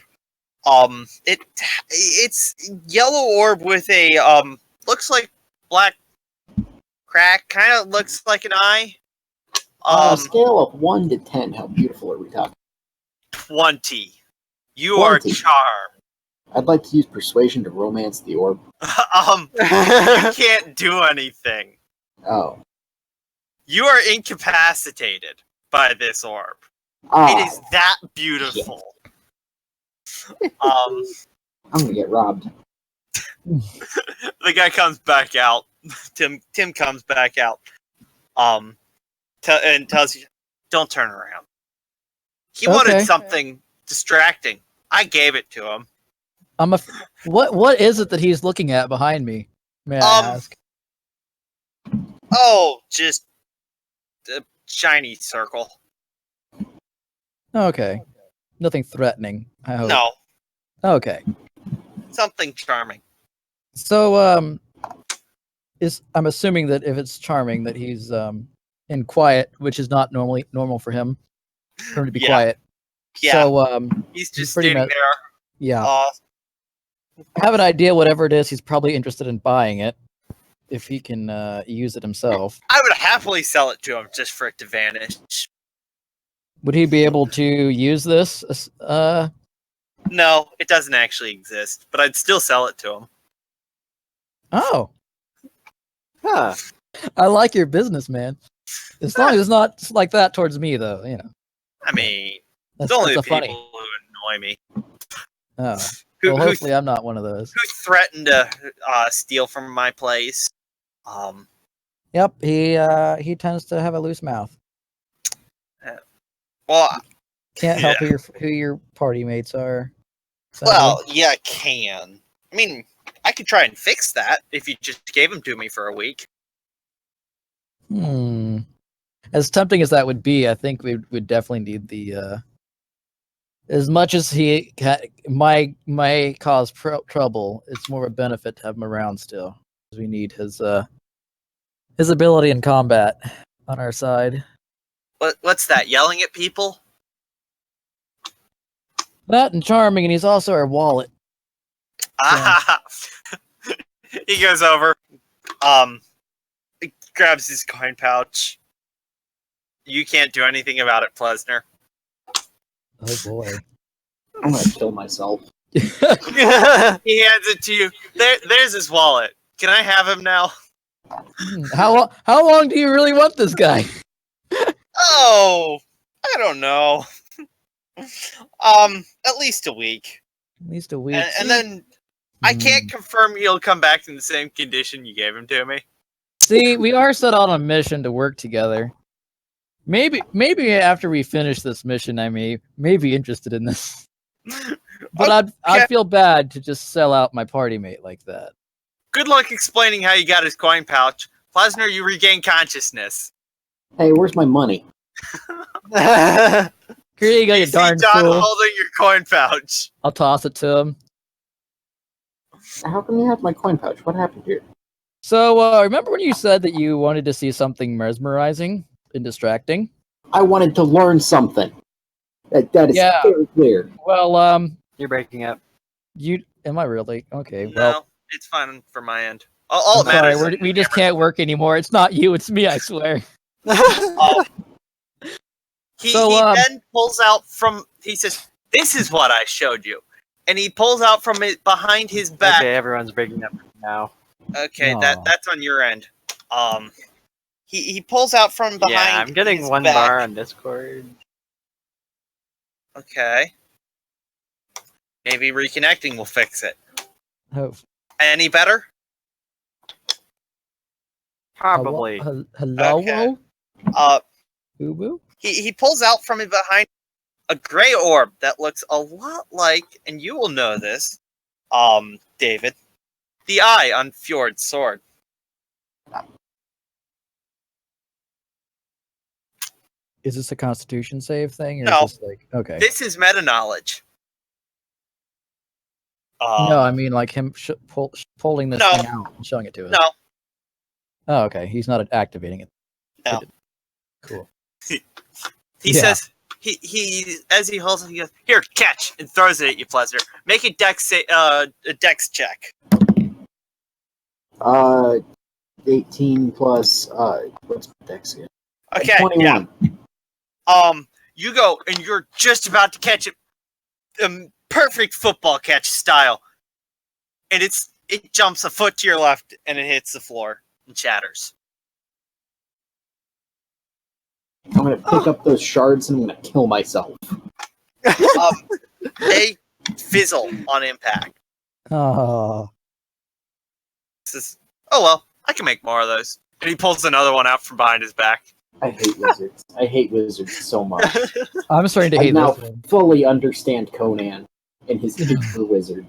It's yellow orb with a looks like black crack. Kind of looks like an eye. on a scale of 1 to 10, how beautiful are we talking? 20. You 20. are charmed. I'd like to use persuasion to romance the orb. You can't do anything. Oh. You are incapacitated by this orb. Ah, It is that beautiful. I'm gonna get robbed. The guy comes back out. Tim comes back out. And tells you, "Don't turn around." He wanted Okay. something distracting. I gave it to him. What is it that he's looking at behind me? May I ask? Oh, just a shiny circle. Okay. Nothing threatening, I hope. No, Okay. something charming. So I'm assuming that if it's charming that he's in quiet, which is not normal for him to be Yeah. quiet. Yeah, So he's just pretty standing much- there. yeah. I have an idea whatever it is, he's probably interested in buying it if he can use it himself. I would happily sell it to him just for it to vanish. Would he be able to use this? No, it doesn't actually exist, but I'd still sell it to him. Oh, Huh. I like your business, man. As long as it's not like that towards me, though, you know. I mean, That's, it's only the that's a people funny. who annoy me. Oh. Who, Well, who, hopefully I'm not one of those. who threatened to steal from my place. Yep, he tends to have a loose mouth. Well, Can't help who your party mates are. sadly. well, yeah, I can. I mean, I could try and fix that if you just gave them to me for a week. As tempting as that would be, I think we would definitely need the. As much as he might cause trouble, it's more of a benefit to have him around still. We need his ability in combat on our side. What's that? Yelling at people? That and charming, and he's also our wallet. Ah, he goes over. He grabs his coin pouch. You can't do anything about it, Plesner. Oh boy. I'm gonna kill myself. He hands it to you. There's his wallet. Can I have him now? How long do you really want this guy? Oh, I don't know. At least a week. At least a week. And then I can't confirm he'll come back in the same condition you gave him to me. See, we are set on a mission to work together. Maybe after we finish this mission, I may be interested in this. But I'd feel bad to just sell out my party mate like that. Good luck explaining how you got his coin pouch. Plesner, you regain consciousness. Hey, where's my money? Here you go, you see darn John fool. holding your coin pouch. I'll toss it to him. How come you have my coin pouch? What happened here? So, remember when you said that you wanted to see something mesmerizing and distracting? I wanted to learn something. That is Yeah. very clear. Well, You're breaking up. am I really? Okay, No, well, it's fine for my end. All I'm that sorry, matters is we just the can't work anymore. It's not you, it's me, I swear. He then pulls out from. He says, "This is what I showed you," and he pulls out from behind his back. Okay, everyone's breaking up now. Okay, Aw. that's on your end. He pulls out from behind. Yeah, I'm getting his one back. bar on Discord. Okay. Maybe reconnecting will fix it. Oh, Any better? Probably. Hello? Okay. Boo boo? He pulls out from behind a gray orb that looks a lot like, and you will know this, David, the eye on Fjord's sword. Is this a Constitution save thing, or No. is this like okay? This is meta knowledge. No, I mean like him pulling this No. thing out and showing it to us. No. Oh, okay. He's not activating it. No. Cool. He Yeah. says he as he holds it, he goes, "Here, catch," and throws it at you, Pleasure. Make a dex check. 18 plus what's my dex again? Okay. 21. Yeah. You go and you're just about to catch it. Perfect football catch style, and it jumps a foot to your left and it hits the floor and shatters. I'm gonna pick up those shards and I'm gonna kill myself. They fizzle on impact. Oh. Oh well, I can make more of those. And he pulls another one out from behind his back. I hate wizards. I hate wizards so much. I'm starting to I hate now this one. fully understand Conan and his hate for wizard.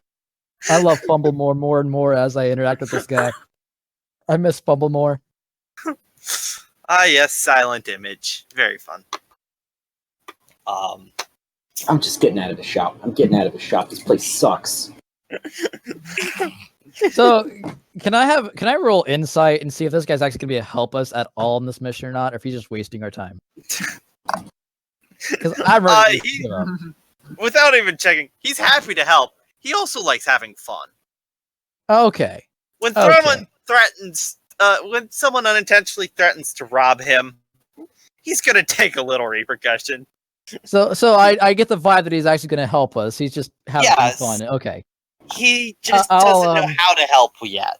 I love Fumblemore more and more as I interact with this guy. I miss Fumblemore. Ah, yes, silent image. Very fun. I'm just getting out of the shop. I'm getting out of the shop. This place sucks. So, can I roll insight and see if this guy's actually gonna be able to help us at all in this mission or not, or if he's just wasting our time? Because I'm ready to give up. Without even checking, he's happy to help. He also likes having fun. Okay. When someone unintentionally threatens to rob him, he's gonna take a little repercussion. So I get the vibe that he's actually gonna help us. He's just having fun. Okay. He just I'll, doesn't know how to help yet.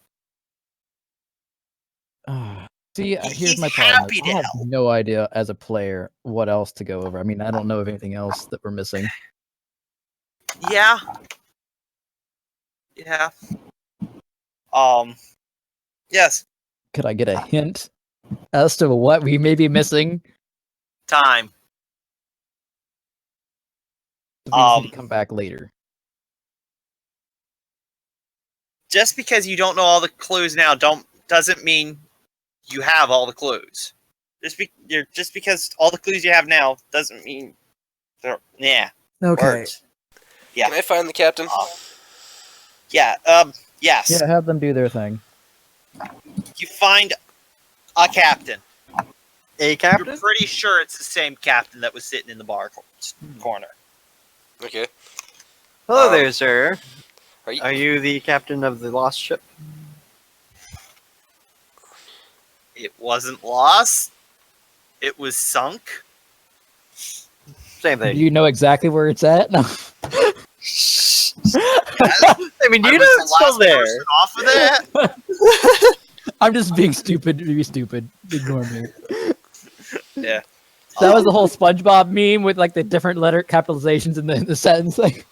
See, He's here's my problem. happy I to have help. no idea as a player what else to go over. I mean, I don't know of anything else that we're missing. Yeah. Yeah. Yes. Could I get a hint as to what we may be missing? Time. We just need to come back later. Just because you don't know all the clues now doesn't mean you have all the clues. Just because all the clues you have now doesn't mean they're Okay. words. Yeah. Can I find the captain? Yes. Yeah, have them do their thing. You find a captain. A captain? You're pretty sure it's the same captain that was sitting in the bar corner. Okay. Hello there, sir. Are Are you the captain of the lost ship? It wasn't lost. It was sunk. Same Do thing. you know exactly where it's at? No. I mean, I you was know the it's still last there. person off of that. I'm just being stupid. Be stupid. Ignore me. Yeah. That was the whole SpongeBob meme with like the different letter capitalizations in the sentence. Like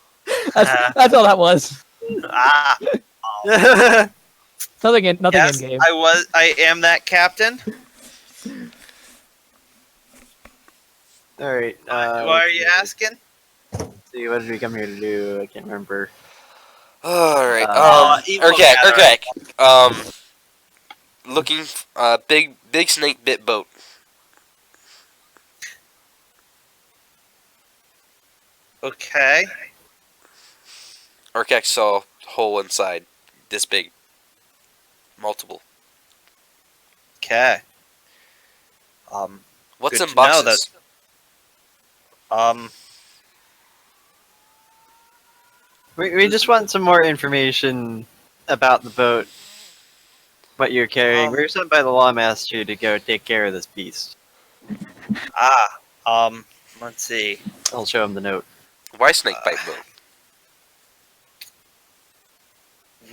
that's all that was. Nothing in Yes, game. I am that captain. All right. Why are you asking? Let's see, what did we come here to do? I can't remember. All right. Evil Okay. Looking big snake bit boat. Okay. Arkak saw hole inside this big. Multiple. Okay. What's Good in to know boxes? We just want some more information about the boat. What you're carrying. We were sent by the lawmaster to go take care of this beast. Let's see. I'll show him the note. Why snake bite boat?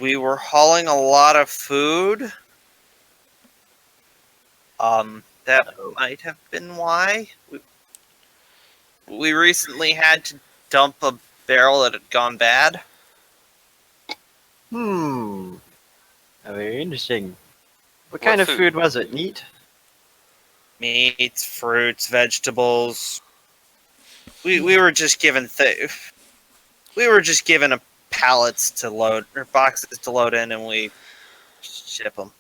We were hauling a lot of food. That might have been why. We recently had to dump a barrel that had gone bad. Oh, very interesting. What What kind of food? food was it? Meat? Meats, fruits, vegetables. We were just given we were just given a pallets to load or boxes to load in, and we ship them.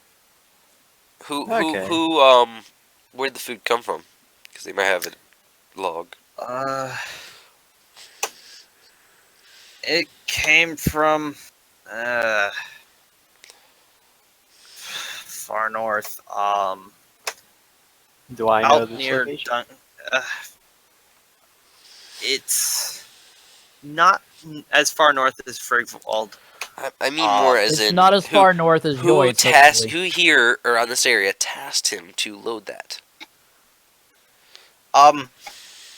Okay. Where'd the food come from? Because they might have a log. It came from far north. Do I know Out this near location? it's not as far north as Frigwald. I mean more as It's in not as far north as Joyce. who here or on this area tasked him to load that?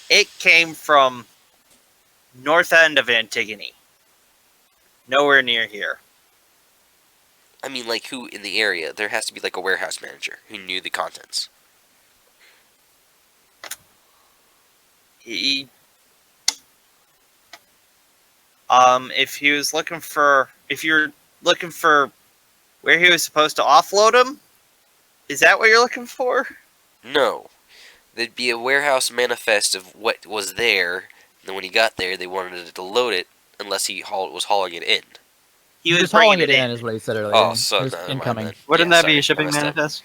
It came from north end of Antigone. Nowhere near here. I mean, like, who in the area? There has to be, like, a warehouse manager who knew the contents. He, if you're looking for where he was supposed to offload him, is that what you're looking for? No. There'd be a warehouse manifest of what was there, and then when he got there, they wanted to load it, unless he was hauling it in. He was hauling it in, is what he said earlier. Oh, so It was never mind incoming. then. Wouldn't Yeah, that be sorry, a shipping I messed up. manifest?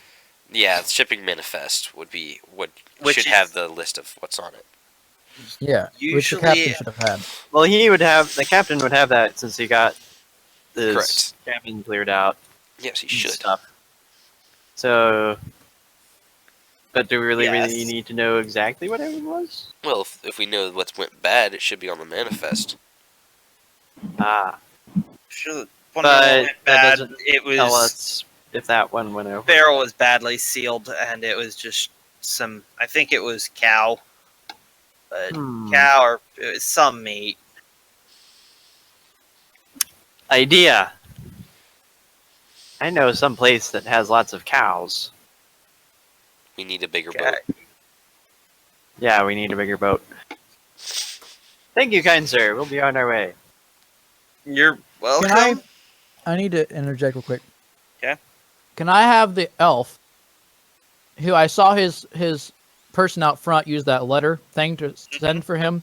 Yeah, the shipping manifest would be what Which should is- have the list of what's on it. Yeah, which the Usually- captain should have had. Well, the captain would have that since he got this Correct. cabin cleared out Yes, he and should. stuff. So, but do we really Yes. need to know exactly what it was? Well, if we know what went bad, it should be on the manifest. Ah, Sure, but when it went that bad, doesn't it was tell us if that one went over. barrel was badly sealed, and it was just some. I think it was cow, but cow or it was some meat. Idea. I know some place that has lots of cows. We need a bigger Okay. boat. Yeah, we need a bigger boat. Thank you, kind sir. We'll be on our way. You're welcome. Can I need to interject real quick. Okay. Can I have the elf, who I saw his person out front use that letter thing to send for him?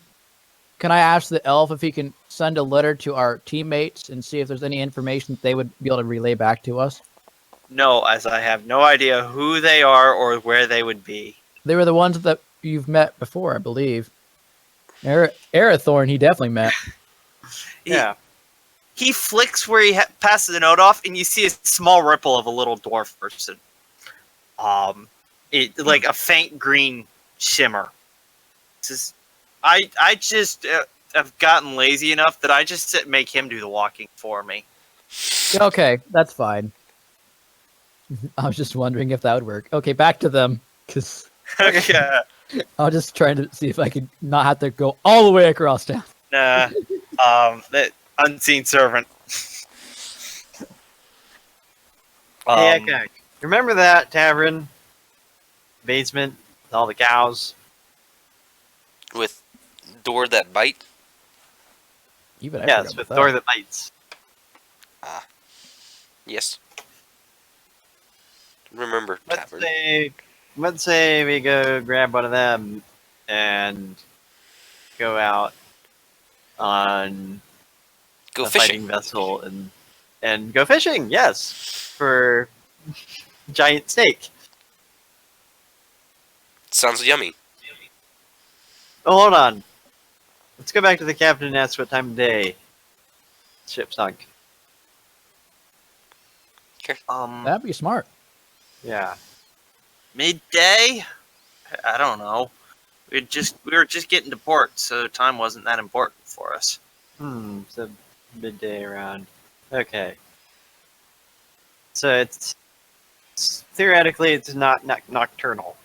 Can I ask the elf if he can send a letter to our teammates and see if there's any information that they would be able to relay back to us? No, as I have no idea who they are or where they would be. They were the ones that you've met before, I believe. Arathorn, he definitely met. Yeah. He flicks where he passes the note off, and you see a small ripple of a little dwarf person. It like a faint green shimmer. Just, I just have gotten lazy enough that I just make him do the walking for me. Okay, that's fine. I was just wondering if that would work. Okay, back to them, because Yeah. I was just trying to see if I could not have to go all the way across town. Nah. That unseen servant. Hey, okay. Remember that tavern basement with all the cows? With door that bite? Even I Yes, forgot with about door that. that bites. Yes. Remember tavern. Let's say we go grab one of them and go out on Go a fishing. fighting vessel and go fishing. Yes, for giant snake. Sounds yummy. Oh, hold on. Let's go back to the captain and ask what time of day the ship sunk. That'd be smart. Yeah. Midday? I don't know. We were just getting to port, so time wasn't that important for us. So midday around. Okay. So it's theoretically it's not nocturnal.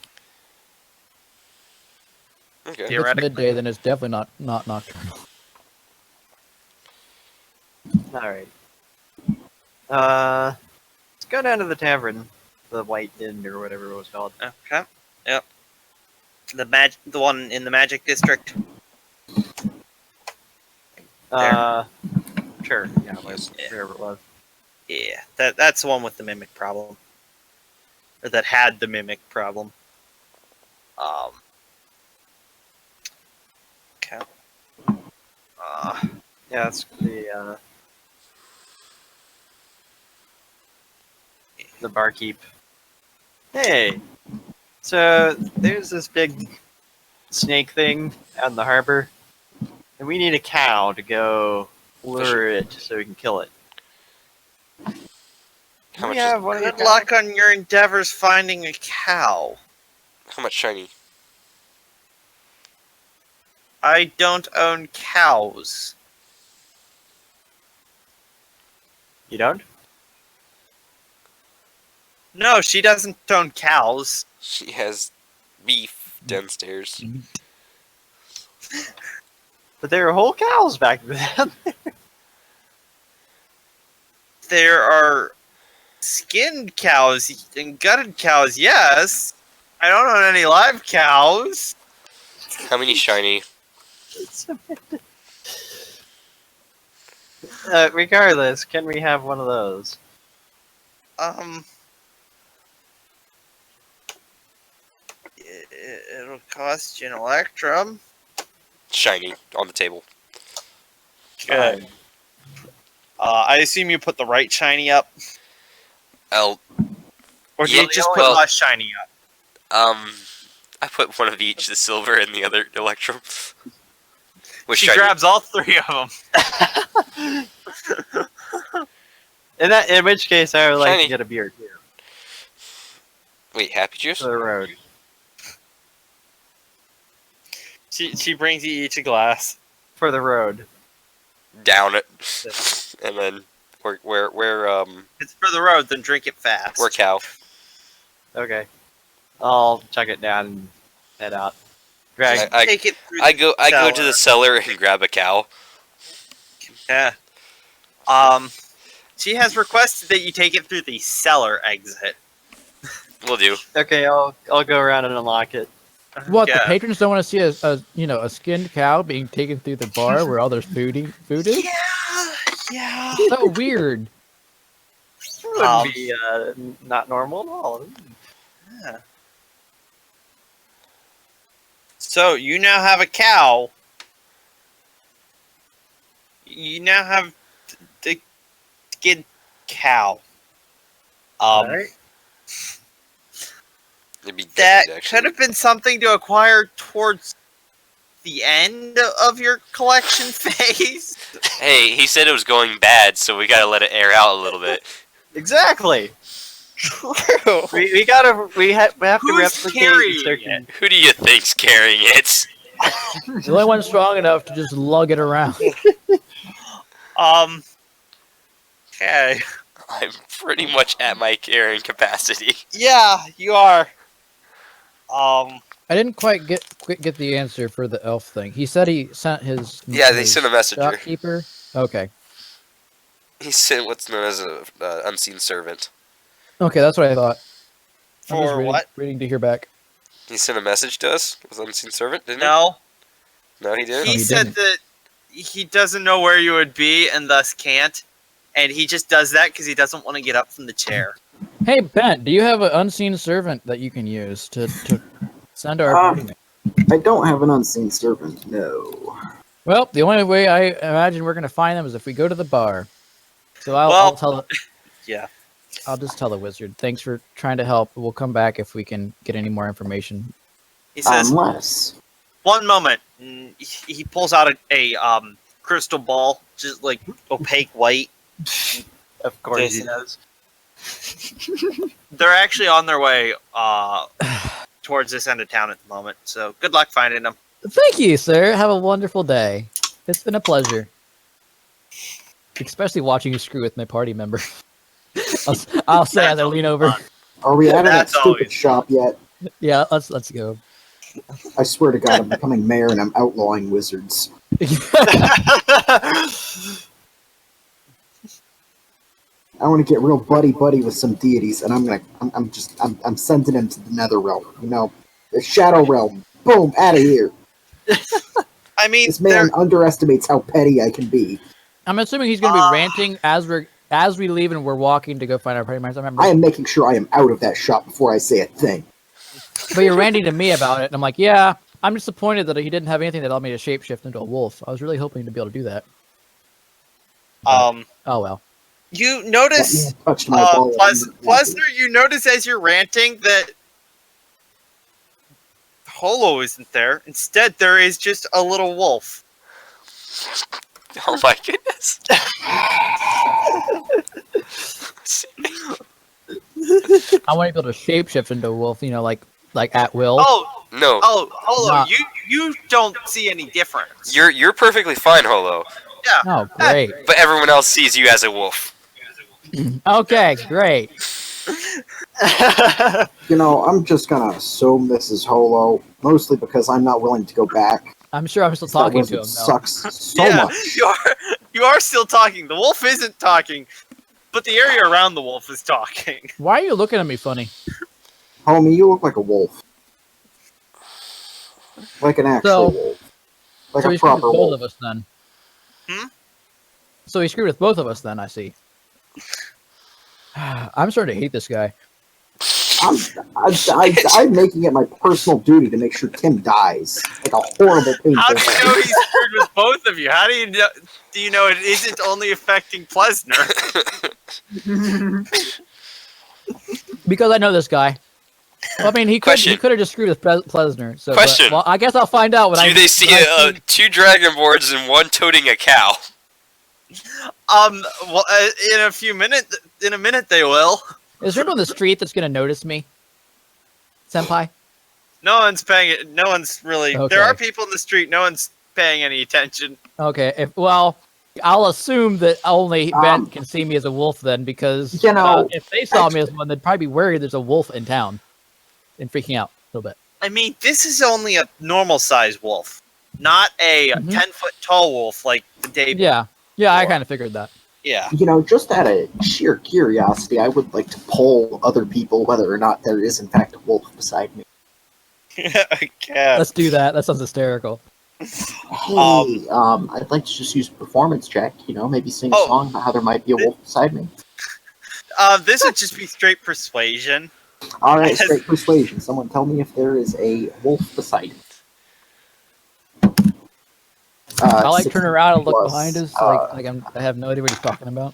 Okay. If it's Theoretically. midday, then it's definitely not nocturnal. All right. Let's go down to the tavern. the White Din or whatever it was called. Okay. Yep. The one in the Magic District. Sure. Yeah, wherever it was. Yeah, that's the one with the mimic problem, or that had the mimic problem. Okay. Yeah, that's the barkeep. Hey, so there's this big snake thing out in the harbor, and we need a cow to go lure it so we can kill it. How much? have one of your Good luck on your endeavors finding a cow. How much shiny? I don't own cows. You don't? No, she doesn't own cows. She has beef downstairs. But there were whole cows back then. There are skinned cows and gutted cows, yes. I don't own any live cows. How many shiny? Regardless, can we have one of those? It'll cost you an electrum. Shiny on the table. Good. I assume you put the right shiny up, I'll. or do Yeah, you just put well- less shiny up? I put one of each, the silver and the other electrum. Which She shiny? grabs all three of them. In which case, I would like Shiny. to get a beer too. Wait, happy juice? For the road. She brings you each a glass. For the road. Down it, and then where It's for the road, then drink it fast. where cow? Okay. I'll chuck it down and head out. Drag. I Take it through I go to cellar. the cellar and grab a cow. Yeah. She has requested that you take it through the cellar exit. Will do. Okay, I'll go around and unlock it. What, the Yeah. patrons don't want to see a skinned cow being taken through the bar where all their food is? Yeah. So weird. It wouldn't be not normal at all. Yeah. So you now have a cow. You now have the skinned cow. Alright. It'd be That dead, actually. could have been something to acquire towards the end of your collection phase. Hey, he said it was going bad, so we gotta let it air out a little bit. Exactly. True. We have to Who's replicate carrying certain. Who do you think's carrying it? The only one strong enough to just lug it around. Okay. I'm pretty much at my carrying capacity. Yeah, you are. I didn't quite get the answer for the elf thing. He said he sent his Yeah, they his sent a messenger. shopkeeper. Okay, He sent what's known as a unseen servant. okay, that's what I thought. I'm just For reading, what? Reading to hear back. He sent a message to us with unseen servant, didn't No. he? No, he didn't. He he said didn't. that he doesn't know where you would be and thus can't. And he just does that because he doesn't want to get up from the chair. Hey, Bent, do you have an unseen servant that you can use to send our party? I don't have an unseen servant, no. Well, the only way I imagine we're going to find them is if we go to the bar. So I'll tell. Yeah. I'll just tell the wizard. Thanks for trying to help. We'll come back if we can get any more information. He says, Unless. one moment. And he pulls out a crystal ball, just like opaque white. Of course This- he does. They're actually on their way towards this end of town at the moment. So good luck finding them. Thank you, sir. Have a wonderful day. It's been a pleasure. Especially watching you screw with my party member. I'll say as I lean over. Are we out of that That's stupid always- shop yet? Yeah, let's go. I swear to God, I'm becoming mayor and I'm outlawing wizards. I want to get real buddy with some deities, and I'm sending him to the nether realm. You know, the shadow realm. Boom, out of here. I mean, This man underestimates how petty I can be. I'm assuming he's going to be ranting as we leave and we're walking to go find our party members. I am making sure I am out of that shop before I say a thing. But you're ranting to me about it, and I'm like, yeah, I'm disappointed that he didn't have anything that allowed me to shapeshift into a wolf. I was really hoping to be able to do that. Oh well. You notice, Plesner, you notice as you're ranting that Holo isn't there. Instead, there is just a little wolf. Oh my goodness. I want to be able to shapeshift into a wolf, you know, like at will. Oh no! Oh, Holo, you don't see any difference. You're perfectly fine, Holo. Yeah. Oh, great. But everyone else sees you as a wolf. Okay, great. You know, I'm just gonna assume this is Holo, mostly because I'm not willing to go back. I'm sure I'm still talking to him. Sucks so much. You are still talking. The wolf isn't talking, but the area around the wolf is talking. Why are you looking at me funny? Homie, you look like a wolf. Like an actual wolf. Like a proper wolf. Both of us then. So he screwed with both of us then, I see. I'm starting to hate this guy. I'm making it my personal duty to make sure Tim dies. Like a horrible painful How do you know he's screwed with both of you? How do you know? Do you know it isn't only affecting Plesner? Because I know this guy. Well, I mean, he could have just screwed with Plesner. So, Question. Well, I guess I'll find out when Do they see two dragonborns and one toting a cow? Well, in a minute they will. Is there anyone on the street that's gonna notice me, Senpai? No one's paying it. No one's really. Okay. There are people in the street. No one's paying any attention. Okay. Well, I'll assume that only Ben can see me as a wolf then, because if they saw me as one, they'd probably be worried there's a wolf in town and freaking out a little bit. I mean, this is only a normal size wolf, not a 10-foot tall wolf like the day. Yeah. Yeah, I kind of figured that. Yeah. You know, just out of sheer curiosity, I would like to poll other people whether or not there is in fact a wolf beside me. Let's do that. That sounds hysterical. Hey, I'd like to just use a performance check. You know, maybe sing a song about how there might be a wolf beside me. This would just be straight persuasion. All right, straight persuasion. Someone tell me if there is a wolf beside me. I turn around and look behind us, I have no idea what he's talking about.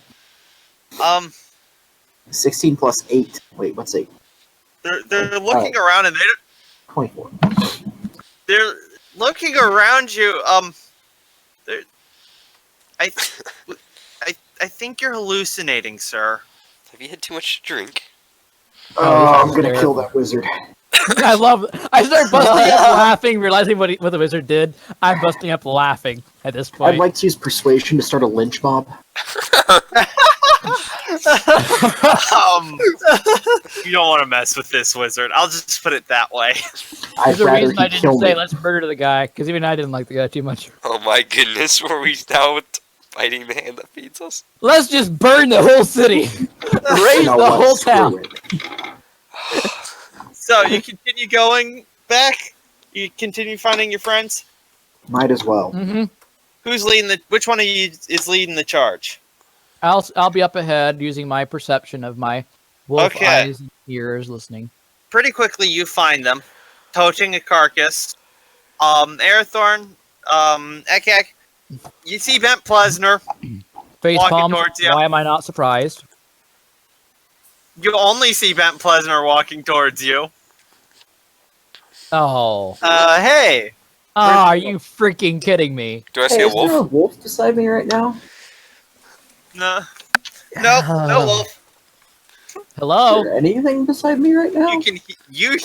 16 plus 8. Wait, what's 8? They're looking around and they don't. 24. They're looking around you. I think you're hallucinating, sir. Have you had too much to drink? Oh, I'm gonna kill that wizard. I start busting up laughing, realizing what the wizard did. I'm busting up laughing at this point. I'd like to use persuasion to start a lynch mob. You don't want to mess with this wizard. I'll just put it that way. There's a reason I didn't say let's murder the guy, because even I didn't like the guy too much. Oh my goodness, were we now fighting the hand that feeds us? Let's just burn the whole city! Raise the whole town! So, you continue going back? You continue finding your friends? Might as well. Mm-hmm. Who's leading which one of you is leading the charge? I'll be up ahead using my perception of my wolf eyes and ears listening. Pretty quickly you find them, toting a carcass. Airthorn, Ekek, you see Bent Plesner Facepalm, towards you. why am I not surprised? You only see Bent Plesner walking towards you. Oh. Hey! Oh, are you freaking kidding me? Do I see a wolf? Is there a wolf beside me right now? No. Nope, no wolf. Hello? Is there anything beside me right now? You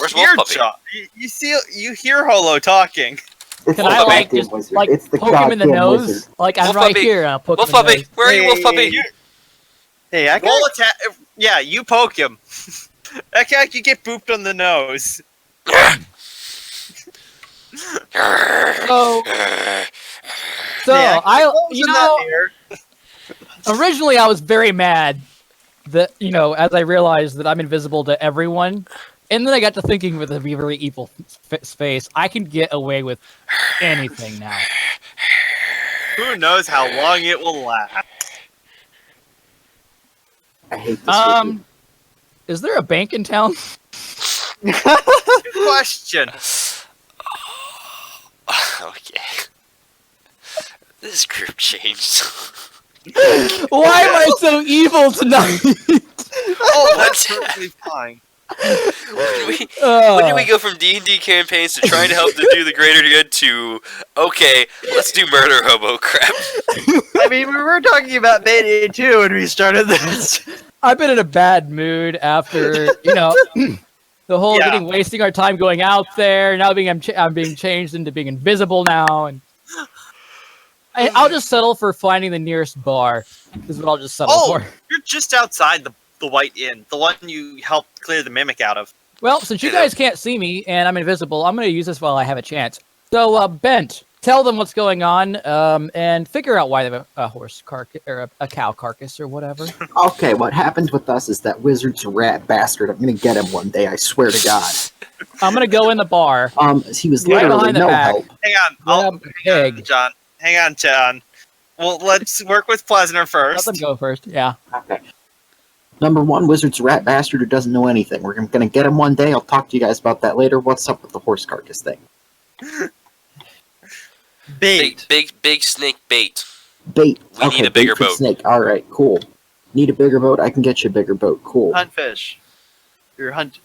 hear Holo talking. Can I like poke him in the nose? Wizard. Like I'm Wolf right puppy. here. I'll poke Wolf him in the puppy, nose. where are you, wolf puppy? Hey, Ekek? Roll attack. Yeah, you poke him. Ekek, you get booped on the nose. So originally I was very mad that, as I realized that I'm invisible to everyone, and then I got to thinking with a really evil face, I can get away with anything now. Who knows how long it will last? I hate this wizard. Is there a bank in town? Good question. Okay. This group changed. Why am I so evil tonight? Oh, that's perfectly fine. When did we go from D&D campaigns to trying to help to do the greater good to, okay, let's do murder hobo crap? I mean, we were talking about Beta 2 when we started this. I've been in a bad mood after, the whole wasting our time going out there. Now I'm being changed into being invisible now, and I'll just settle for finding the nearest bar. Is what I'll just settle for. You're just outside the White Inn, the one you helped clear the mimic out of. Well, since you guys can't see me and I'm invisible, I'm going to use this while I have a chance. So, Bent, tell them what's going on, and figure out why they have a horse carcass or a cow carcass or whatever. Okay, what happened with us is that wizard's a rat bastard. I'm gonna get him one day, I swear to God. I'm going to go in the bar. He was Right literally behind the no back. help. Hang on, John. Hang on, John. Well, let's work with Plesner first. Let them go first. Yeah. Okay. Number one, wizard's a rat bastard who doesn't know anything. We're gonna get him one day. I'll talk to you guys about that later. What's up with the horse carcass thing? Bait. Big snake bait. Bait. We need a bigger bait for boat. Snake. All right, cool. Need a bigger boat? I can get you a bigger boat. Cool. Hunt fish. Or hunt.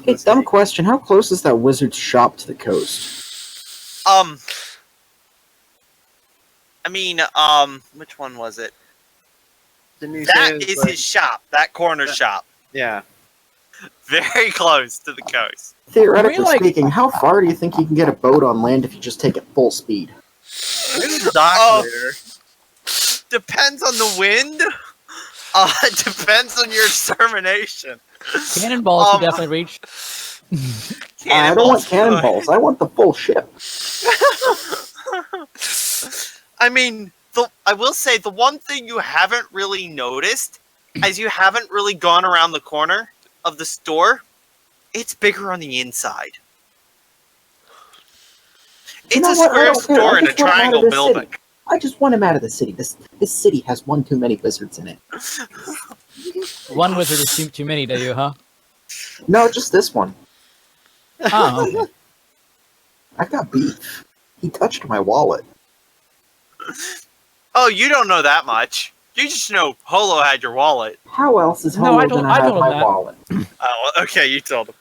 Hey, dumb question. How close is that wizard's shop to the coast? I mean, which one was it? Didn't you say That it was is like- his shop. That corner shop. Yeah. Very close to the coast. Theoretically speaking, how far do you think you can get a boat on land if you just take it full speed? Oh, depends on the wind. Depends on your determination. Cannonballs can definitely reach. I don't want cannonballs. I want the full ship. I mean, I will say the one thing you haven't really noticed, as you haven't really gone around the corner of the store, it's bigger on the inside. It's a square store in a triangle building. I just want him out of the city. This city has one too many wizards in it. One wizard is too many to you, huh? No, just this one. Oh, okay. I got beef. He touched my wallet. Oh, you don't know that much. You just know Holo had your wallet. How else is No, Holo I told- gonna I have told him my that. wallet? Oh, okay, you told him.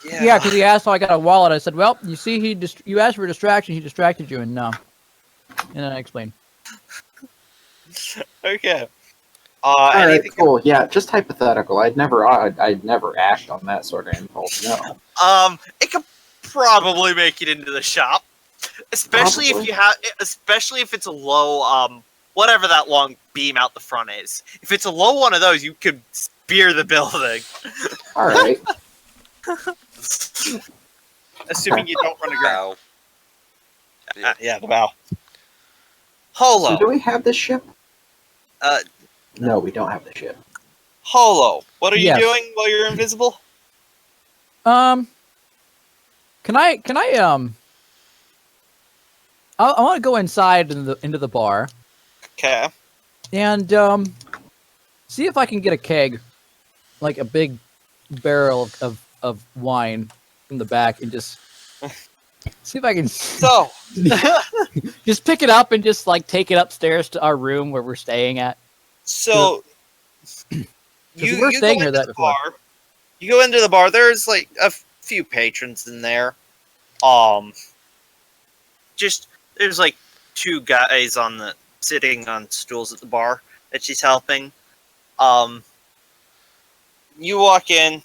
Yeah, because he asked how I got a wallet. I said, "Well, you see, you asked for a distraction. He distracted you, and no." And then I explained. Okay. Alright, Anything? cool. Yeah, just hypothetical. I'd never act on that sort of impulse. No. It could probably make it into the shop, especially Probably. especially if it's a low, whatever that long beam out the front is. If it's a low one of those, you could spear the building. All right. Assuming you don't run aground. Wow. Yeah, the bow. Holo. So do we have this ship? Uh, No, we don't have the ship. Holo, what are you Yes. doing while you're invisible? Can I I want to go inside into the bar Okay. and see if I can get a keg, like a big barrel of wine from the back, and just see if I can So, just pick it up and just like take it upstairs to our room where we're staying at. so we you were go staying here into that the before. bar. You go into the bar. There's like a few patrons in there. Just there's like two guys sitting on stools at the bar that she's helping. You walk in.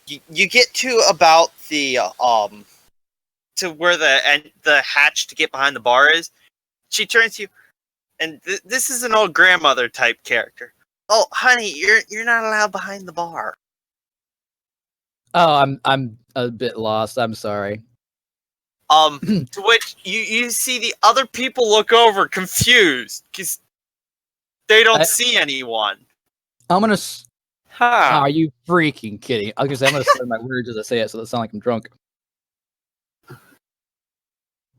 You get to about the to where the hatch to get behind the bar is. She turns to you, and this is an old grandmother type character. Oh, honey, you're not allowed behind the bar. Oh, I'm a bit lost. I'm sorry. To which you see the other people look over confused because They don't see anyone. I'm gonna. Huh. Are you freaking kidding? I was gonna say I'm gonna slur my words as I say it, so it sounds like I'm drunk.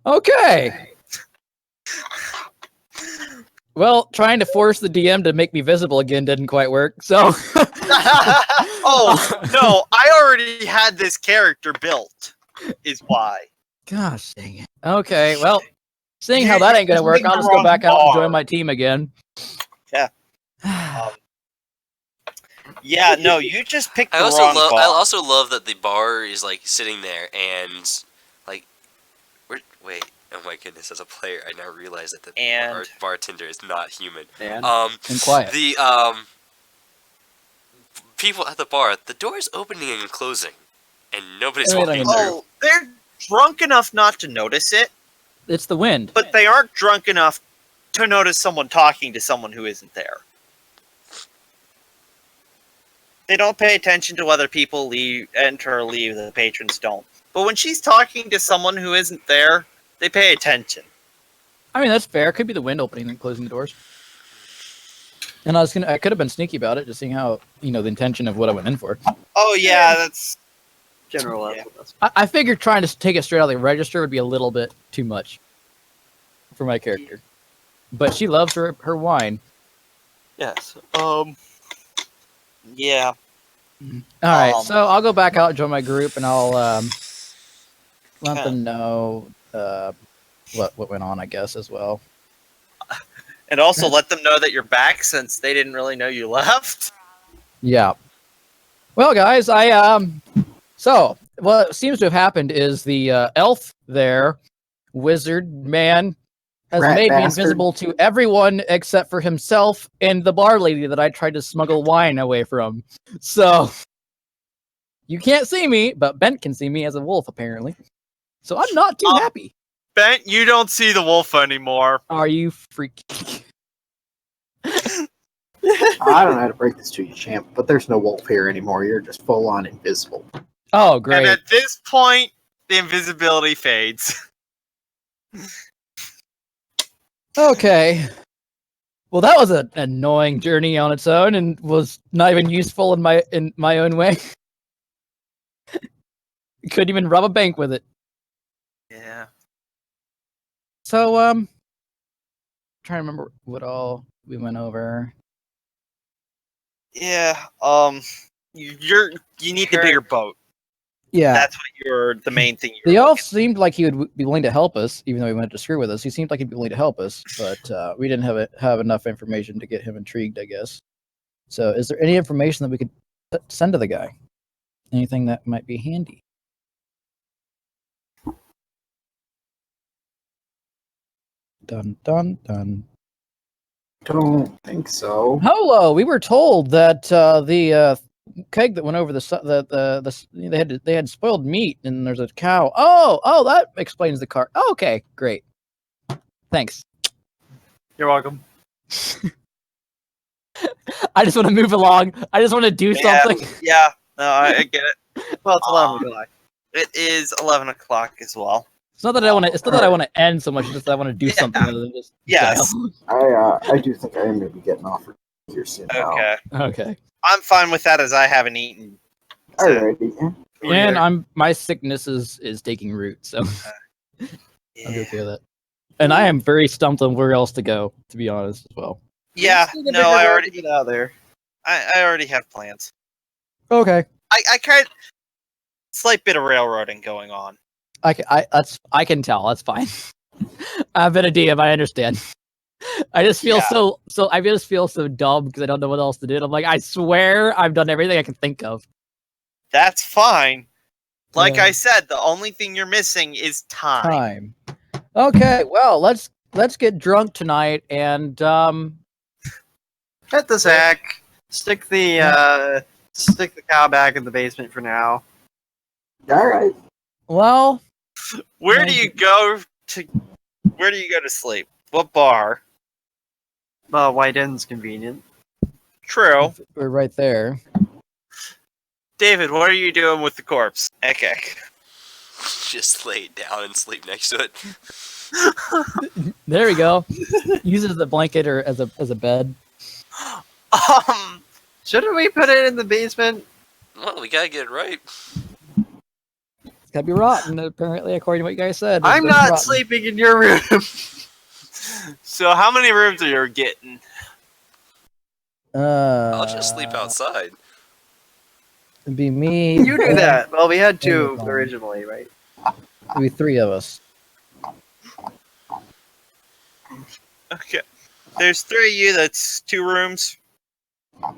Okay. Well, trying to force the DM to make me visible again didn't quite work. So. Oh no! I already had this character built. Is why. Gosh dang it. Okay. Well, seeing You- how that ain't gonna you work, picked I'll the just go wrong back out and join bar. my team again. Yeah. Yeah. No, you just picked the I wrong bar. also love that the bar is like sitting there and like, wait. Oh my goodness! As a player, I now realize that our bartender is not human. And And quiet. The people at the bar, the door is opening and closing, and nobody's Wait, walking I mean- through. Oh, they're drunk enough not to notice it, It's the wind. but they aren't drunk enough to notice someone talking to someone who isn't there. They don't pay attention to whether people enter or leave. The patrons don't. But when she's talking to someone who isn't there, they pay attention. I mean, that's fair. Could be the wind opening and closing the doors. And I could have been sneaky about it, just seeing how, the intention of what I went in for. Oh yeah, that's general. Yeah. I figured trying to take it straight out of the register would be a little bit too much for my character. But she loves her wine. yes. Yeah. All right, so I'll go back out and join my group, and I'll let Okay. them know what went on, I guess, as well. And also let them know that you're back, since they didn't really know you left. Yeah. Well, guys, so what seems to have happened is the elf there, wizard man, has Rat made me bastard. invisible to everyone except for himself and the bar lady that I tried to smuggle wine away from. So you can't see me, but Bent can see me as a wolf, apparently. So I'm not too happy. Bent, you don't see the wolf anymore. Are you freaking? I don't know how to break this to you, champ, but there's no wolf here anymore. You're just full on invisible. Oh, great. And at this point, the invisibility fades. Okay. Well, that was an annoying journey on its own, and was not even useful in my own way. Couldn't even rob a bank with it. Yeah. So, trying to remember what all we went over. Yeah. You need the bigger boat. Yeah, That's what the main thing. the elf seemed like he would be willing to help us, even though he wanted to screw with us. He seemed like he'd be willing to help us, but we didn't have enough information to get him intrigued, I guess. So, is there any information that we could send to the guy? Anything that might be handy? Dun dun dun. Don't think so. Hello, we were told that the keg that went over they had spoiled meat and there's a cow. Oh, that explains the car. Oh, okay, great. Thanks. You're welcome. I just want to move along. I just want to do something. Yeah. No, I get it. Well, it's 11 o'clock. It is 11 o'clock as well. It's not that I want to. It's not that I want to end so much. It's just that I want to do something other than just. Yes. I do think I am going to be getting off here soon. Okay. Okay. I'm fine with that, as I haven't eaten. So, Alrighty. And my sickness is taking root, so I'm yeah. okay with that. And I am very stumped on where else to go, to be honest, as well. Yeah. Need a No, bigger I boat already. to get out there. I already have plans. Okay. I kind slight bit of railroading going on. I can tell. That's fine. I've been a DM. I understand. I just feel Yeah. I just feel so dumb because I don't know what else to do. And I'm like, I swear I've done everything I can think of. That's fine. Like Yeah. I said, the only thing you're missing is time. Okay, well, let's get drunk tonight and Hit the sack. Stick the cow back in the basement for now. Alright. well, Where do you go to sleep? What bar? White End's convenient. True. we're right there. David, what are you doing with the corpse? Okay. Just lay it down and sleep next to it. There we go. Uses the blanket or as a bed. Shouldn't we put it in the basement? Well, we gotta get it right. It's gotta be rotten, apparently, according to what you guys said. I'm It's not rotten. sleeping in your room. So how many rooms are you getting? I'll just sleep outside. It'd be me. You do that. Well, we had two Amazon. originally, right? It'd be 3 of us. Okay. There's 3 of you. That's 2 rooms. All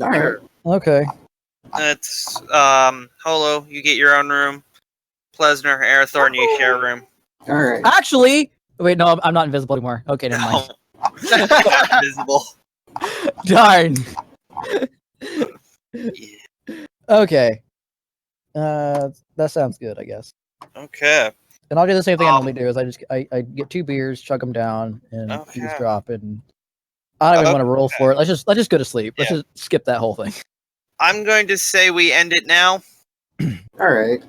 right. Okay. That's Holo. You get your own room. Plesner, Arathorn, you share a room. All right. Actually, wait, no, I'm not invisible anymore. Okay, never mind. No. Not invisible. Darn. Yeah. Okay. That sounds good, I guess. Okay. And I'll do the same thing I normally do. Is I get 2 beers, chug them down, and Okay. eavesdrop. And I don't even want to roll for it. Let's just go to sleep. Let's Yeah. just skip that whole thing. I'm going to say we end it now. All right.